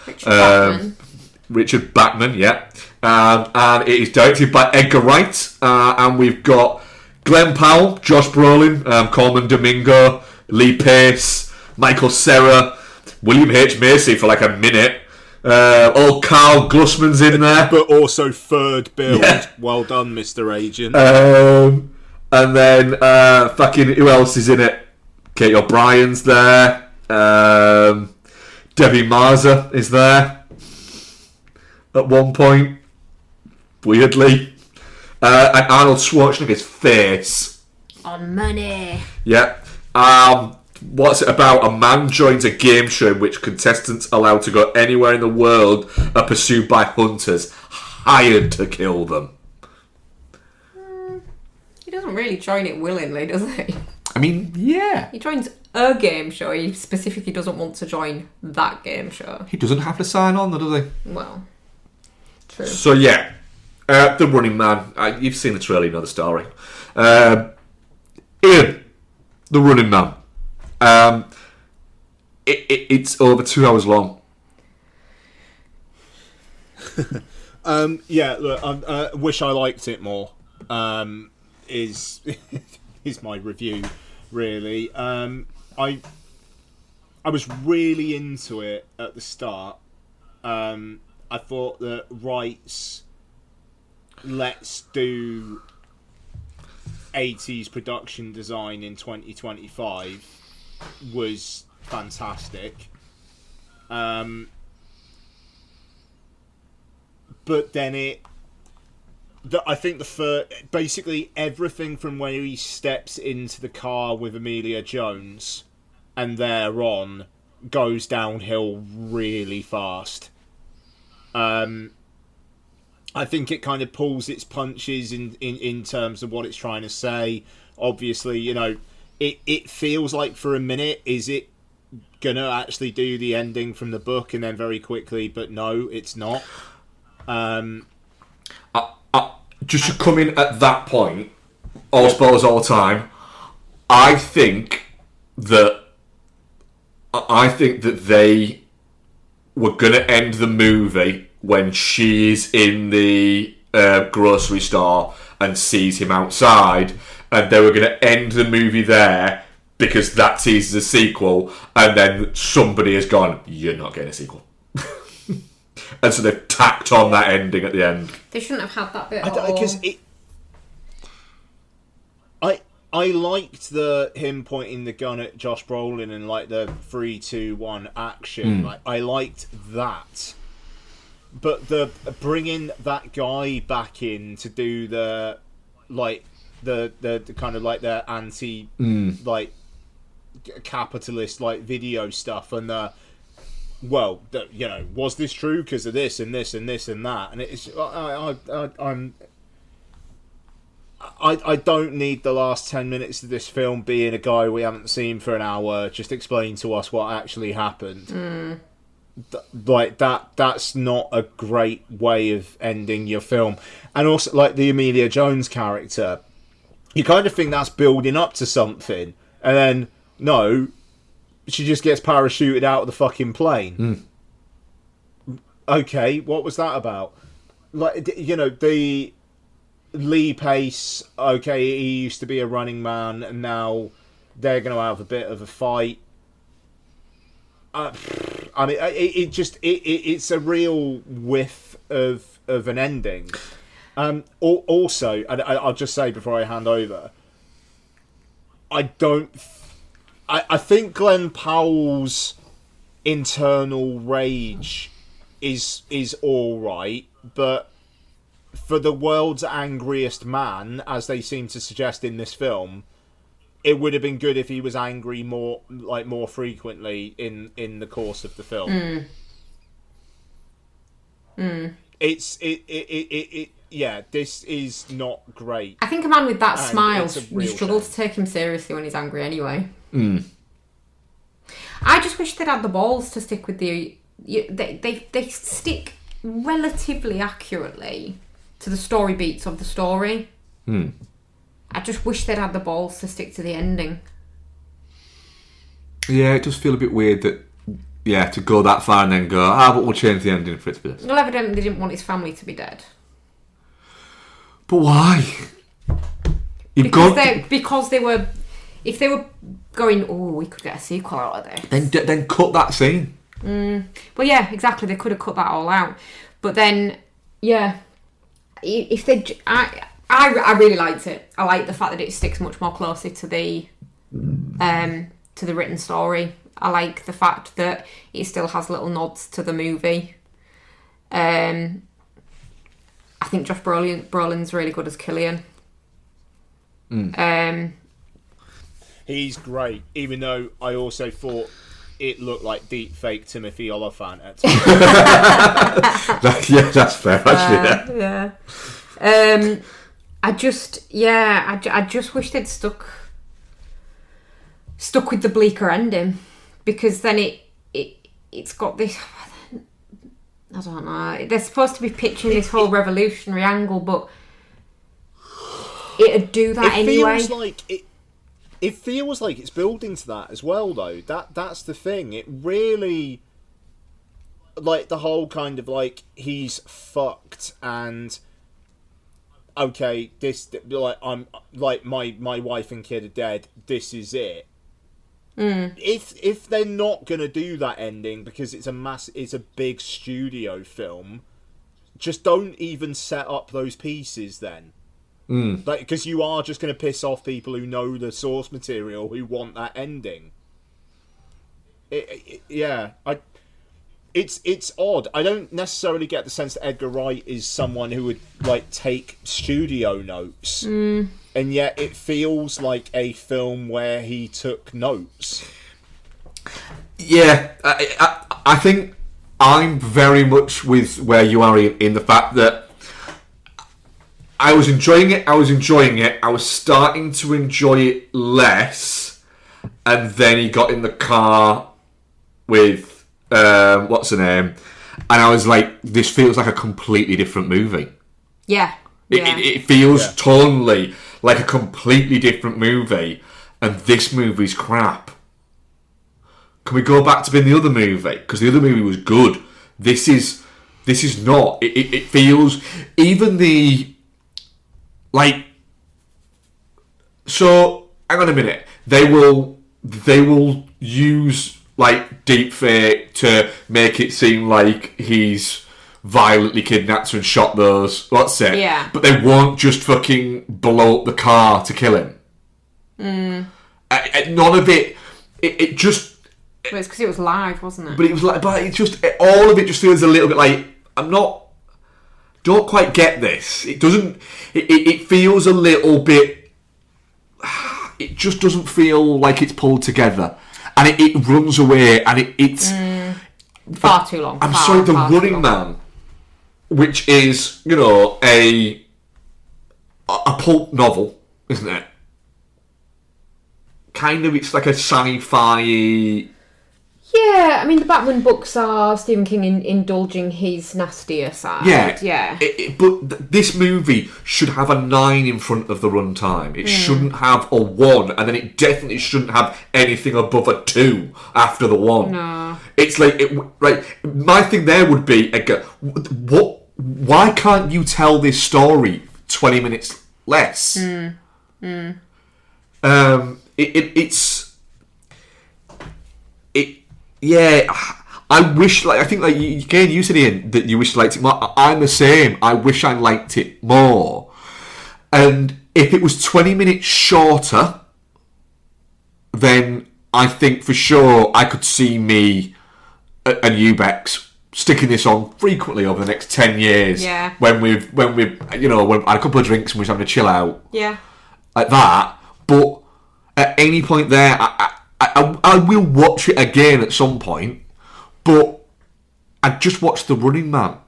Richard Bachman, yeah. And it is directed by Edgar Wright. And we've got Glen Powell, Josh Brolin, Coleman Domingo, Lee Pace, Michael Cera, William H. Macy for like a minute. Old Carl Glussman's in there. But also third build. Yeah. Well done, Mr. Agent. And then fucking who else is in it? Kate O'Brien's there. Debbie Marza is there at one point, weirdly. And Arnold Schwarzenegger's face. On money. Yeah. What's it about? A man joins a game show in which contestants allowed to go anywhere in the world are pursued by hunters hired to kill them. He doesn't really join it willingly, does he? I mean, yeah. He joins a game show. He specifically doesn't want to join that game show. He doesn't have to sign on, though, does he? Well, true. So, yeah. The Running Man. You've seen the trailer, you know the story. Ian. The Running Man. It's over 2 hours long. Yeah, look, I wish I liked it more. Is my review, really. I was really into it at the start. I thought that Wright's let's do 80s production design in 2025 was fantastic. But then I think basically everything from when he steps into the car with Amelia Jones and thereon goes downhill really fast. I think it kind of pulls its punches in terms of what it's trying to say. Obviously, you know, it feels like for a minute, is it gonna actually do the ending from the book, and then very quickly, but no, it's not. Just to come in at that point, all spoilers all the time. I think that they were gonna end the movie when she's in the grocery store and sees him outside, and they were gonna end the movie there because that teases a sequel, and then somebody has gone, "You're not getting a sequel." And so they've tacked on that ending at the end. They shouldn't have had that bit at all. Because I liked him pointing the gun at Josh Brolin and like the 3, 2, 1 action. Like, I liked that, but the bringing that guy back in to do the kind of like the anti like capitalist like video stuff and you know, was this true because of this and this and this and that, and it's I don't need the last 10 minutes of this film being a guy we haven't seen for an hour just explain to us what actually happened. Like that's not a great way of ending your film. And also, like, the Amelia Jones character, you kind of think that's building up to something, and then no, she just gets parachuted out of the fucking plane. Okay, what was that about? Like, you know, the Lee Pace, okay, he used to be a running man, and now they're going to have a bit of a fight. I mean, it's a real whiff of an ending. Also, and I'll just say before I hand over, I think Glen Powell's internal rage is all right, but for the world's angriest man, as they seem to suggest in this film, it would have been good if he was angry more frequently in the course of the film. Yeah, this is not great. I think a man with that And smile, it's a you real struggle shame. to take him seriously when he's angry anyway. I just wish they'd had the balls to stick with the... They stick relatively accurately to the story beats of the story. I just wish they'd had the balls to stick to the ending. Yeah, it does feel a bit weird that, to go that far and then go, but we'll change the ending for it to be this. Well, evidently they didn't want his family to be dead. But why? Because they were... If they were going, we could get a sequel out of this. Then cut that scene. Well, yeah, exactly. They could have cut that all out. But then, if they... I really liked it. I like the fact that it sticks much more closely to the written story. I like the fact that it still has little nods to the movie. I think Josh Brolin's really good as Killian. He's great, even though I also thought it looked like deep fake Timothy Oliphant at times. That's fair, actually. I just wish they'd stuck with the bleaker ending, because then it's got this... I don't know. They're supposed to be pitching this whole revolutionary angle, but it'd do that anyway. It feels like it's building to that as well, though. That's the thing. It really, like, the whole kind of like, he's fucked and okay, this, like, I'm like my wife and kid are dead. This is it. If they're not gonna do that ending because it's a big studio film, just don't even set up those pieces then. Like, because you are just going to piss off people who know the source material, who want that ending. It's odd. I don't necessarily get the sense that Edgar Wright is someone who would like take studio notes, and yet it feels like a film where he took notes. Yeah, I think I'm very much with where you are in the fact that I was enjoying it. I was starting to enjoy it less, and then he got in the car with what's her name, and I was like, "This feels like a completely different movie." Yeah. It feels tonally like a completely different movie, and this movie's crap. Can we go back to being the other movie? Because the other movie was good. This is not. It feels even the. Like, so hang on a minute. They will use like deepfake to make it seem like he's violently kidnapped her and shot those. What's it? Yeah. But they won't just fucking blow up the car to kill him. None of it. It just. But it's because it was live, wasn't it? But it was like. But it just. All of it just feels a little bit like I'm not. Don't quite get this. It doesn't. It feels a little bit. It just doesn't feel like it's pulled together, and it runs away, and it's far too long. I'm sorry, The Running Man, which is a pulp novel, isn't it? Kind of, it's like a sci-fi. Yeah, I mean, the Batman books are Stephen King indulging his nastier side. Yeah. But this movie should have a 9 in front of the runtime. It shouldn't have a 1, and then it definitely shouldn't have anything above a 2 after the 1. No. It's like, right, my thing there would be, what? Why can't you tell this story 20 minutes less? Yeah, I wish, I think, you said, Ian, that you wish you liked it more. I'm the same. I wish I liked it more. And if it was 20 minutes shorter, then I think for sure I could see me and Ubex sticking this on frequently over the next 10 years. Yeah. When we've when had a couple of drinks and we're having to chill out. Yeah. Like that. But at any point there, I will watch it again at some point, but I'd just watch The Running Man.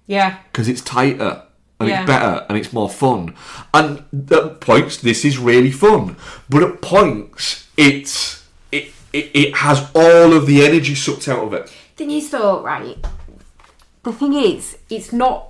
Yeah. Because it's tighter, and it's better, and it's more fun. And at points, this is really fun. But at points, it has all of the energy sucked out of it. Thing is, though, right, the thing is, it's not,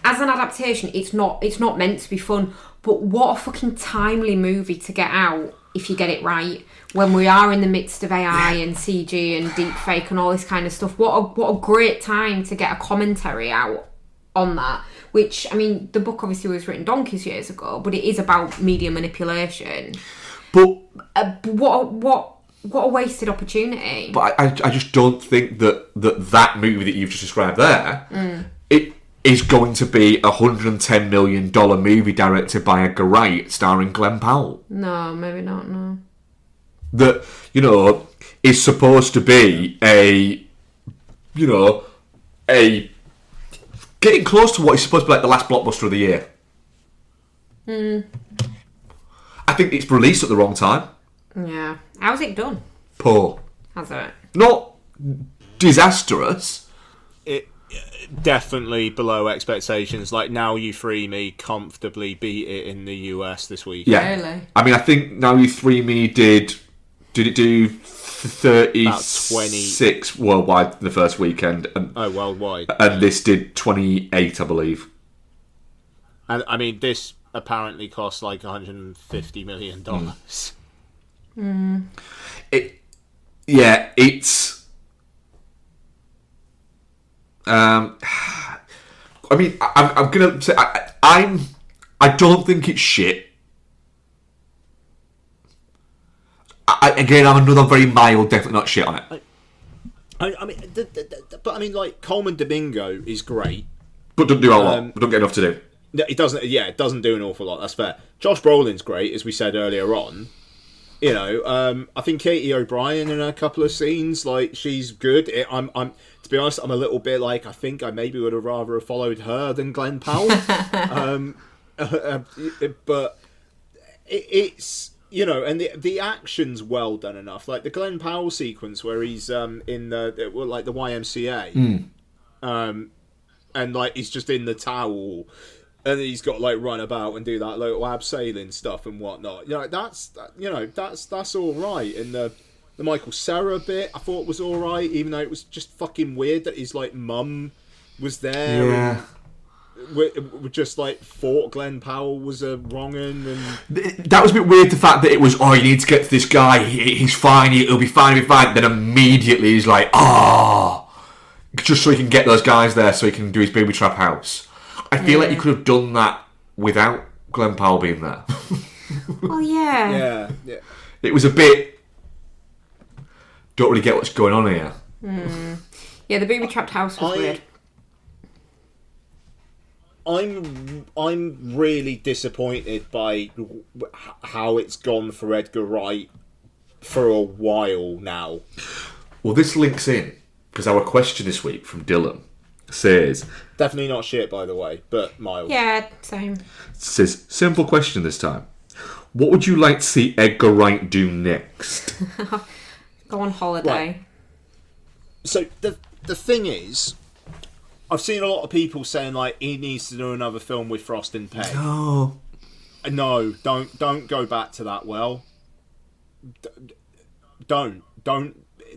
as an adaptation, it's not meant to be fun, but what a fucking timely movie to get out if you get it right. When we are in the midst of AI and CG and deepfake and all this kind of stuff, what a great time to get a commentary out on that. Which, I mean, the book obviously was written donkeys years ago, but it is about media manipulation. But what a wasted opportunity. But I just don't think that movie that you've just described there, it is going to be a $110 million movie directed by Edgar Wright starring Glen Powell. No, maybe not, no. That, is supposed to be a getting close to what is supposed to be like the last blockbuster of the year. I think it's released at the wrong time. Yeah. How's it done? Poor. How's it? Not disastrous. It definitely below expectations. Like, Now You Free Me comfortably beat it in the US this week. Yeah. Really? I mean, I think Now You Free Me did it do 36 worldwide the first weekend? And, worldwide. And this did 28, I believe. And I mean, this apparently cost like $150 million. It's. I mean, I'm gonna say I don't think it's shit. Again, I'm another very mild, definitely not shit on it. I mean, but I mean, like, Coleman Domingo is great, but don't do a lot. Don't get enough to do. It doesn't. Yeah, it doesn't do an awful lot. That's fair. Josh Brolin's great, as we said earlier on. I think Katie O'Brien in a couple of scenes, like, she's good. I'm to be honest, I'm a little bit like, I think I maybe would have rather have followed her than Glen Powell. But it's. And the action's well done enough. Like the Glen Powell sequence where he's in the YMCA, and like he's just in the towel, and he's got like run about and do that little abseiling stuff and whatnot. That's all right. And the Michael Cera bit I thought was all right, even though it was just fucking weird that his like mum was there. Yeah. And we just like thought Glen Powell was a wrong un, and that was a bit weird. The fact that it was, you need to get to this guy. He's fine. He'll be fine. He'll be fine. Then immediately he's like, just so he can get those guys there, so he can do his booby trap house. I feel like you could have done that without Glen Powell being there. Oh yeah. Yeah. It was a bit. Don't really get what's going on here. Yeah, the booby trapped house was weird. I'm really disappointed by how it's gone for Edgar Wright for a while now. Well, this links in because our question this week from Dylan says, definitely not shit, by the way, but mild. Yeah, same. Says, simple question this time. What would you like to see Edgar Wright do next? Go on holiday. Right. So the thing is, I've seen a lot of people saying like he needs to do another film with Frost and Pegg. No, don't go back to that well. Don't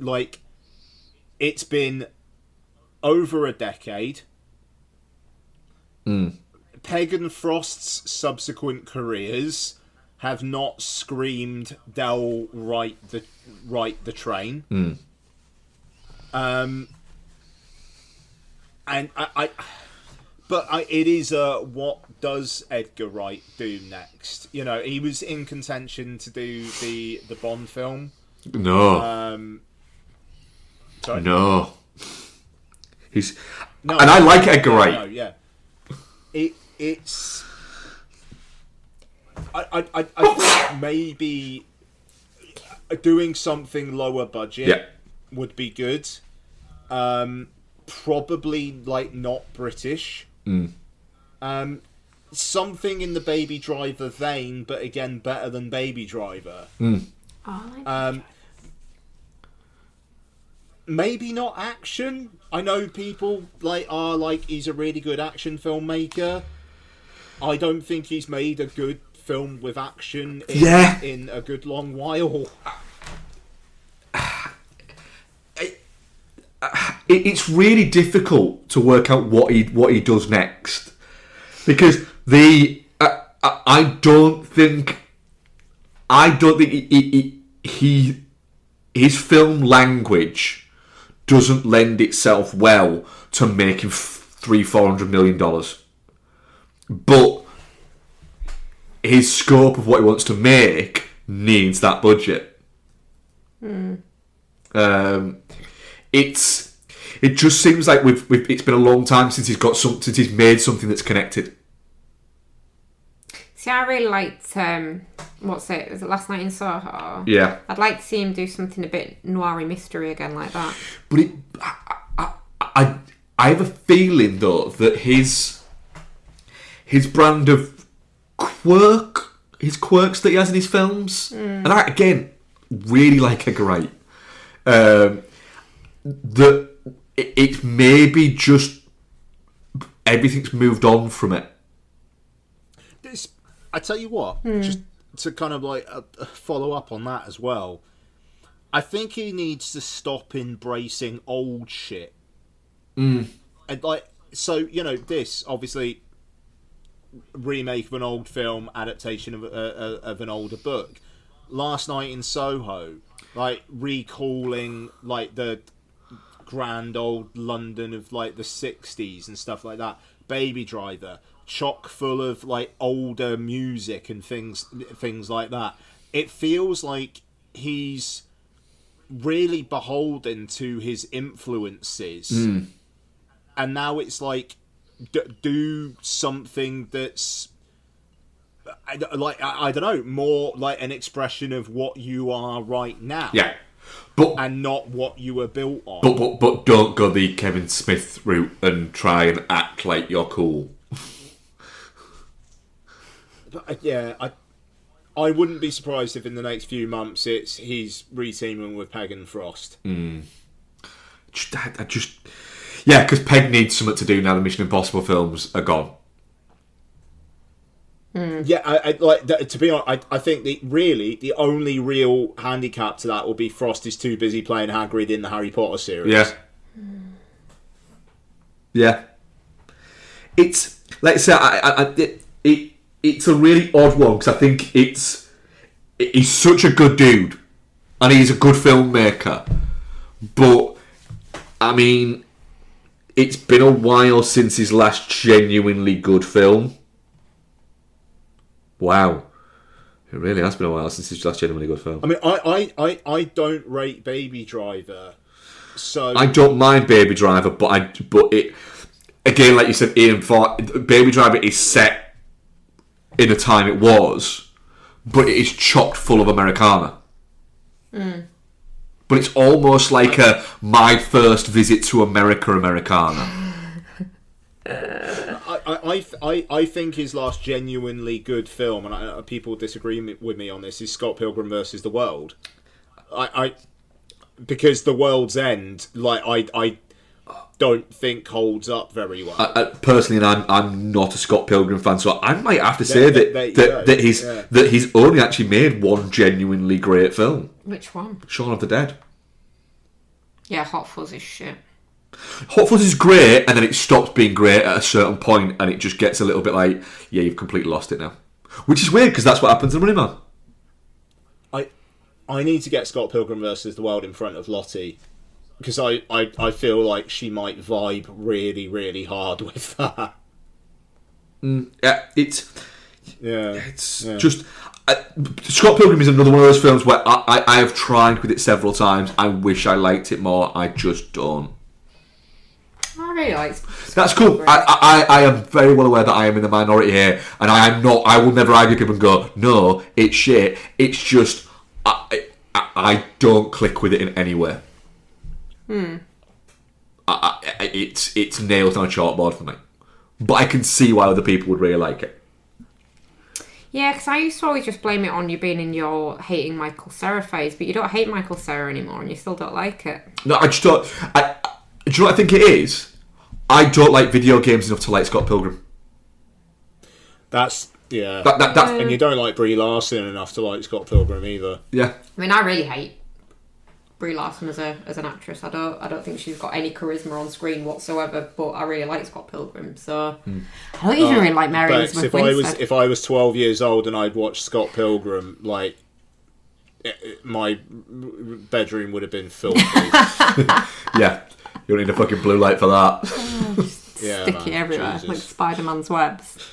like. it's been over a decade. Pegg and Frost's subsequent careers have not screamed "They'll right the train." And it is what does Edgar Wright do next? You know, he was in contention to do the Bond film. No. Sorry? No. No, and I like Edgar Wright. No, yeah. It's. I think maybe doing something lower budget would be good. Probably like not British. Something in the Baby Driver vein, but again better than Baby Driver. Maybe not action. I know people are like he's a really good action filmmaker. I don't think he's made a good film with action in a good long while. It's really difficult to work out what he does next, because I don't think his film language doesn't lend itself well to making $400 million, but his scope of what he wants to make needs that budget. It just seems like it's been a long time since he's made something that's connected. See, I really liked was it Last Night in Soho? Yeah, I'd like to see him do something a bit noiry mystery again like that. But I have a feeling though that his brand of his quirks that he has in his films, and I again really like Edgar Wright. That it's maybe just everything's moved on from it. I tell you what, just to kind of like follow up on that as well, I think he needs to stop embracing old shit. And like, so this obviously remake of an old film, adaptation of an older book. Last Night in Soho, like recalling like the grand old London of like the 60s and stuff like that. Baby Driver, chock full of like older music and things like that. It feels like he's really beholden to his influences, and now it's like do something that's I don't know, more like an expression of what you are right now. Yeah. And not what you were built on. But don't go the Kevin Smith route and try and act like you're cool. Yeah, I wouldn't be surprised if in the next few months he's re-teaming with Pegg and Frost. Because Pegg needs something to do now the Mission Impossible films are gone. Yeah, I like to be honest. I think the only real handicap to that will be Frost is too busy playing Hagrid in the Harry Potter series. Yeah. It's like I say, it's a really odd one because I think he's such a good dude and he's a good filmmaker, but I mean, it's been a while since his last genuinely good film. Wow. It really has been a while since his last genuinely good film. I mean, I don't rate Baby Driver, so I don't mind Baby Driver, but it again, like you said, Ian, for Baby Driver is set in a time it was, but it is chock full of Americana. But it's almost like my first visit to Americana. I think his last genuinely good film, and people disagree with me on this, is Scott Pilgrim versus the World. Because The World's End, like I don't think holds up very well. Personally, and I'm not a Scott Pilgrim fan, so I might have to say that he's only actually made one genuinely great film. Which one? Shaun of the Dead. Yeah, Hot Fuzz is shit. Hot Fuzz is great, and then it stops being great at a certain point, and it just gets a little bit like, yeah, you've completely lost it now. Which is weird, because that's what happens in Running Man. I need to get Scott Pilgrim versus the World in front of Lottie, because I feel like she might vibe really, really hard with that. Yeah, it's Yeah. just... Scott Pilgrim is another one of those films where I have tried with it several times. I wish I liked it more. I just don't. I really like. That's cool. I am very well aware that I am in the minority here, and I am not. I will never argue people and go, no, it's shit. It's just I don't click with it in any way. It's nails on a chalkboard for me, but I can see why other people would really like it. Yeah, because I used to always just blame it on you being in your hating Michael Cera phase, but you don't hate Michael Cera anymore, and you still don't like it. No, I just don't. Do you know what I think it is? I don't like video games enough to like Scott Pilgrim. That's... Yeah. That's and you don't like Brie Larson enough to like Scott Pilgrim either. yeah. I mean, I really hate Brie Larson as an actress. I don't think she's got any charisma on screen whatsoever. But I really like Scott Pilgrim, so I don't even really like Mary Bex, Elizabeth if Winstead. if I was 12 years old and I'd watched Scott Pilgrim, like my bedroom would have been filthy. Yeah. You don't need a fucking blue light for that. Yeah, Sticky man, everywhere, Jesus. like Spider-Man's webs.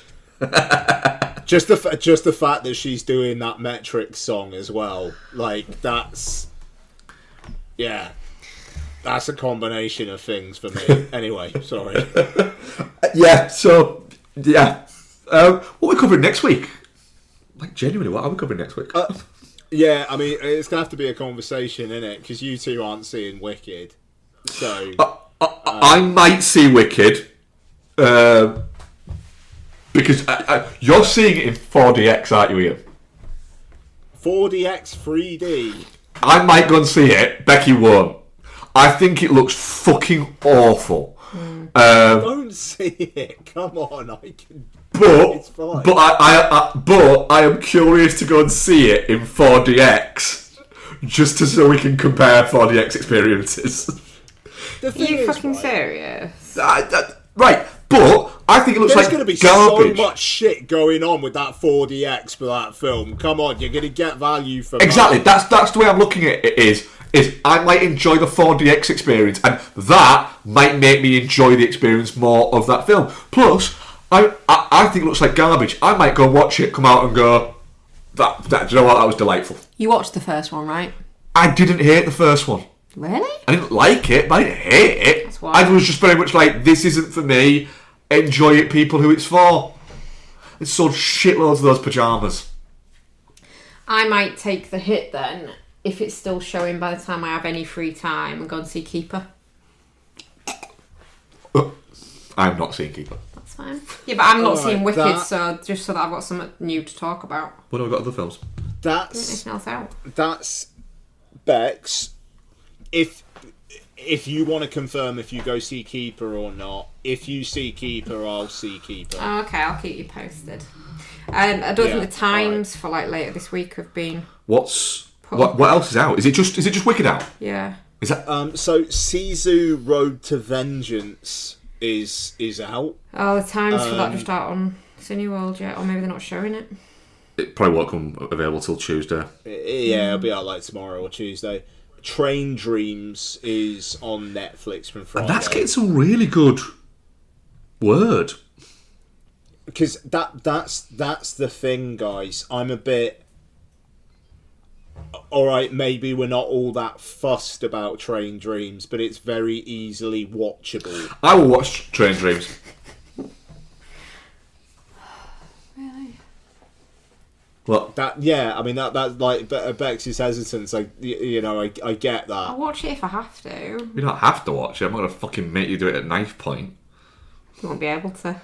Just the fact that she's doing that Metric song as well, like that's a combination of things for me. Anyway, sorry. Yeah. So yeah. What are we covering next week? Like genuinely, what are we covering next week? Yeah, I mean it's gonna have to be a conversation, innit? Because you two aren't seeing Wicked, so I might see Wicked. Because you're seeing it in 4DX, aren't you, Ian? 4DX 3D. I might go and see it. Becky won't. I think it looks fucking awful. Don't see it. Come on, I can. It's fine. But I am curious to go and see it in 4DX, just so we can compare 4DX experiences. The Are thing you is, fucking right, serious? Right, but I think it looks there's like going to be garbage. so much shit going on with that 4DX for that film. Come on, you're going to get value from Exactly. that. That's the way I'm looking at it. Is I might enjoy the 4DX experience, and that might make me enjoy the experience more of that film. Plus, I think it looks like garbage. I might go and watch it, come out and go, do you know what? That was delightful. You watched the first one, right? I didn't hate the first one. Really? I didn't like it, but I didn't hate it. That's why. I was just very much like, this isn't for me. Enjoy it, people who it's for. It's sold shitloads of those pyjamas. I might take the hit then, if it's still showing by the time I have any free time, and go and see Keeper. I'm not seeing Keeper. That's fine. Yeah, but I'm not Alright, seeing Wicked, that- so just so that I've got something new to talk about. What have I got other films? That's Anything else out? Bex. If you want to confirm if you go see Keeper or not, if you see Keeper, I'll see Keeper. Oh, okay, I'll keep you posted. I don't Yeah, think the times for like later this week have been. What else is out? Is it just Wicked out? Yeah. Is that So Sisu Road to Vengeance is out. Oh, the times for that just out on Cineworld yet, or maybe they're not showing it. it probably won't come available till Tuesday. Yeah, it'll be out like tomorrow or Tuesday. Train Dreams is on Netflix from Friday. And that's getting some really good word. Because that's the thing, guys. I'm a bit... Alright, maybe we're not all that fussed about Train Dreams, but it's very easily watchable. I will watch Train Dreams. Really? What? That like Bex's hesitance. Like I get that. I'll watch it if I have to. You don't have to watch it. I'm not going to fucking make you do it at knife point. You won't be able to.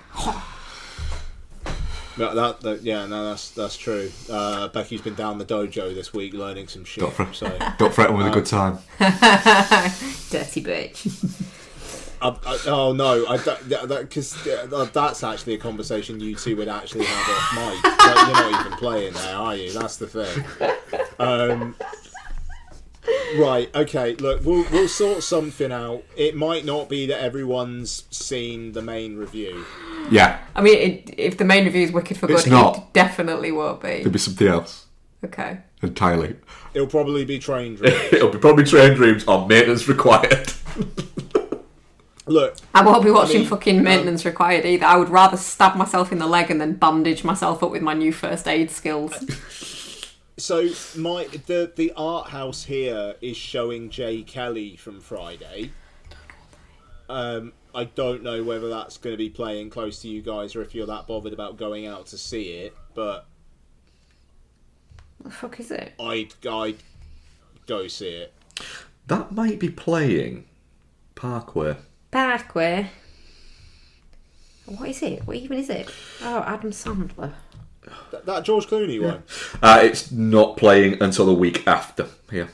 That's true. Becky's been down the dojo this week learning some shit. Don't threaten with a good time. Dirty bitch. Oh no, because that's actually a conversation you two would actually have off mic. Like, you're not even playing there, are you? That's the thing. Right, okay, look, we'll sort something out. It might not be that everyone's seen the main review. Yeah. I mean, if the main review is wicked for It's good, not. it definitely won't be. It'll be something else. Okay. Entirely. It'll probably be Train Dreams. It'll be probably Train Dreams on maintenance required. Look, I won't be watching fucking Maintenance Required either. I would rather stab myself in the leg and then bandage myself up with my new first aid skills. so the art house here is showing Jay Kelly from Friday. I don't know whether that's going to be playing close to you guys or if you're that bothered about going out to see it, but What the fuck is it? I'd go see it. That might be playing Parkway. Parkway. What is it? What even is it? Oh, Adam Sandler. That George Clooney one? It's not playing until the week after here,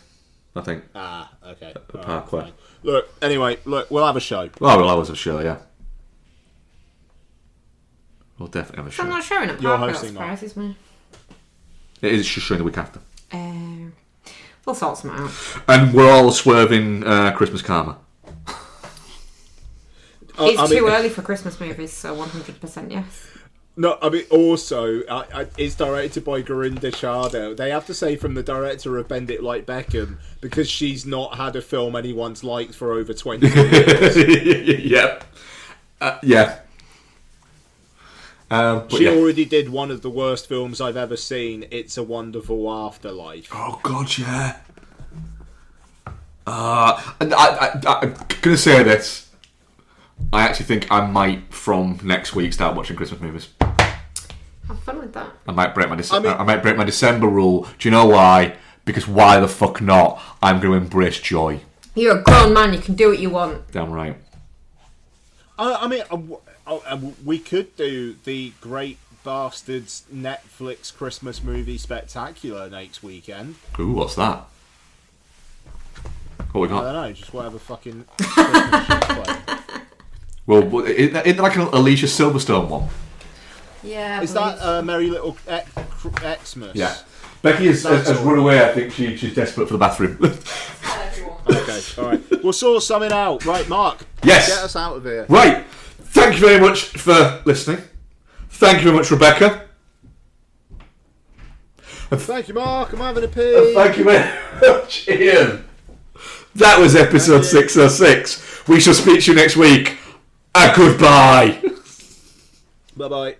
I think. Ah, okay. All Parkway. fine. Look, anyway, we'll have a show. Oh, well, I was a show, yeah. We'll definitely have a I'm show. not showing at You're Parkway, that hosting, Mark. surprises me. It is just showing the week after. We'll sort some out. And we're all swerving Christmas Karma. It's too early for Christmas movies, so 100% yes. No, I mean, also, it's directed by Gorinda Shardo. They have to say from the director of Bend It Like Beckham, because she's not had a film anyone's liked for over 20 years. Yep. Yeah. She already did one of the worst films I've ever seen, It's a Wonderful Afterlife. Oh, God, yeah. I'm going to say this. I actually think I might, from next week, start watching Christmas movies. Have fun with that. I might break my December rule. Do you know why? Because why the fuck not? I'm going to embrace joy. You're a grown man, you can do what you want. Damn right. We could do the Great Bastards Netflix Christmas movie spectacular next weekend. Ooh, what's that? What we I got? don't know, just whatever fucking Christmas shit's playing. Well, isn't that like an Alicia Silverstone one? Yeah. Is that Merry Little Xmas? Yeah. Becky has run away. I think she's desperate for the bathroom. Okay, alright. We'll sort something out. Right, Mark. Yes. Get us out of here. Right. Thank you very much for listening. Thank you very much, Rebecca. Thank you, Mark. I'm having a pee. Thank you very much, Ian. That was episode 606. We shall speak to you next week. Goodbye. Bye-bye.